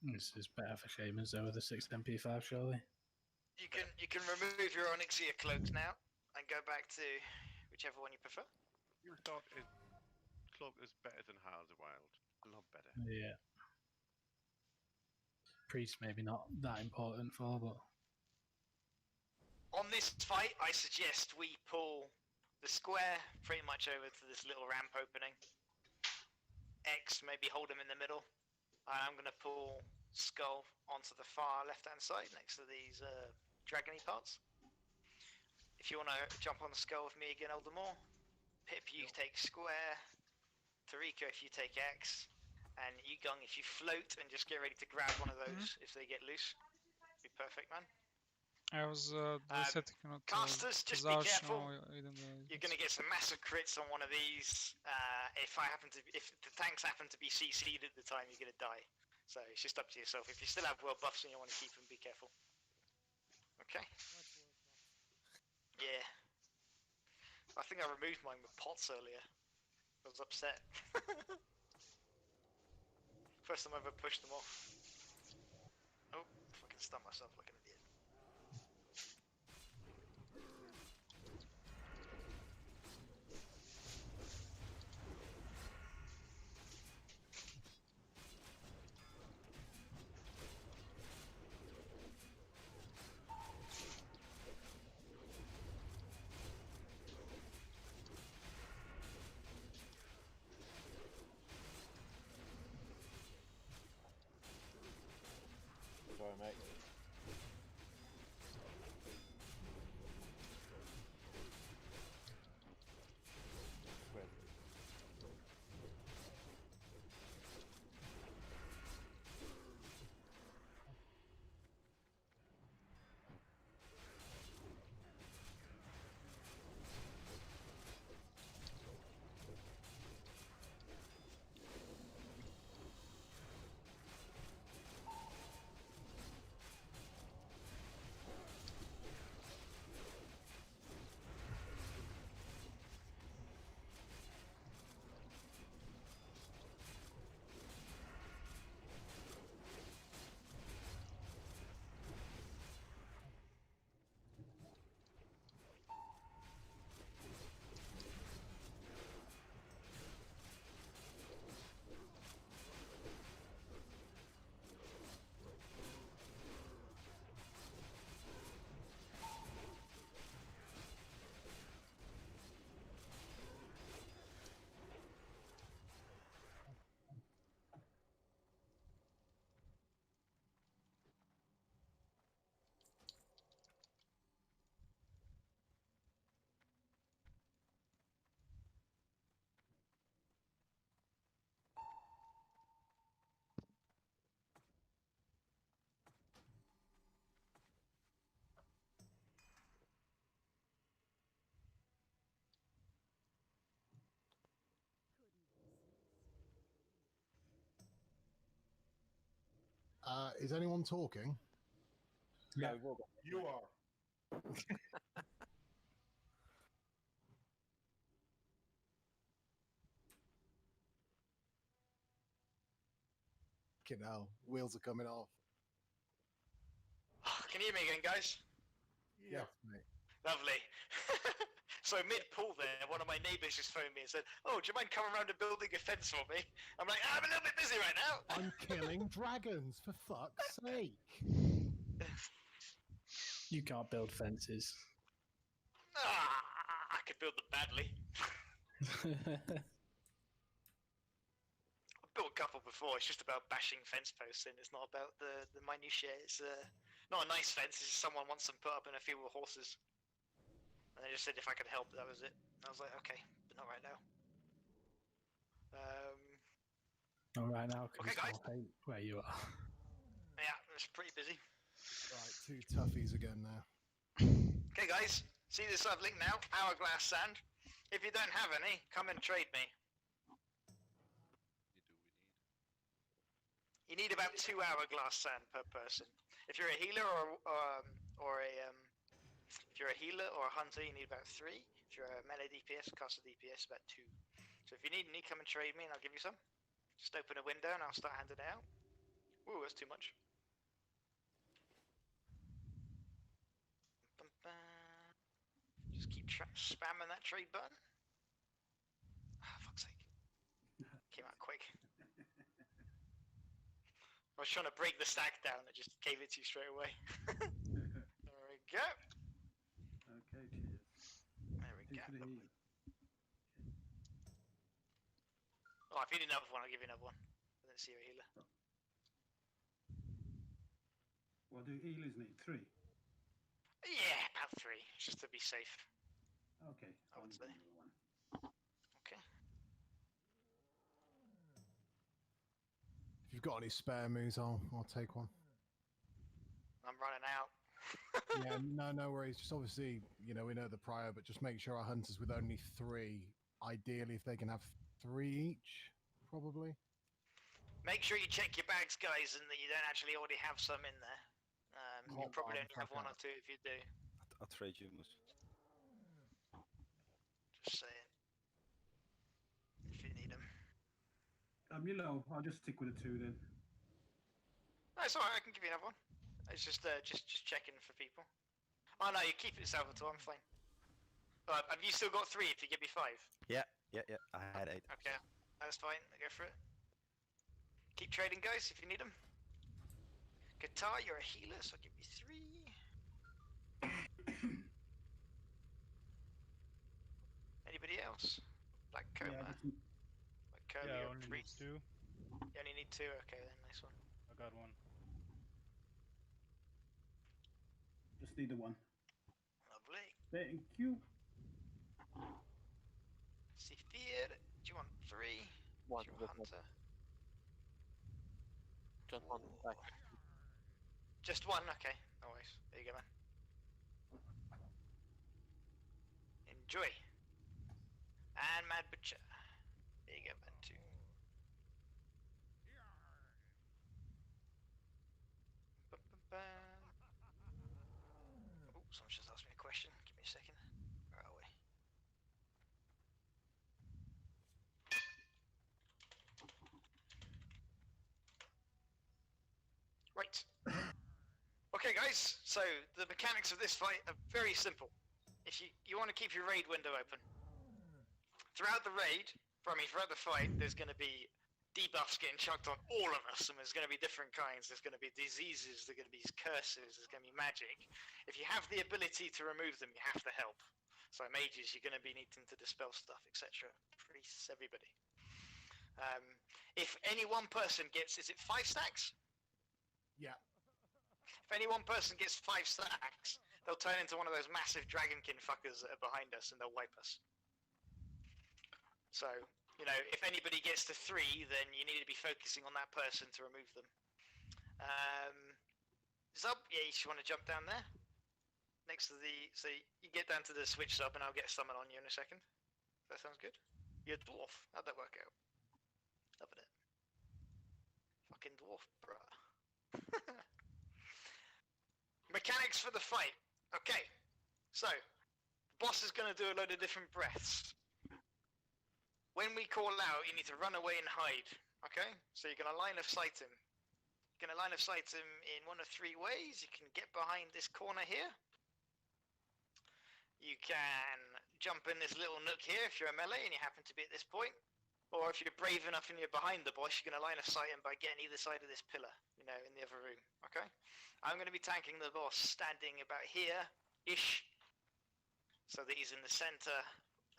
This is better for shamans though with the 6th MP5, surely. You can remove your Onyxia cloaks now and go back to whichever one you prefer. Your thought is cloak is better than Heart of the Wild. A lot better. Yeah. Priest maybe not that important for, but... On this fight, I suggest we pull the square pretty much over to this little ramp opening. X, maybe hold him in the middle. And I'm going to pull Skull onto the far left-hand side next to these dragony parts. If you want to jump on the Skull with me again, Eldamore. Pip, you take square. Tariko, if you take X. And Yugung, if you float and just get ready to grab one of those if they get loose. perfect, man. Evo za 10 minuta Casters, just be careful. idem da... You're going to get some massive crits on one of these. If the tanks happen to be CC'd at the time, you're going to die. So it's just up to yourself. If you still have world buffs and you want to keep them, be careful. Okay. Yeah. I think I removed mine with pots earlier. I was upset. First time I ever pushed them off. Oh, fucking stunned myself like an idiot. Sorry, mate. Squid. Is anyone talking? Yeah, we've all got You are. Fucking hell, wheels are coming off. Can you hear me again, guys? Yes, mate. Lovely. So mid-pool there, one of my neighbours just phoned me and said, "Oh, do you mind coming around and building a fence for me?" I'm like, "I'm a little bit busy right now." I'm killing dragons, for fuck's sake. You can't build fences. I could build them badly. I've built a couple before. It's just about bashing fence posts in. It's not about the minutiae. It's not a nice fence. It's just someone wants them put up in a field with horses. And they just said if I could help, that was it. And I was like, okay, but not right now. Not right now, Okay, guys. where you are. Yeah, it's pretty busy. Right, 2 toughies again now. Okay, guys. See this I've linked now? Hourglass sand. If you don't have any, come and trade me. You need about 2 hourglass sand per person. If you're a healer if you're a healer or a hunter, you need about 3. If you're a melee DPS, caster DPS, about 2. So if you need any, come and trade me and I'll give you some. Just open a window and I'll start handing it out. Ooh, that's too much. Just keep spamming that trade button. Ah, fuck's sake. Came out quick. I was trying to break the stack down, I just gave it to you straight away. There we go. Okay, cheers. There we go. For the healer. Oh, if you need another one, I'll give you another one. I didn't see your healer. What do healers need? 3? Yeah, about 3, just to be safe. Okay, I would say. one. Okay. If you've got any spare moves, I'll take one. I'm running out. Yeah, no worries. Just obviously, we know the prior, but just make sure our hunters with only 3. Ideally, if they can have 3 each, probably. Make sure you check your bags, guys, and that you don't actually already have some in there. You probably only have 1 or 2 if you do. I'll trade you, Moose. Just saying. If you need them. I'll just stick with a 2 then. No, it's alright, I can give you another one. It's just checking for people. Oh no, you keep it, Salvatore, I'm fine. Have you still got 3 if you give me 5? Yeah. I had 8. Okay, that's fine, I'll go for it. Keep trading, guys, if you need them. Guitar, you're a healer, so I'll give you 3. Anybody else? Black Coma. Black Coma, Yeah, you're only a needs priest. 2. You only need 2, okay then, nice one. I got 1. Just need the 1. Lovely. Thank you. Sephir, do you want 3? 1. Do you want Hunter? Just 1. Back. Just 1, okay. No worries. There you go, man. Enjoy. And Mad Butcher. There you go, man, 2. Oh, someone just asked me a question. Give me a second. Where are we? Right. Okay, guys. So the mechanics of this fight are very simple. If you want to keep your raid window open throughout the raid, throughout the fight, there's going to be debuffs getting chucked on all of us, and there's going to be different kinds. There's going to be diseases, there's going to be curses, there's going to be magic. If you have the ability to remove them, you have to help. So mages, you're going to be needing to dispel stuff, etc. Priests, everybody. If any one person gets, is it 5 stacks? Yeah. If any one person gets 5 stacks, they'll turn into one of those massive dragonkin fuckers that are behind us, and they'll wipe us. So, if anybody gets to 3, then you need to be focusing on that person to remove them. Zub, yeah, you should want to jump down there. Next to so you get down to the switch sub, and I'll get summon on you in a second. That sounds good. You're a dwarf. How'd that work out? Loving it. Fucking dwarf, bruh. Mechanics for the fight. Okay, so the boss is going to do a load of different breaths. When we call out, you need to run away and hide. Okay, so you're going to line of sight him. You're going to line of sight him in 1 of 3 ways. You can get behind this corner here. You can jump in this little nook here if you're a melee and you happen to be at this point. Or if you're brave enough and you're behind the boss, you're going to line of sight him by getting either side of this pillar, in the other room, okay? I'm going to be tanking the boss standing about here-ish, so that he's in the center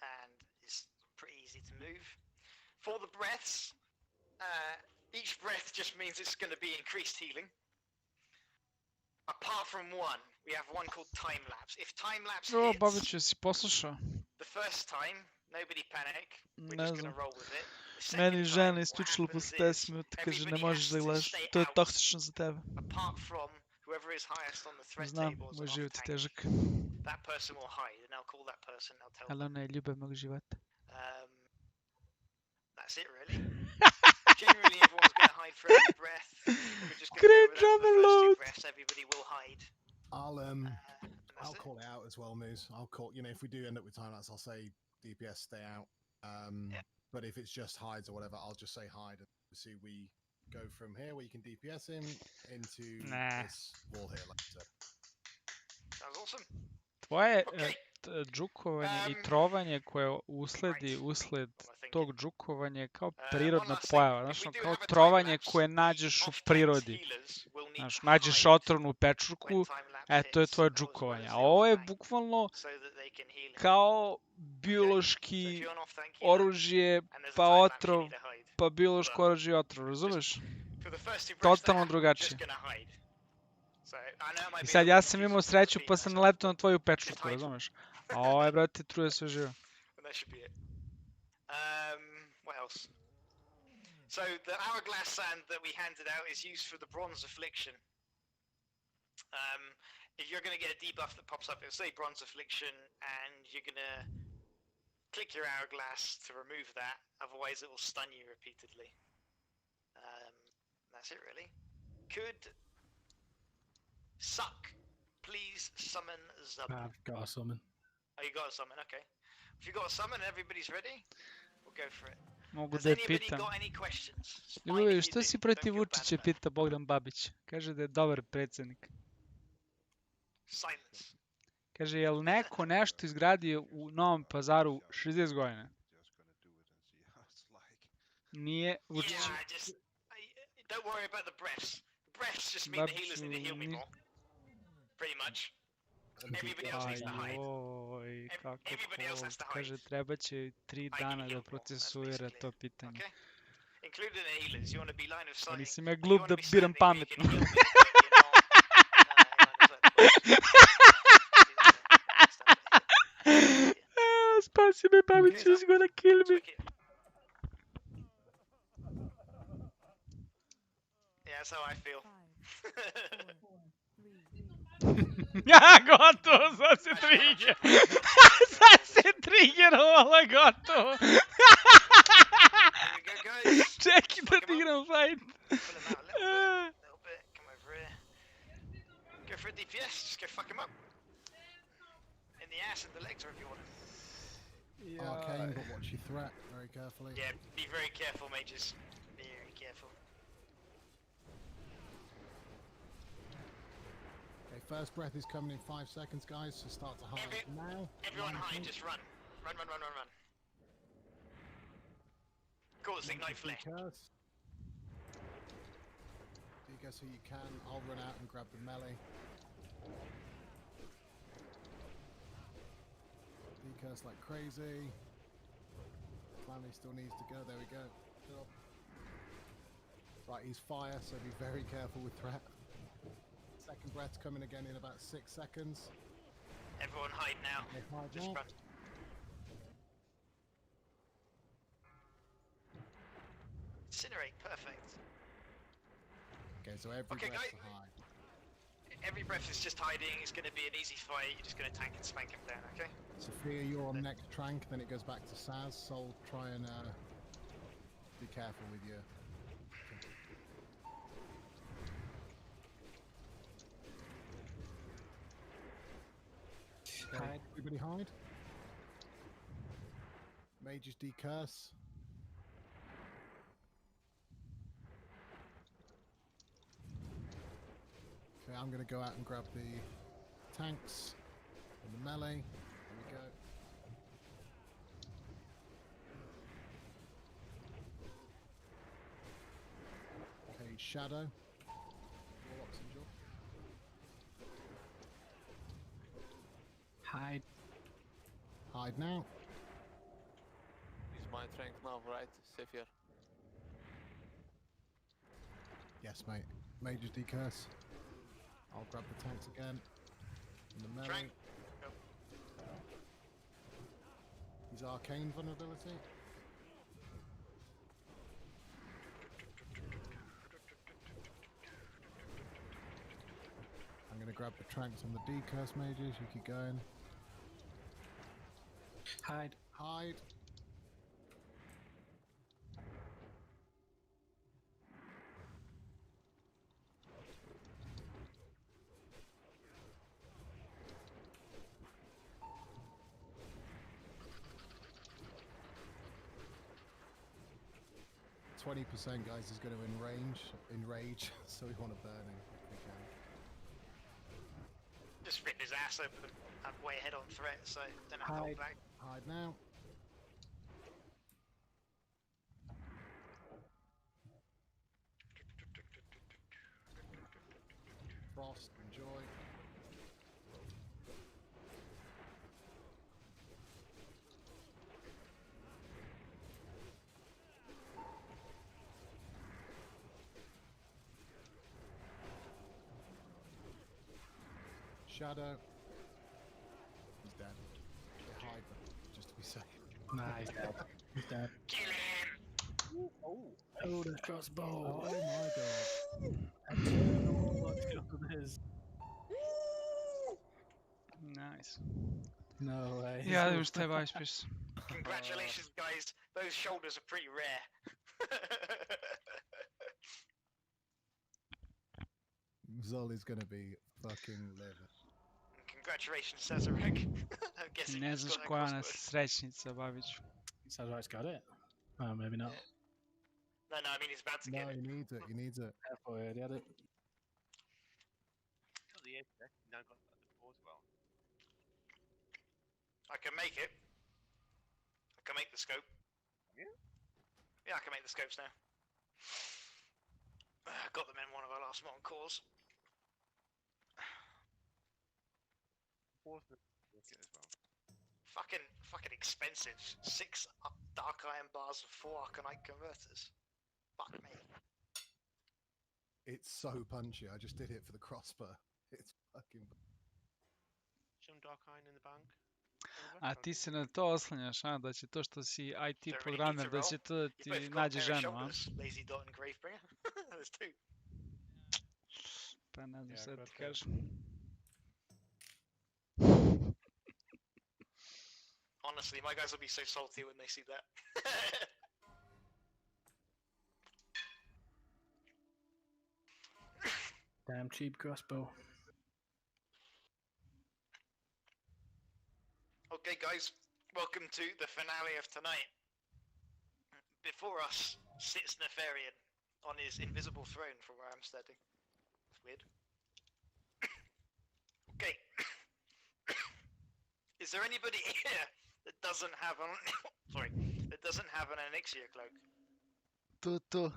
and it's pretty easy to move. For the breaths, each breath just means it's going to be increased healing. Apart from one, we have one called time lapse. If time lapse O, hits Babiću, si poslušao? the first time, nobody panic. We're Ne just znam. gonna roll with it. The Meni second žena time, isključila what posle happens 10 minuta, is kaže ne everybody možeš has da to gledaš, stay to je out, toksično za tebe. apart from whoever is highest on the threat Znam, tables moj and život je off tank. težak. That person will hide, and I'll call that person. I'll tell Ali ona je ljubav mog života. That's it, really. Generally, everyone's gonna hide for every breath. We're just gonna go with that for the first 2 breaths. Everybody will hide. I'll call it out as well, Moose. I'll call. If we do end up with time lapse, I'll say DPS stay out. But if it's just hides or whatever, I'll just say hide. And see, we go from here where you can DPS him into this wall here, like I said. Sounds awesome. Tvoje džukovanje i trovanje koje usled tog džukovanja je kao prirodna pojava. Znaš, kao trovanje koje nađeš u prirodi. Znaš, nađeš otrovnu pečurku, to je tvoje džukovanje. A ovo je bukvalno kao biološki oružje, pa otrov, pa biološko oružje i otrov, razumeš? Totalno drugačije. I sad ja sam imao sreću pa sam naletao na tvoju pečurku, razumeš? A ovo je, brate, truje sve živo. That should be it. What else? So the hourglass sand that we handed out is used for the bronze affliction. If you're going to get a debuff that pops up, it'll say Bronze Affliction, and you're going to click your hourglass to remove that. Otherwise, it will stun you repeatedly. That's it, really. Could suck. Please summon Zub. I've got a summon. Oh, you got a summon? Okay. If you got a summon and everybody's ready, we'll go for it. Mogu Has da je anybody pitam. got any questions? Ljudi, što si protiv Vučića, pita Bogdan Babić. Kaže da je dobar predsjednik. Silence. Kaže, jel neko nešto izgradio u Novom Pazaru 60 godina? Nije Vučić. Yeah, don't worry about the breaths. The breaths just mean the healers need to heal me more. Pretty much. Everybody else needs to hide. Oj, kako Everybody else has to hide. Kaže, treba će 3 dana da procesuira to pitanje. Okay. Including the healers, you want to be line of sight. Nisam ja glup da biram pametno. Spasi me, Babić, he's gonna kill me. Yeah, that's how I feel. Gotovo, sad se trigger. Sad se triggerovala, gotovo. Čekaj da ti igram fight. Go for a DPS, just go fuck him up. In the ass and the legs, or if you want. Arcane, but watch your threat very carefully. Yeah, be very careful, mages. Very careful. Okay, first breath is coming in 5 seconds, guys, so start to hide now. Everyone hide, just run. Run, run, run, run, run. Cause ignite flare. Decurse who you can. I'll run out and grab the melee. Decurse like crazy. Clammy still needs to go. There we go. Right, he's fire, so be very careful with threat. Second breath's coming again in about 6 seconds. Everyone hide now. Just run. Incinerate, perfect. Okay, so every breath's a hide. Every breath is just hiding. It's going to be an easy fight. You're just going to tank and spank him down, okay? Sophia, you're on next trank, then it goes back to Saz. Sol, try and be careful with you. Okay, Hide. everybody hide. Mages decurse. Okay, I'm going to go out and grab the tanks and the melee. There we go. Okay, Shadow. Warlocks and Job. Hide. Hide now. Is my strength now, right? Safe here. Yes, mate. Mages decurse. I'll grab the tanks again. And the melee. His arcane vulnerability. I'm going to grab the tranks on the decurse mages. You keep going. Hide. Hide. %, guys, is going to enrage, so we want to burn him if we can. Just rip his ass open. I'm way ahead on threat, so don't have to hold back. Hide now. Frost, enjoy. Shadow. He's dead. Yeah, hide them, just to be safe. Nah, he's dead. He's dead. Kill him! Oh, the crossbow. Oh my god. Eternal blood his. Nice. No way. Ja vidim šta je baš piše. Congratulations, guys. Those shoulders are pretty rare. Zoli's gonna be fucking livid. Congratulations, Cesarek. I'm guessing Ne he's znaš got that koja nas crossword. srećnica, Babiću. Cesaric's got it. Oh, maybe not. No, I mean he's about to No, get it. he needs it. He needs it. Careful, he had it. Got the 8 deck, now got the 4 as well. I can make it. I can make the scope. Yeah? Yeah, I can make the scopes now. Got them in one of our last modern cores. 4's the okay as well. Fucking expensive. 6 dark iron bars with 4 Arcanite converters. Fuck me. It's so punchy. I just did it for the crossbow. It's fucking. Some dark iron in the bank. A ti se na to oslanjaš, a? Da će to što si IT programer, da će to da ti nađe ženu, a? Lazy Dot and Gravebringer. There's 2. Pa ne znam šta ti kažem. Honestly, my guys will be so salty when they see that. Damn cheap crossbow. Okay, guys, welcome to the finale of tonight. Before us sits Nefarian on his invisible throne from where I'm standing. It's weird. Okay. Is there anybody here that doesn't have an that doesn't have an Elixir cloak? To.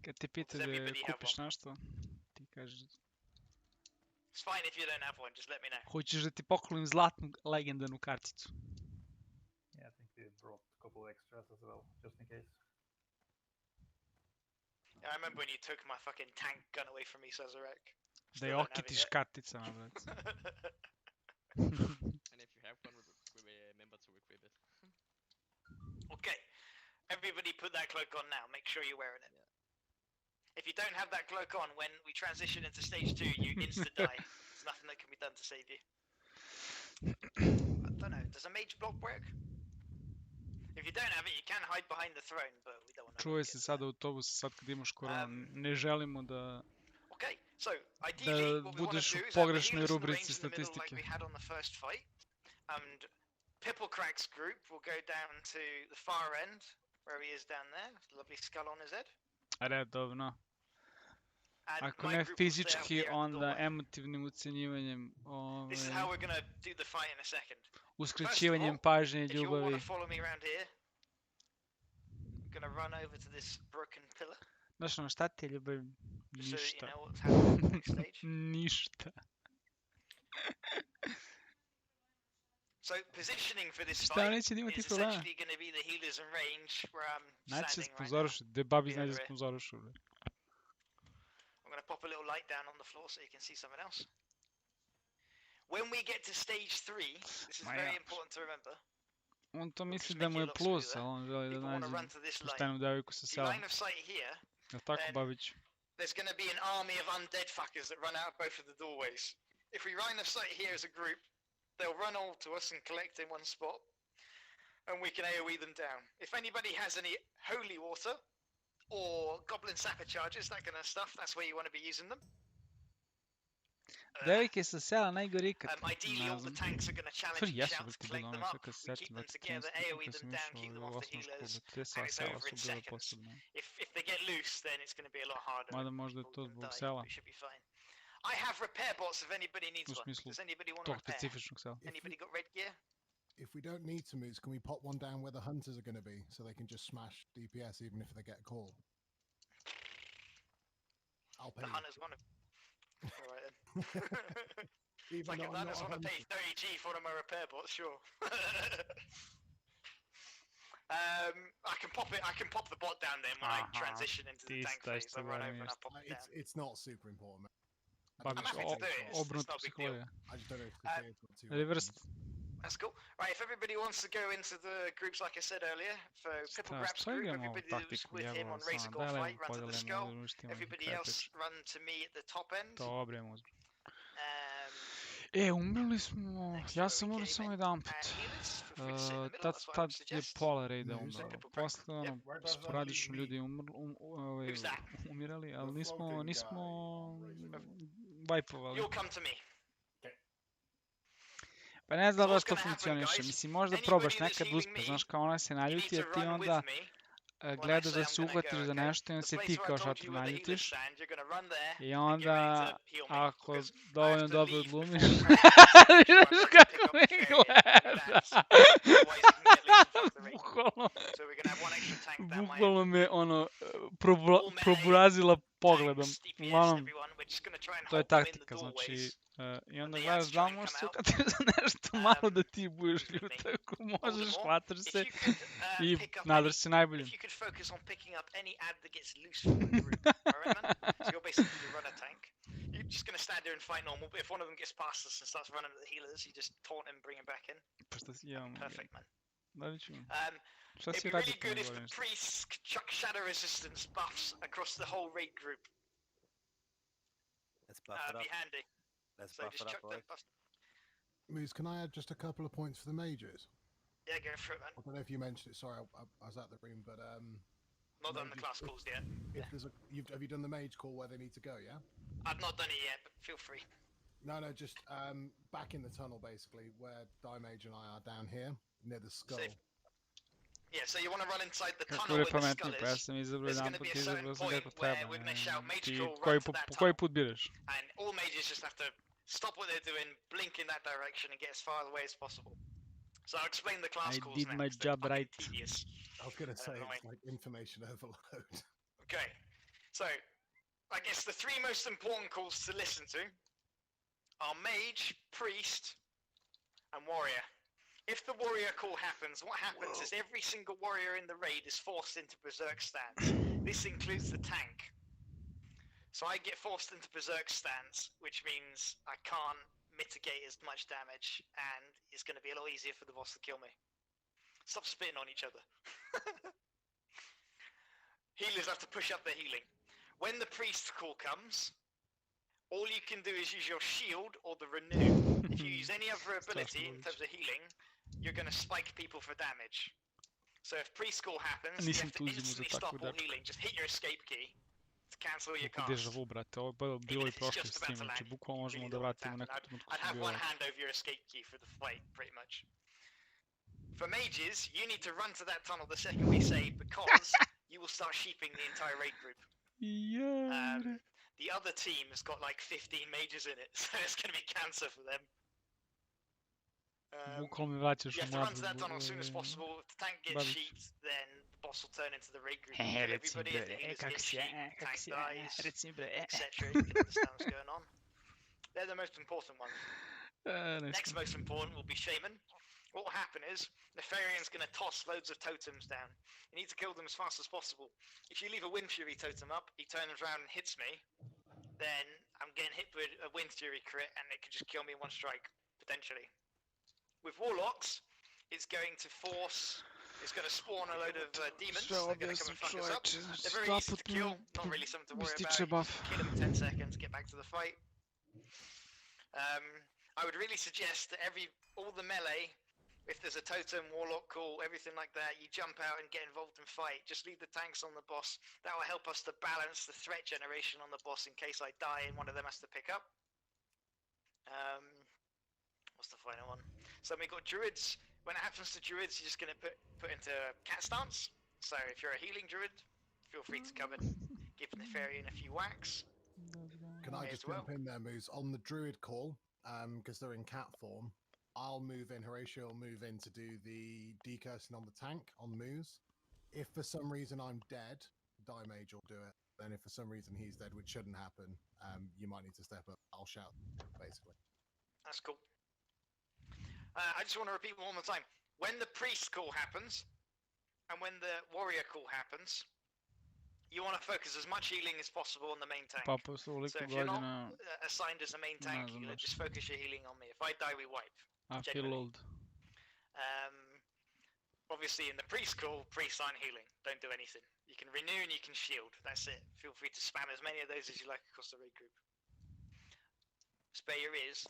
Kad te pita da kupiš nešto, ti kažeš... It's fine if you don't have one, just let me know. Hoćeš da ti poklonim zlatnu legendarnu karticu. Yeah, I think we brought a couple extras as well, just in case. Yeah, I remember when you took my fucking tank gun away from me, Cesarek. Da je okitiš karticama, brate. And if you have one, remember to equip it. Okay, everybody put that cloak on now. Make sure you're wearing it. Yeah. If you don't have that cloak on, when we transition into stage 2, you insta-die. There's nothing that can be done to save you. I don't know, does a mage block work? If you don't have it, you can hide behind the throne, but we don't want to... Čuje se sad autobus, sad kad imaš koronu. Ne želimo da... Okay, so ideally, what we want to do is have the healers in the range in the middle like we had on the first fight. And Pipplecrack's group will go down to the far end, where he is down there. Lovely skull on his head. Redovno. Ako ne fizički, onda emotivnim ucenjivanjem, This is how we're gonna do the fight in a second. uskraćivanjem pažnje i If you all want ljubavi. to follow me around here, I'm gonna run over to this broken pillar. Znaš ono, šta ti je ljubav? So that you Ništa. know what's happening in the next stage. Ništa. So positioning for this Šta fight neće da imati is problema? essentially going to be the healers in range where I'm Znači se standing right now. sponzorišu, gde babi zna da Over here. sponzorišu. I'm going to pop a little light down on the floor so you can see something else. When we get to stage 3, this is Ma very ja. important to remember. On to misli da mu je plus, ali on želi da People want to nađe run to this line. poštenu devojku sa The sela. line of sight here, Jel tako, then Babić? there's going to be an army of undead fuckers that run out of both of the doorways. If we line of sight here as a group, they'll run all to us and collect in one spot, and we can AoE them down. If anybody has any holy water or goblin sapper charges, that kind of stuff, that's where you want to be using them. Devojke sa sela najgori ikad. Ideally, Ne all the znam. tanks are going to challenge Stvari and jesu shout brate to bilo collect them ono up. sve kad se We setim, keep them brate, together, 13 AoE kad them sam down, keep išao them u off the osnovnu školu, healers, brate, te and sva it's sela over su in bile seconds. posebne. If they get loose, then it's going to be a lot harder. Mada možda je to zbog sela. We should be fine. I have repair bots if anybody needs U one. smislu Does anybody want to tog repair? specifičnog sela. Anybody got red gear? If we don't need to move, can we pop one down where the hunters are going to be so they can just smash DPS even if they get a call? I'll pay The you. hunters want to... Alright then. Even Like if though I'm hunters not a want to pay hunter. 30G for one of my repair bots, sure. I can pop the bot down then when I transition into the tank phase. I run over and I pop it down. It's not super important. mate. Babić, happy to do it, it's obrnuta not a big deal. psihologija. I just don't know if Katea's got too Reverse. That's cool. Right, if everybody wants to go into the groups like I said earlier, for Pipplegrap's Šta group, igramo everybody that was taktiku with him djavola on Razor samo Gore delimo, Fight, run to the podelimo, skull. udružimo i Everybody kraj else priče. run to me at the top end. Dobro je muzika. Umrli smo, ja sam umro samo jedan put. Tad je pola rejda umrlo. Posle, sporadično ljudi umirali, ali nismo vajpovali. Pa ne znam da baš to funkcioniše. Mislim, možda probaš nekad uspeš, znaš, kao ona se naljuti, a ti onda gledaš da se uhvatiš za nešto i onda se ti kao šator naljutiš. I onda, ako dovoljno dobro odglumiš, vidiš kako mi gleda. Bukvalno me, proburazila pogledom. Uglavnom, to je taktika, znači, i onda gledaš da li možeš se uhvatiti za nešto malo da ti budeš ljut, ako možeš, hvataš se i nadaš se najboljim. You're just going to stand there and fight normal, but if one of them gets past us and starts running at the healers, you just taunt him, bring him back in. Perfect, man. It'd be really good if the priests could chuck shadow resistance buffs across the whole raid group. Let's buff it up. Be handy. Let's So buff just it up, chuck them boys. buffs. Moose, can I add just a couple of points for the mages? Yeah, go for it, man. I don't know if you mentioned it. Sorry, I was out the room, but Not done the class calls yet. If there's have you done the mage call where they need to go? Yeah. I've not done it yet, but feel free. No, just back in the tunnel, basically, where Mage and I are down here near the skull. Yeah, so you want to run inside the tunnel Kako where je the pametno, skull pa ja is. sam izabrao There's jedan going to put, be a certain izabrao sam point kako where treba. we're going to shout mage Ti call, run koji to that koji tunnel. put biraš? And all mages just have to stop what they're doing, blink in that direction, and get as far away as possible. So I'll explain the class calls I did next. my They're job fucking right. tedious. I was going to say annoying. it's like information overload. Okay, so I guess the three most important calls to listen to are mage, priest, and warrior. If the warrior call happens, what happens is every single warrior in the raid is forced into berserk stance. This includes the tank. So I get forced into berserk stance, which means I can't mitigate as much damage, and it's going to be a lot easier for the boss to kill me. Stop spitting on each other. Healers have to push up their healing. When the priest call comes, all you can do is use your shield or the renew. If you use any other ability in terms of healing, you're going to spike people for damage. So if priest call happens, you have to instantly stop all healing. Just hit your escape key to cancel your cast. Deja vu, brate, ovo je bilo i prošli stream, znači bukvalno možemo da vratimo neku trenutku I'd su have bilo. one hand over your escape key for the fight, pretty much. For mages, you need to run to that tunnel the second we say, because you will start sheeping the entire raid group. The other team has got like 15 mages in it, so it's going to be cancer for them. Bukvalno mi vraćaš You u have to run to mladu. that tunnel as soon as possible. If the tank gets sheeped, then the boss will turn into the raid group and kill everybody. If the healers get sheeped, the tank dies, etc. You can understand what's going on. They're the most important ones. Next most important will be Shaman. What will happen is, Nefarian's going to toss loads of totems down. You need to kill them as fast as possible. If you leave a Wind Fury totem up, he turns around and hits me, then I'm getting hit with a Wind Fury crit and it could just kill me in one strike, potentially. With Warlocks, it's going to spawn a load of demons. They're going to come and fuck us up. They're very easy to kill, not really something to worry about. Kill them in 10 seconds, get back to the fight. I would really suggest that all the melee, if there's a totem, warlock call, everything like that, you jump out and get involved and fight. Just leave the tanks on the boss. That will help us to balance the threat generation on the boss in case I die and one of them has to pick up. What's the final one? So we got druids. When it happens to druids, you're just going to put into cat stance. So if you're a healing druid, feel free to come and give Nefarian a few whacks. Can I just jump in there, Moose? On the druid call, because they're in cat form, I'll move in, Horatio will move in to do the decursing on the tank on Moose. If for some reason I'm dead, Mage will do it. Then if for some reason he's dead, which shouldn't happen, you might need to step up. I'll shout, basically. That's cool. I just want to repeat one more time. When the priest call happens, and when the warrior call happens, you want to focus as much healing as possible on the main tank. So if you're not assigned as a main tank, just focus your healing on me. If I die, we wipe. I feel old. Obviously, in the priest call, priests aren't healing. Don't do anything. You can renew and you can shield. That's it. Feel free to spam as many of those as you like across the raid group. Spare your ears.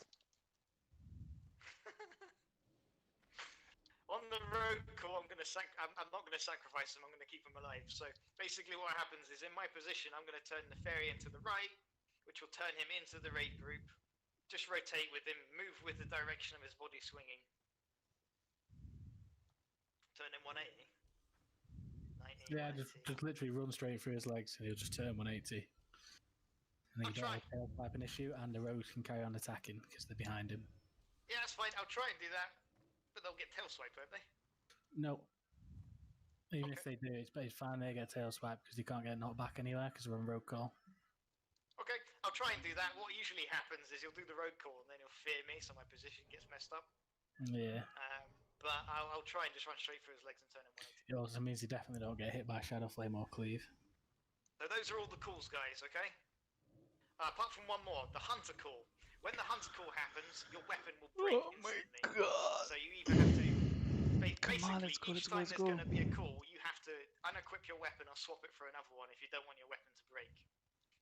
the road call, I'm not gonna sacrifice him. I'm gonna keep him alive. So basically, what happens is, in my position, I'm gonna turn the fairy into the right, which will turn him into the raid group. Just rotate with him, move with the direction of his body swinging. Turn him 180. 90, Yeah, 180. just literally run straight through his legs and he'll just turn 180. And then you don't have a tail swiping issue, and the rogues can carry on attacking because they're behind him. Yeah, that's fine. I'll try and do that, but they'll get tail swipe, won't they? No. Even if they do, it's fine. They get tail swipe because they can't get knocked back anywhere because we're on road call. Okay, I'll try and do that. What usually happens is he'll do the road call and then he'll fear me, so my position gets messed up. Yeah. But I'll try and just run straight through his legs and turn him 180. It also means they definitely don't get hit by Shadow Flame or Cleave. So those are all the calls, guys, okay? Apart from one more, the Hunter call. When the Hunter call happens, your weapon will break instantly. God. So you either have to... Come on, let's go, each time let's there's go. going to be a call, you have to unequip your weapon or swap it for another one if you don't want your weapon to break.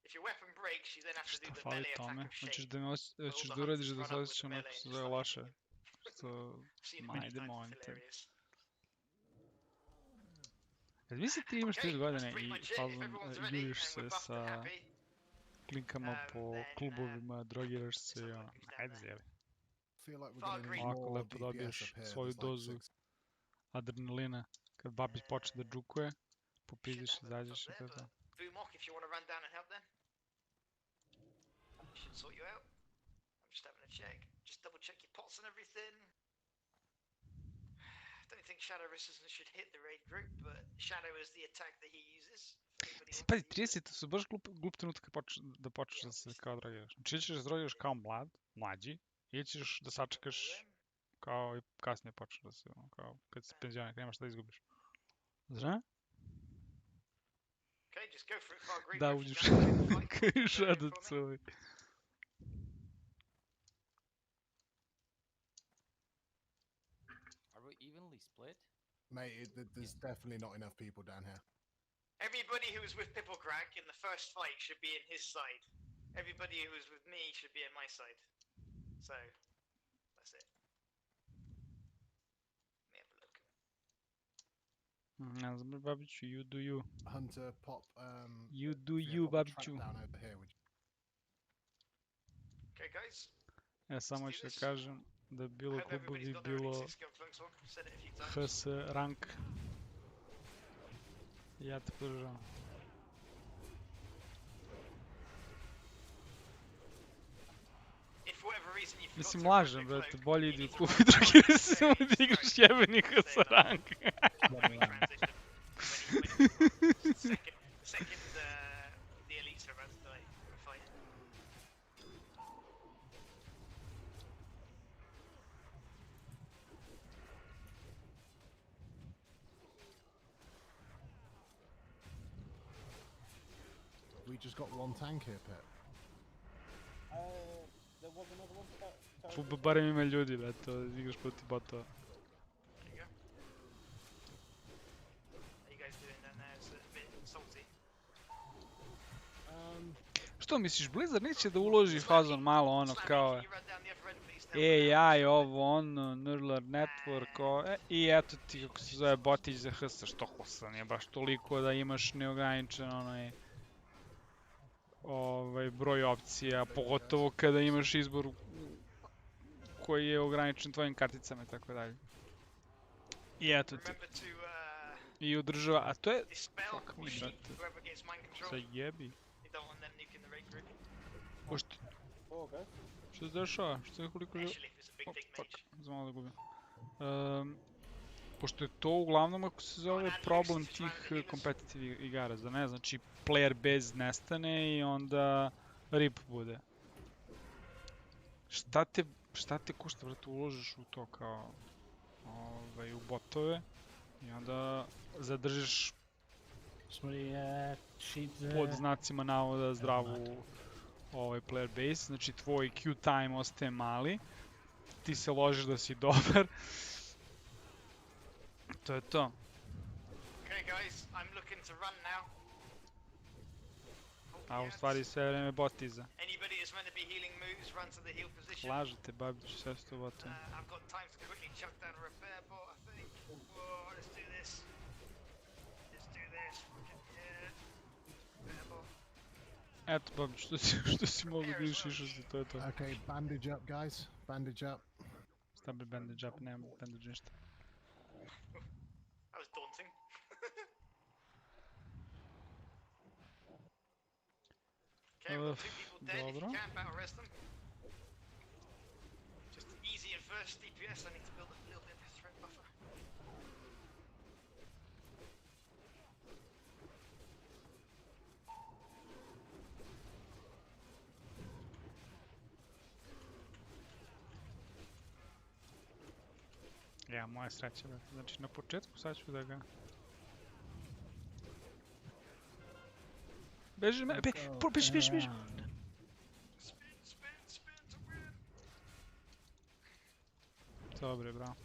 If your weapon breaks, you then have to do the Fali melee attack tome. of shake. Hoćeš da uradiš da se osjećaš onako se zove loše. Što... Ajde, molim te. Jel misli ti imaš 30 godina i fazon juriš se sa klinkama po klubovima, drogiraš se i ono, ajde zjeli. Ovako lepo dobiješ svoju dozu adrenalina kad babi počne da džukuje, popizdiš, izađeš i to je to. Vumok, if you want to run down and help then. Should sort you out. I'm just having a check. Just double check your pots and everything. I don't think Shadow Resistance should hit the raid group, but Shadow is the attack that he uses. Si pazi, 30 su baš glup trenutak da počneš da se kao drogiraš. Znači ili ćeš da se drogiraš kao mlađi, ili ćeš da sačekaš kao i kasnije počneš da se, kao kad si penzioner, nemaš šta da izgubiš. Zna? Da uđeš kao Shadow celi. Are we evenly split? Mate, there's definitely not enough people down here. Everybody who was with Pipplecrack in the first fight should be in his side. Everybody who was with me should be in my side. So, that's it. Let me have a look. Ne znam, Babiću, you do you. Hunter, pop, You do you, Babiću. down over here, would you? Okay, guys. Ja samo ću da kažem da je bilo klubovi bilo HS rank. Ja te podržavam. Mislim, lažem, brate, bolje idi u klub i drogiraj se samo da igraš jebeni HS rank. We just got one tank here, Pip. There was another one that... Klub barem ima ljudi, brate, igraš protiv botova. Što misliš, Blizzard neće da uloži fazon malo ono kao AI, ovo ono, Neural Network, i eto ti kako se zove botić za HS, što hosa, nije baš toliko da imaš neograničen onaj broj opcija, pogotovo kada imaš izbor koji je ograničen tvojim karticama i tako dalje. I eto ti. I održava, a to je... Fuck me, brate. Zajebi. Pošto... Što se dešava? Što je koliko... Fuck, za malo da gubim. Pošto je to uglavnom, ako se zove, problem tih competitive igara, da ne, znači player base nestane i onda rip bude. Šta te košta, brate, uložiš u to kao u botove i onda zadržiš pod znacima navoda zdravu player base, znači tvoj queue time ostaje mali, ti se ložiš da si dobar. To je to. Okay guys, I'm looking to run now. A u stvari sve vreme bot iza. Anybody who's meant to be healing moves, run to the heal position. Lažete, Babiću, sve su to botom. I've got time to quickly chuck down a repair bot, I think. DPS. Yeah. Rebel. Eto, Babić, što si mogu da vidiš išao si, to je to. Okay, bandage up, guys. Bandage up. Stabi bandage up, nemam bandage ništa. That was daunting. Okay, we've got 2 people dead. If you Dobro. can, battle rest them. Just easy and first DPS. I need to build a little bit of a threat buffer. Ja, moja sreća, brate. Znači, na početku sad ću da ga... Beži me, beži. Spin to win. Dobre, bravo.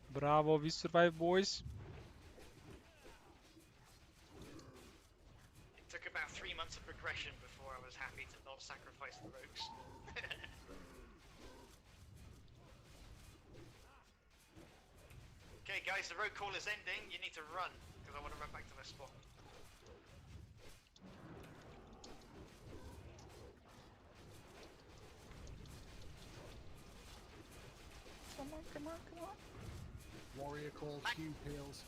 Bravo, we survive, boys. It took about 3 months of progression before I was happy to not sacrifice the rogues. Okay, guys, the rogue call is ending. You need to run because I want to run back to my spot. Come on. Warrior call, Q peels.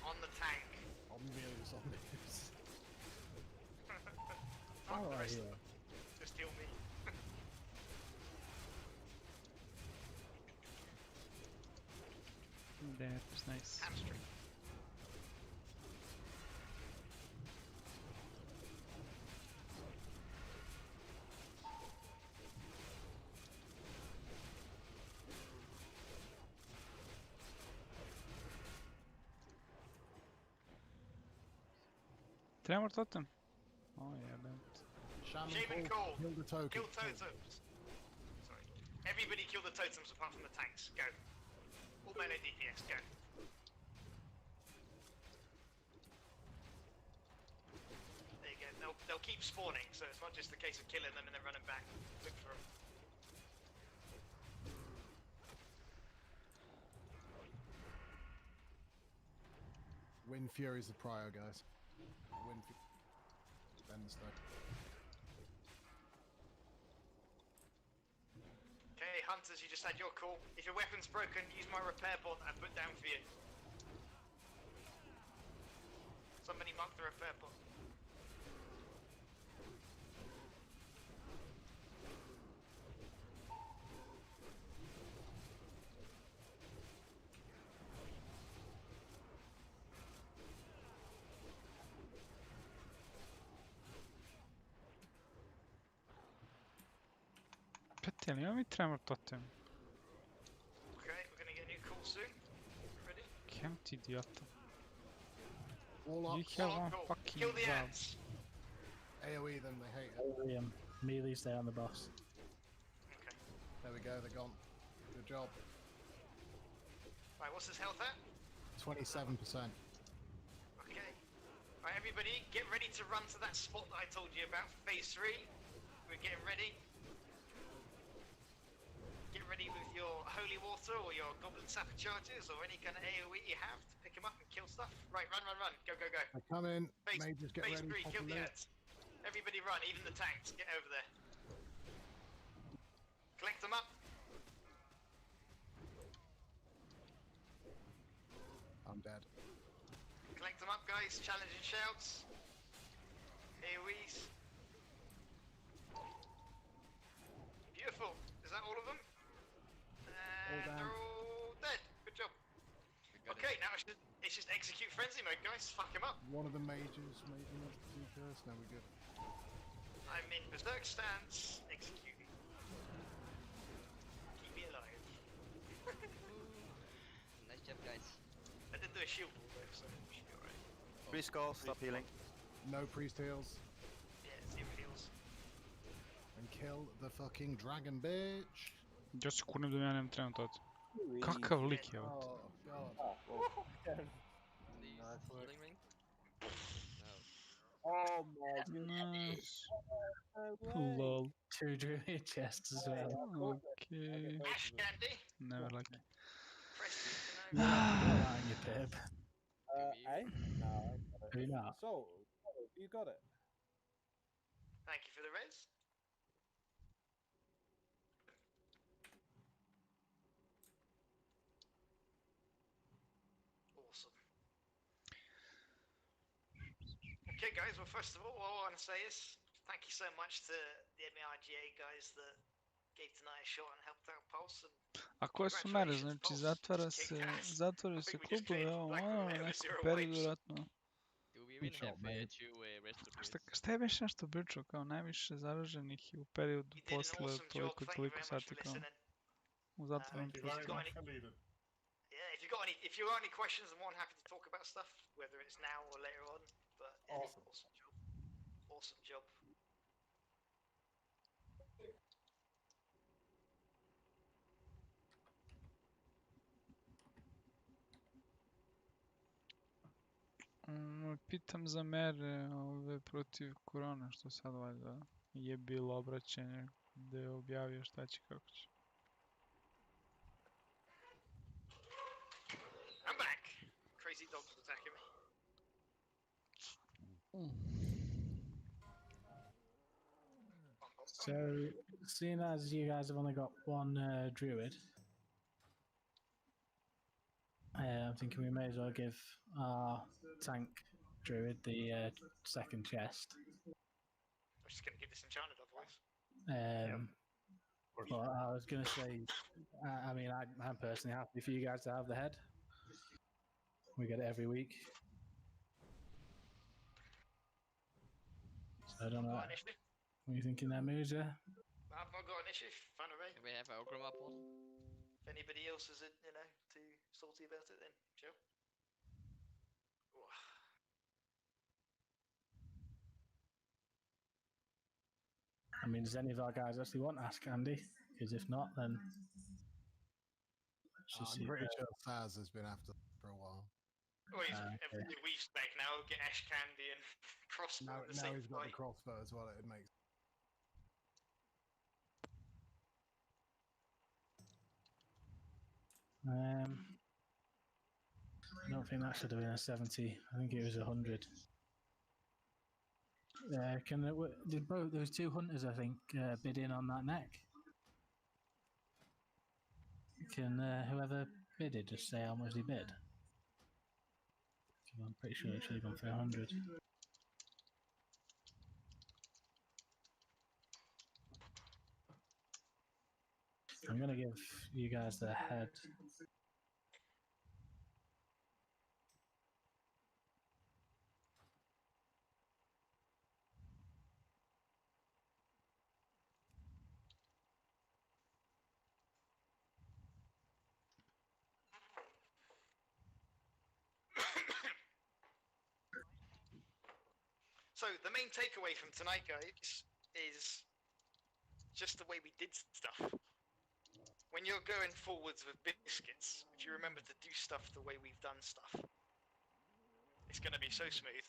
On the tank. On news, on news. Fuck the Alright, rest of yeah. them. Just heal me. That's nice. Hamstring. Tremor totem. Oh, yeah, man. Shaman call. Kill the token. Kill totems. Sorry. Everybody kill the totems apart from the tanks. Go. All melee DPS. Go. There you go. They'll keep spawning, so it's not just a case of killing them and then running back. Look for them. Wind Fury's the prior, guys. Wind Fury. Then the start. Okay, hunters, you just had your call. If your weapon's broken, use my repair bot I put down for you. Somebody mark the repair bot. Petel, imam i tremor totem. Okay, we're gonna get a new call soon. Ready? Kem ti idiota. All You up. have All one call. fucking Kill the valve. ants. AoE them, they hate it. Liam, melee stay on the boss. Okay. There we go, they're gone. Good job. Right, what's his health at? 27%. Okay. Right, everybody, get ready to run to that spot that I told you about for phase 3. We're getting ready. Get ready with your holy water or your goblin sapper charges or any kind of AoE you have to pick them up and kill stuff. Right, run. Go. I come in, Phase, mages get phase ready. 3, kill the ants. Everybody run, even the tanks, get over there. Collect them up. I'm dead. Collect them up, guys. Challenging shouts. AoEs. Beautiful. Is that all of them? And down. they're all dead. Good job. Okay, now it's just execute frenzy mode, guys. Fuck him up. One of the mages maybe wants to do first. Now we're good. I'm in berserk stance. Executing. Keep me alive. Nice job, guys. I did do a shield wall though, so it should be alright. Priest call, stop healing. No priest heals. Yeah, zero heals. And kill the fucking dragon bitch. Ja se kunem da ja nemam tremor totem. Kakav lik je ovo? Oh, God. Please, healing ring? No. Oh my Nice. Lol. 2 druid chests as well. Okay. Ash candy. Never like. Press Not on your pip. Eh? No, I ain't got it. Have you not? So, you got it. Thank you for the res. Awesome. Okay, guys. Well, first of all I want to say is thank you so much to the MRGA guys that gave tonight a shot and helped out Pulse. And A koje su mere? Znači, zatvaraju se klubovi, neko periodu vjerojatno. Do we even have two rest of Šta je već nešto pričao, kao najviše zaraženih je u periodu posle toliko i toliko sati kao u zatvornom prostoru. Yeah, if you got any questions, I'm more than happy to talk about stuff, whether it's now or later on. But yeah, awesome job. Awesome job. Pitam za mere ove protiv korone, što sad valjda je bilo obraćanje gde je objavio šta će kako će. I'm back. Crazy dogs attacking me. So, seeing as you guys have only got one druid, I'm thinking we may as well give our tank druid the second chest. I'm just going to get disenchanted otherwise. But I was going to say, I mean, I'm personally happy for you guys to have the head. We get it every week. So I don't know. What are you thinking there, Musa? I've not got an issue. Fine with me. Do we have our Ogrim up on? If anybody else is, too salty about it, then chill. I mean, does any of our guys actually want to ask Andy? Because if not, then I'm pretty sure Faz has been after for a while. Well, we spec now, get Ash Candy and crossbow at the Now same he's got fight. the crossbow as well, it makes... I don't think that should have been a 70. I think it was 100. Did both those two hunters, I think, bid in on that neck? Can whoever bidded just say how much they bid? I'm pretty sure it should have gone for 100. I'm gonna give you guys the head. So the main takeaway from tonight, guys, is just the way we did stuff. When you're going forwards with biscuits, if you remember to do stuff the way we've done stuff, it's going to be so smooth.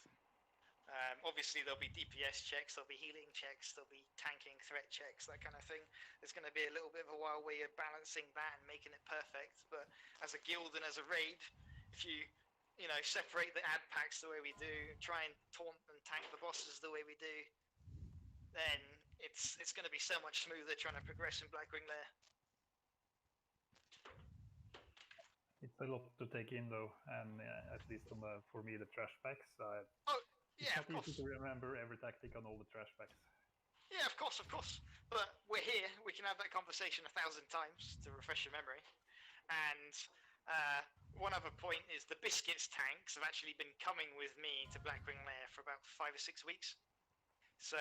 Obviously, there'll be DPS checks, there'll be healing checks, there'll be tanking threat checks, that kind of thing. There's going to be a little bit of a while where you're balancing that and making it perfect. But as a guild and as a raid, if you separate the ad packs the way we do, try and taunt and tank the bosses the way we do, then it's going to be so much smoother trying to progress in Blackwing Lair. It's a lot to take in though, and at least for me the trash packs. Yeah, it's not easy to remember every tactic on all the trash packs. Yeah, of course. But we're here. We can have that conversation 1,000 times to refresh your memory. And one other point is the biscuits tanks have actually been coming with me to Blackwing Lair for about 5 or 6 weeks. So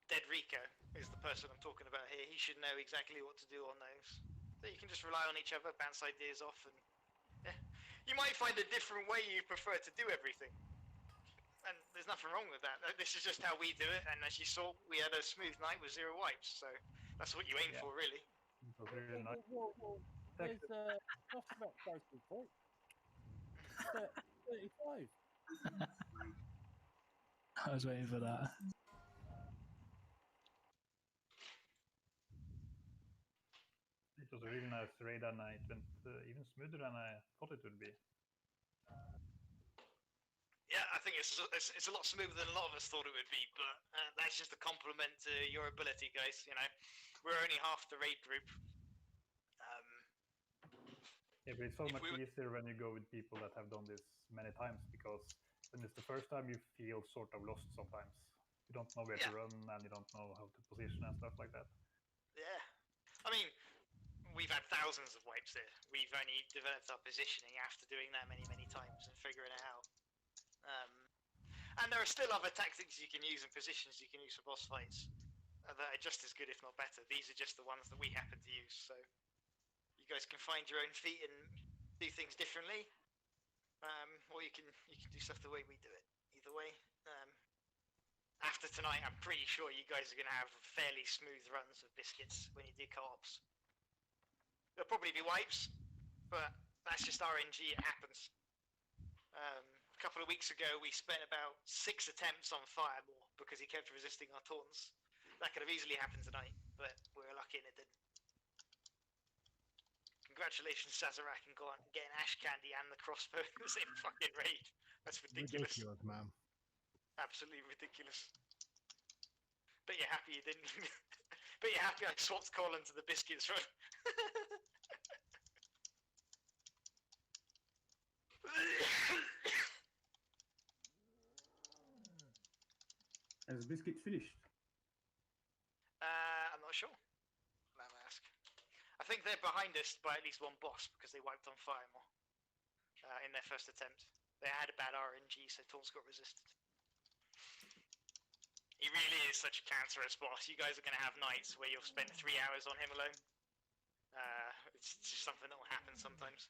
Dead Rico is the person I'm talking about here. He should know exactly what to do on those. So you can just rely on each other, bounce ideas off, and yeah. You might find a different way you prefer to do everything. And there's nothing wrong with that. This is just how we do it, and as you saw, we had a smooth night with 0 wipes, so that's what you aim for, really. There's stuff about prices, right? 35. I was waiting for that. It was a really nice raid, and it went even smoother than I thought it would be. Yeah, I think it's a lot smoother than a lot of us thought it would be, but that's just a compliment to your ability, guys. You know, we're only half the raid group. Yeah, but it's so much easier when you go with people that have done this many times, because when it's the first time, you feel sort of lost sometimes. You don't know where to run, and you don't know how to position and stuff like that. Yeah, I mean, we've had thousands of wipes here. We've only developed our positioning after doing that many times and figuring it out. And there are still other tactics you can use and positions you can use for boss fights that are just as good, if not better. These are just the ones that we happen to use, so you guys can find your own feet and do things differently, or you can do stuff the way we do it. Either way, after tonight, I'm pretty sure you guys are going to have fairly smooth runs of biscuits when you do co-ops. There'll probably be wipes, but that's just RNG. It happens. A couple of weeks ago, we spent about 6 attempts on Firemore because he kept resisting our taunts. That could have easily happened tonight, but we were lucky and it didn't. Congratulations, Sazerac, and getting Ash Candy and the crossbow in the same fucking raid. That's ridiculous. Ridiculous, man. Absolutely ridiculous. Bet you're happy you didn't. Bet you're happy I swapped Colin to the biscuits run. Has the biscuit finished? I'm not sure. I'll ask. I think they're behind us by at least one boss because they wiped on Firemore in their first attempt. They had a bad RNG, so taunts got resisted. He really is such a cancerous boss. You guys are going to have nights where you'll spend 3 hours on him alone. It's just something that will happen sometimes.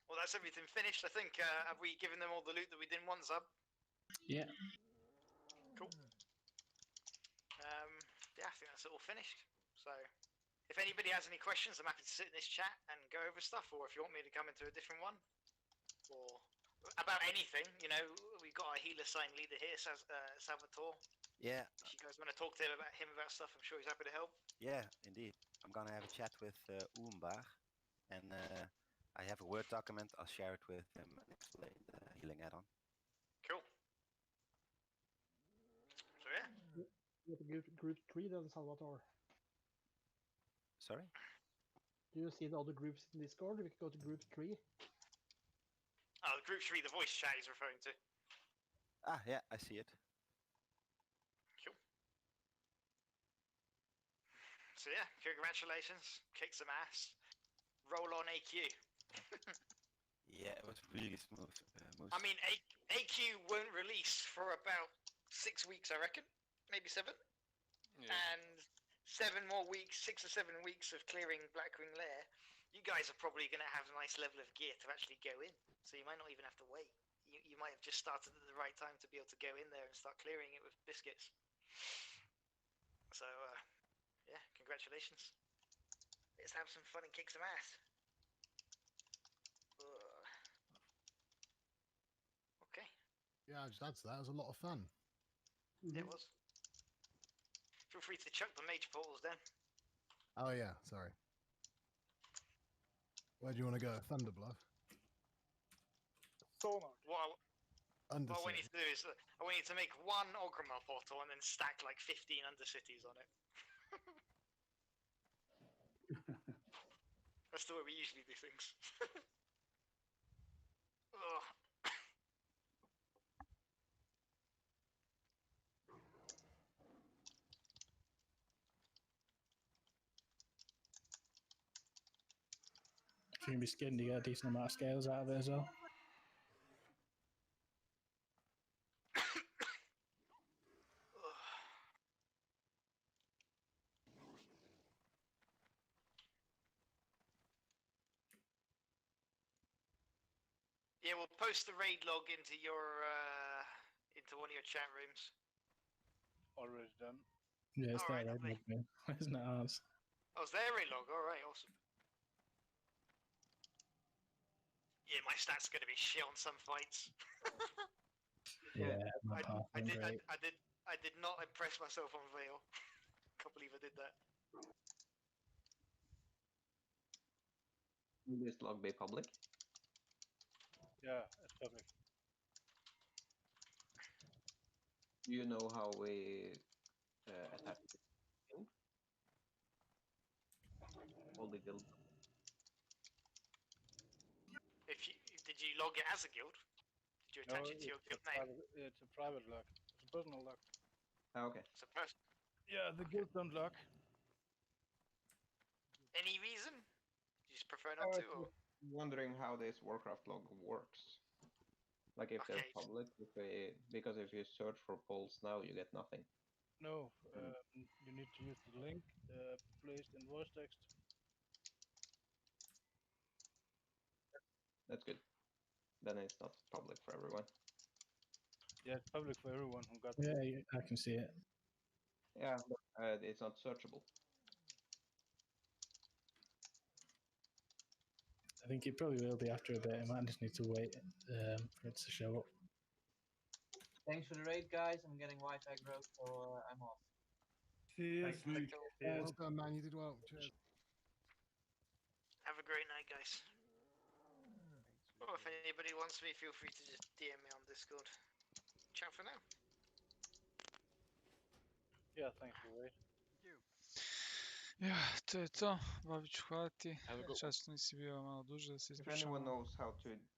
Well, that's everything finished, I think. Have we given them all the loot that we didn't want, Zub? Yeah. Cool. Yeah, I think that's it all finished. So, if anybody has any questions, I'm happy to sit in this chat and go over stuff, or if you want me to come into a different one, or about anything, you know, we've got our healer sign leader here, Salvatore. Yeah. If you guys want to talk to him about stuff, I'm sure he's happy to help. Yeah, indeed. I'm gonna have a chat with Oombar, and I have a Word document. I'll share it with him and explain the healing add-on. Cool. So yeah. You have group 3 then, Salvatore. Sorry? Do you see the other groups in Discord? We can go to group 3. Oh, group 3, the voice chat he's referring to. Ah, yeah, I see it. Cool. So yeah, congratulations. Kick some ass. Roll on AQ. Yeah, it was really smooth. I mean, AQ won't release for about 6 weeks, I reckon. Maybe 7. Yeah. And 7 more weeks, 6 or 7 weeks of clearing Blackwing Lair. You guys are probably going to have a nice level of gear to actually go in. So you might not even have to wait. You might have just started at the right time to be able to go in there and start clearing it with biscuits. So, yeah, congratulations. Let's have some fun and kick some ass. Okay. Yeah, I'll just add to that. It was a lot of fun. Yeah, it was. Feel free to chuck the mage portals then. Oh yeah, sorry. Where do you want to go? Thunderbluff? What I Undercity. want you to do is I want you to make 1 Orgrimmar portal and then stack like 15 Undercities on it. That's the way we usually do things. Ugh. If you can be skinned, you get a decent amount of scales out of it as well. Yeah, we'll post the raid log into your into one of your chat rooms. Already done. Yeah, it's Alright, there, lovely. isn't it ours? Oh, it's their raid log. All right, awesome. Yeah, my stats are going to be shit on some fights. Yeah, my path I went did. great. I did not impress myself on Veil. Can't believe I did that. Will this log be public? Yeah, it's public. Do you know how we attach the guild? All the guild. Did you log it as a guild? Did you attach it to your guild name? It's a private lock. It's a personal lock. Ah, okay. It's a person. Yeah, the guild don't lock. Any reason? You just prefer not to, or? Wondering how this Warcraft log works. Like if they're public, because if you search for polls now, you get nothing. No, you need to use the link placed in voice text. That's good. Then it's not public for everyone. Yeah, it's public for everyone who got. Yeah, I can see it. Yeah, but it's not searchable. I think it probably will be after a bit. I might just need to wait for it to show up. Thanks for the raid, guys. I'm getting Wi-Fi growth, so I'm off. Cheers, mate. Well done, man. You did well. Cheers. Have a great night, guys. Well, if anybody wants me, feel free to just DM me on Discord. Ciao for now. Yeah, thanks for the raid. Ja, to je to. Babiću, hvala ti. Často nisi bio malo duže da se If ispričamo. anyone knows how to